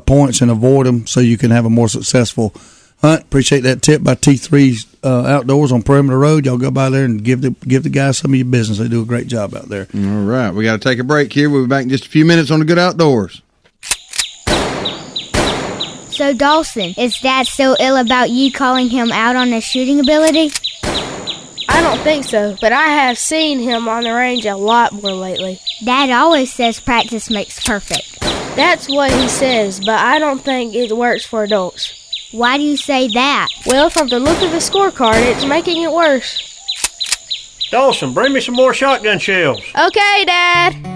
points and avoid them so you can have a more successful hunt. Appreciate that tip by T3 Outdoors on Perimeter Road. Y'all go by there and give the guys some of your business. They do a great job out there. All right. We got to take a break here. We'll be back in just a few minutes on the Good Outdoors. So, Dawson, is Dad still ill about you calling him out on his shooting ability? I don't think so, but I have seen him on the range a lot more lately. Dad always says practice makes perfect. That's what he says, but I don't think it works for adults. Why do you say that? Well, from the look of the scorecard, it's making it worse. Dawson, bring me some more shotgun shells. Okay, Dad.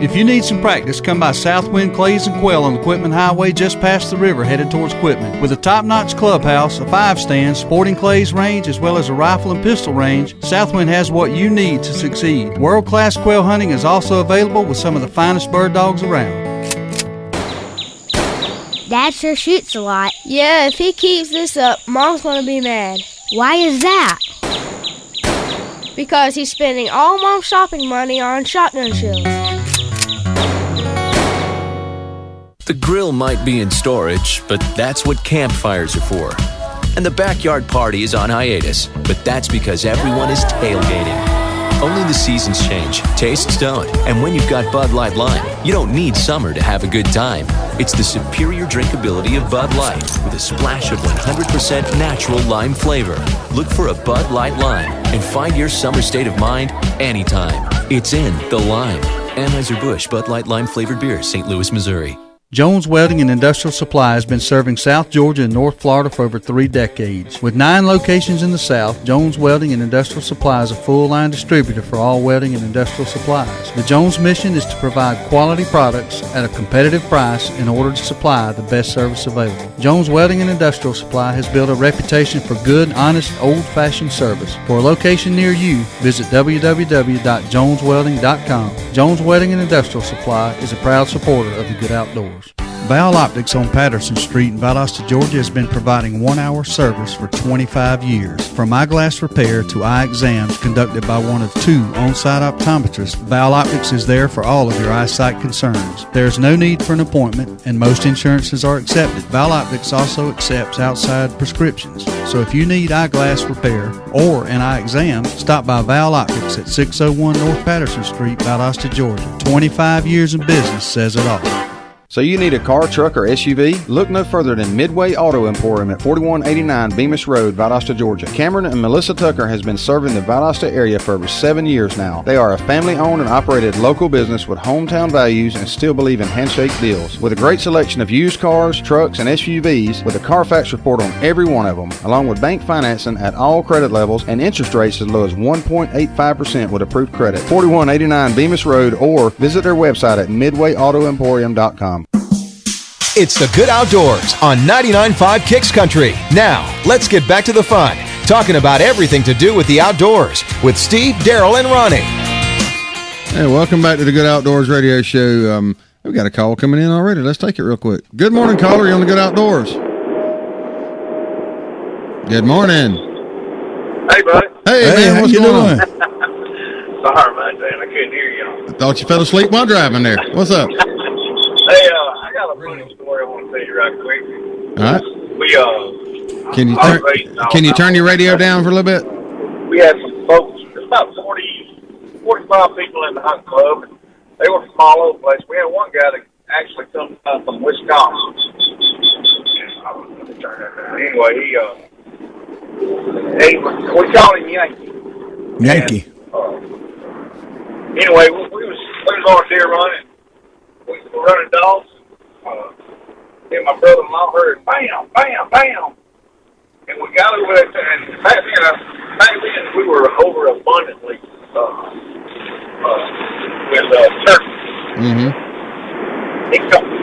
If you need some practice, come by Southwind Clays and Quail on the Quitman Highway just past the river headed towards Quitman. With a top-notch clubhouse, a 5-stand, sporting clays range, as well as a rifle and pistol range, Southwind has what you need to succeed. World-class quail hunting is also available with some of the finest bird dogs around. Dad sure shoots a lot. Yeah, if he keeps this up, Mom's gonna be mad. Why is that? Because he's spending all Mom's shopping money on shotgun shells. The grill might be in storage, but that's what campfires are for. And the backyard party is on hiatus, but that's because everyone is tailgating. Only the seasons change, tastes don't. And when you've got Bud Light Lime, you don't need summer to have a good time. It's the superior drinkability of Bud Light with a splash of 100% natural lime flavor. Look for a Bud Light Lime and find your summer state of mind anytime. It's in the lime. Anheuser-Busch Bud Light Lime flavored beer, St. Louis, Missouri. Jones Welding and Industrial Supply has been serving South Georgia and North Florida for over 3 decades. With 9 locations in the South, Jones Welding and Industrial Supply is a full-line distributor for all welding and industrial supplies. The Jones mission is to provide quality products at a competitive price in order to supply the best service available. Jones Welding and Industrial Supply has built a reputation for good, honest, old-fashioned service. For a location near you, visit www.joneswelding.com. Jones Welding and Industrial Supply is a proud supporter of the Good Outdoors. Val Optics on Patterson Street in Valdosta, Georgia has been providing 1-hour service for 25 years. From eyeglass repair to eye exams conducted by one of 2 on-site optometrists, Val Optics is there for all of your eyesight concerns. There is no need for an appointment and most insurances are accepted. Val Optics also accepts outside prescriptions. So if you need eyeglass repair or an eye exam, stop by Val Optics at 601 North Patterson Street, Valdosta, Georgia. 25 years in business says it all. So you need a car, truck, or SUV? Look no further than Midway Auto Emporium at 4189 Bemis Road, Valdosta, Georgia. Cameron and Melissa Tucker has been serving the Valdosta area for over 7 years now. They are a family-owned and operated local business with hometown values and still believe in handshake deals. With a great selection of used cars, trucks, and SUVs, with a Carfax report on every one of them, along with bank financing at all credit levels and interest rates as low as 1.85% with approved credit. 4189 Bemis Road, or visit their website at midwayautoemporium.com. It's the Good Outdoors on 99.5 Kicks Country. Now, let's get back to the fun, talking about everything to do with the outdoors with Steve, Daryl, and Ronnie. Hey, welcome back to the Good Outdoors radio show. We've got a call coming in already. Let's take it real quick. Good morning, caller. You're on the Good Outdoors. Good morning. Hey, buddy. Hey man, what's going on? Sorry, man, I couldn't hear you. I thought you fell asleep while driving there. What's up? Hey, I got a funny story I want to tell you right quick. All right. We Can you turn your radio down for a little bit? We had some folks. There's about 45 people in the hunt club. And they were from all over the place. We had one guy that actually come from Wisconsin. Let me turn that down. Anyway, we called him Yankee. Yankee. And, anyway, we was on a deer running. We were running dogs. And my brother-in-law heard bam, bam, bam. And we got over there, and back then we were overabundantly with turkeys. Mm-hmm. He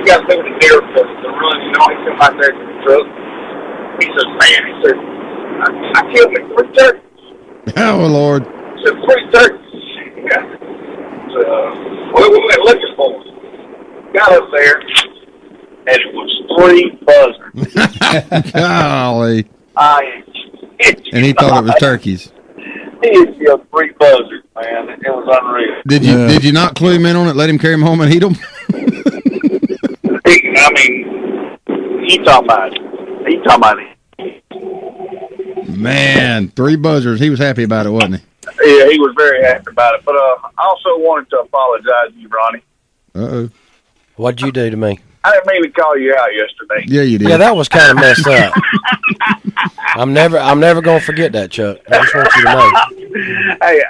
got through the deer to run, he come out there to the truck. He says, man, I killed me 3 turkeys. Oh, Lord. He said, 3 turkeys. Yeah. So, we went looking for them. Got up there, and it was 3 buzzards. Golly. And he thought it was turkeys. He had killed 3 buzzards, man. It was unreal. Did you not clue him in on it? Let him carry him home and eat them? He talking about it. Man, 3 buzzards. He was happy about it, wasn't he? Yeah, he was very happy about it. But I also wanted to apologize to you, Ronnie. Uh-oh. What'd you do to me? I didn't mean to call you out yesterday. Yeah, you did. Yeah, that was kind of messed up. I'm never gonna forget that, Chuck. I just want you to know. Hey,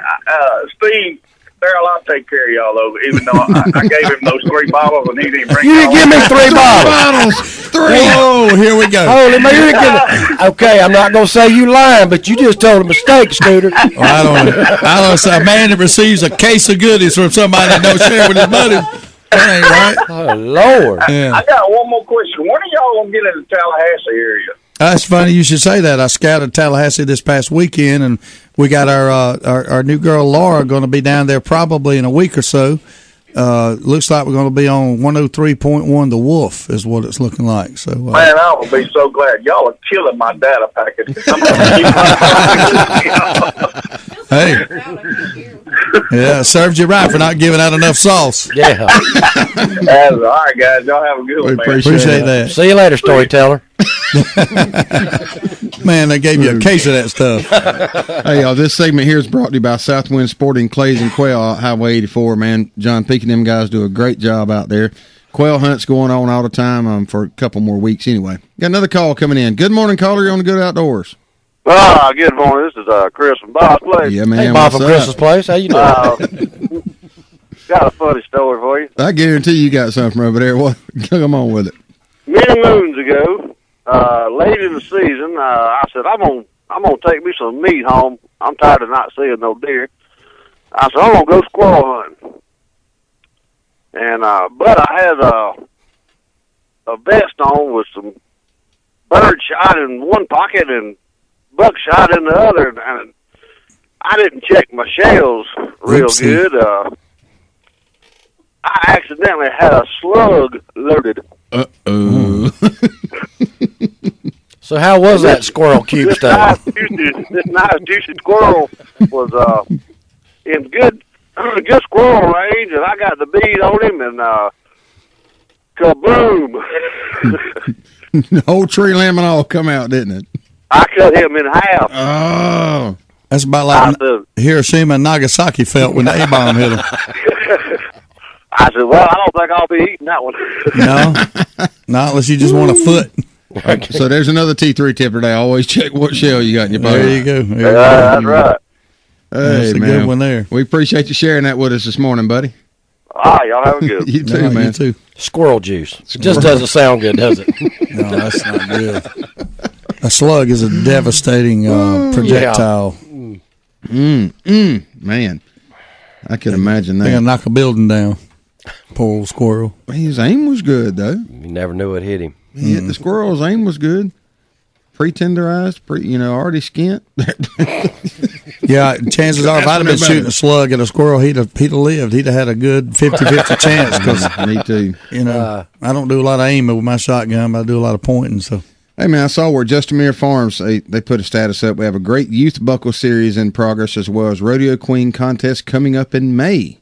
Steve, Daryl, I'll take care of y'all over. Even though I gave him those 3 bottles and he didn't bring. You didn't give me 3 bottles. 3. Oh, here we go. Holy man, you didn't give me. Okay, I'm not gonna say you lying, but you just told a mistake, Scooter. Well, I don't say a man that receives a case of goodies from somebody that don't share with his buddies. That ain't right. Oh, Lord. Yeah. I got one more question. When are y'all going to get in the Tallahassee area? That's funny you should say that. I scouted Tallahassee this past weekend, and we got our new girl Laura going to be down there probably in a week or so. Looks like we're going to be on 103.1 The Wolf is what it's looking like. So man, I will be so glad. Y'all are killing my data package. Hey. Yeah, served you right for not giving out enough sauce. Yeah. That's all right, guys. Y'all have a good one, man. Appreciate that. See you later, storyteller. Man, they gave you a case of that stuff. Hey, y'all, this segment here is brought to you by Southwind Sporting Clays and Quail out Highway 84, man. John Peake and them guys do a great job out there. Quail hunts going on all the time for a couple more weeks anyway. Got another call coming in. Good morning, caller. You're on the Good Outdoors. Good morning. This is Chris from Bob's Place. Yeah, man. Hey, Bob from Chris's Place. How you doing? Got a funny story for you. I guarantee you got something from over there. What? Come on with it. Many moons ago, late in the season, I said, I'm gonna take me some meat home. I'm tired of not seeing no deer. I said, I'm gonna go squirrel hunting. And but I had a vest on with some bird shot in one pocket and buckshot in the other, and I didn't check my shells real good. I accidentally had a slug loaded. Uh-oh. So how was that squirrel cube stuff? This nice juicy squirrel was in good squirrel range, and I got the bead on him, and kaboom! The whole tree limb and all come out, didn't it? I cut him in half. Oh. That's about like Hiroshima and Nagasaki felt when the A-bomb hit them. I said, well, I don't think I'll be eating that one. No, not unless you just want a foot. Okay. So there's another T3 tip today. Always check what shell you got in your boat. There you go. That's right. Hey, That's a man. good one there. We appreciate you sharing that with us this morning, buddy. Y'all have a good one. You too, No, man. you too. Squirrel juice. Just doesn't sound good, does it? No, that's not good. A slug is a devastating projectile. Man, I could imagine They're that. gonna knock a building down. Poor old squirrel. His aim was good, though. You never knew it hit him. He hit the squirrel's aim was good. Pre-tenderized, already skint. Yeah, chances are, if I'd have been shooting a slug at a squirrel, he'd have lived. He'd have had a good 50-50 chance. Cause, Me too. I don't do a lot of aiming with my shotgun, but I do a lot of pointing. So, Hey, man, I saw where Justamere Farms, they put a status up. We have a great youth buckle series in progress, as well as Rodeo Queen contest coming up in May.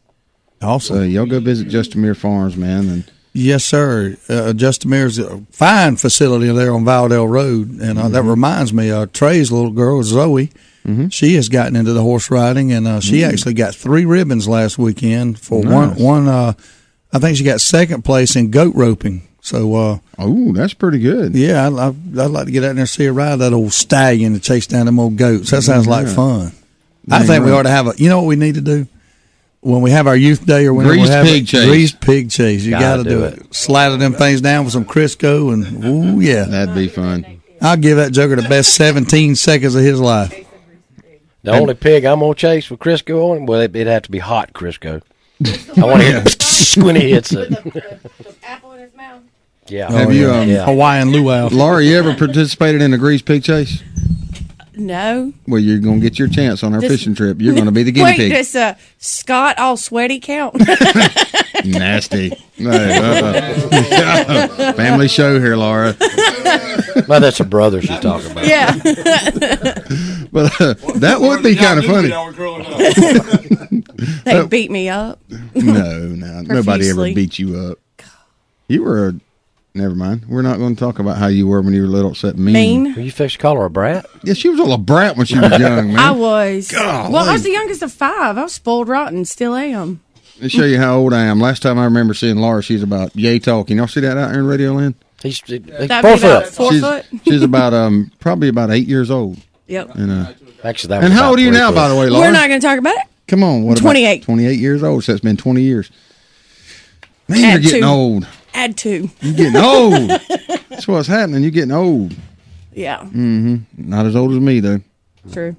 awesome. So y'all go visit Justamere Farms, man. And Yes, sir. Justamere's a fine facility there on Valdale Road. And that reminds me, Trey's little girl, Zoe, she has gotten into the horse riding, and she actually got 3 ribbons last weekend for one. I think she got second place in goat roping. So, that's pretty good. Yeah, I'd like to get out there and see her ride that old stallion to chase down them old goats. That sounds like fun. I think we ought to have you know what we need to do? When we have our youth day or whenever we have greased pig chase, you got to do it. Slather them things down with some Crisco, and ooh yeah, that'd be fun. I'll give that joker the best 17 seconds of his life. The only pig I'm gonna chase with Crisco on it, well, it'd have to be hot Crisco. I want to hear when he hits it. Apple in his mouth. Yeah. Have you Hawaiian luau? Laura, you ever participated in a greased pig chase? No. Well, you're going to get your chance on our fishing trip. You're going to be the guinea pig. Wait, does Scott all sweaty count? Nasty. Family show here, Laura. Well, that's her brother she's talking about. Yeah. But that would be kind of funny. They beat me up. No, nobody ever beat you up. You were never mind. We're not going to talk about how you were when you were little, except mean. Were you fixed to call her a brat? Yeah, she was a brat when she was young, man. I was. Golly. Well, I was the youngest of 5. I was spoiled rotten, still am. Let me show you how old I am. Last time I remember seeing Laura, she's about yay tall. Can y'all see that out here in Radio Land? He's 4 foot. 4 foot? She's about probably about 8 years old. Yep. And, actually, that. And how old are you now, by the way, Laura? We're not going to talk about it. Come on, what 28. About 28 years old. So it's been 20 years. Man, Add you're getting 2. old. Add 2. You're getting old. That's what's happening. You're getting old. Yeah. Mm-hmm. Not as old as me, though. True.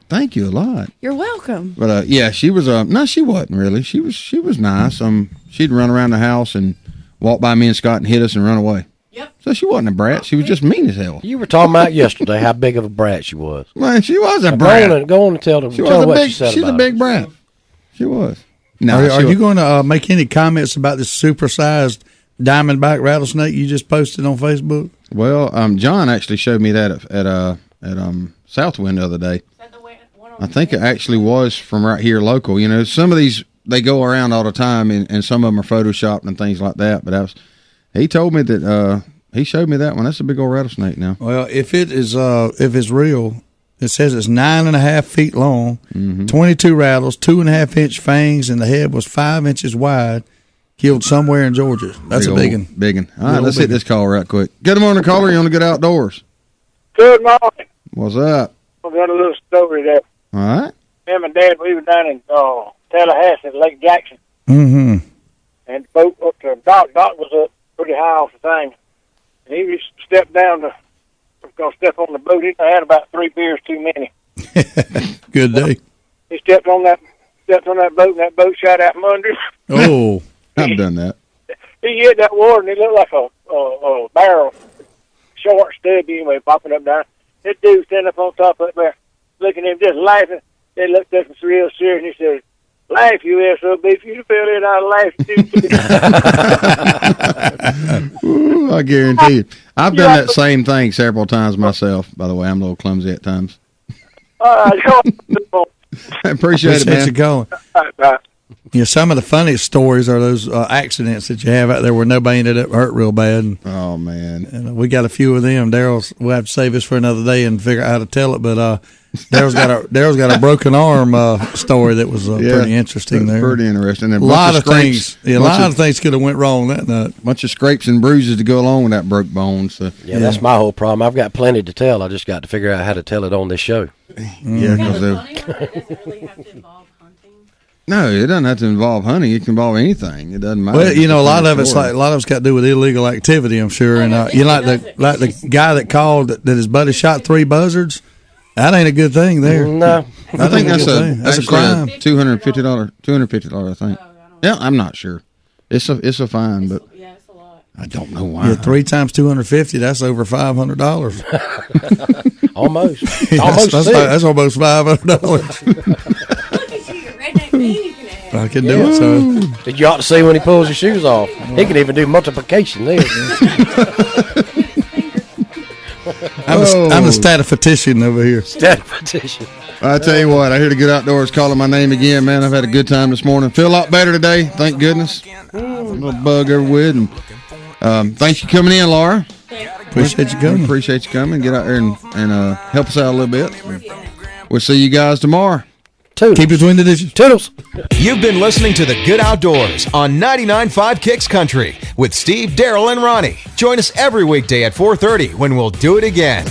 Thank you a lot. You're welcome. But yeah, she was no, she wasn't really. She was nice. She'd run around the house and walk by me and Scott and hit us and run away. Yep. So she wasn't a brat. She was just mean as hell. You were talking about yesterday how big of a brat she was. Man, she was a brat. Go on and tell them. Tell her what she said She's about a big brat. She was. No, Are you going to make any comments about this supersized diamondback rattlesnake you just posted on Facebook? Well, John actually showed me that at Southwind the other day. I think it actually was from right here local. You know, some of these, they go around all the time, and some of them are photoshopped and things like that. But he told me that he showed me that one. That's a big old rattlesnake now. Well, if it's real, it says it's 9.5 feet long, 22 rattles, 2.5-inch fangs, and the head was 5 inches wide. Killed somewhere in Georgia. That's a big one. Big one. All right, let's hit this call right quick. Good morning, caller. You on the Good Outdoors? Good morning. What's up? I've got a little story there. All right. Me and my dad, we were down in Tallahassee at Lake Jackson. Mm-hmm. And the boat up to dock was up pretty high off the thing. And he just stepped down was going to step on the boat. He had about 3 beers too many. Good day. He stepped on that boat, and that boat shot out from under him. Oh, I've done that. He hit that water, and he looked like a barrel, short, stubby, anyway, popping up down. This dude standing up on top up there, looking at him, just laughing. They looked at him real serious, and he said, "Laugh, you SOB. If you fell in, I'd laugh too." Ooh, I guarantee you. I've done that same thing several times myself, by the way. I'm a little clumsy at times. All right, I appreciate it, man. You going. Yeah, some of the funniest stories are those accidents that you have out there where nobody ended up hurt real bad. And, oh man, and we got a few of them. We'll have to save this for another day and figure out how to tell it. But Daryl's got a broken arm story that was pretty interesting. There, pretty interesting. A lot of things. Yeah, a lot of things could have went wrong that night. Bunch of scrapes and bruises to go along with that broke bone. So yeah, that's my whole problem. I've got plenty to tell. I just got to figure out how to tell it on this show. Yeah, because no, it doesn't have to involve hunting. It can involve anything. It doesn't matter. Well, a lot of it's got to do with illegal activity, I'm sure. And like the guy that called that his buddy shot 3 buzzards. That ain't a good thing there. No, I think that's a crime. $250. I think. Yeah, I'm not sure. It's a fine, but it's a lot. I don't know why. Yeah, 3 times $250. That's over $500. Almost. That's almost $500. I can do it, son. You ought to see when he pulls his shoes off. He can even do multiplication there. I'm the statistician over here. Statistician. I tell you what, I hear the Good Outdoors calling my name again, man. I've had a good time this morning. Feel a lot better today, thank goodness. A little bug everywhere. And thanks for coming in, Laura. Appreciate you coming. Appreciate you coming. Get out there and help us out a little bit. We'll see you guys tomorrow. Toodles. Keep between the dishes. Toodles. You've been listening to The Good Outdoors on 99.5 Kicks Country with Steve, Daryl, and Ronnie. Join us every weekday at 4:30 when we'll do it again.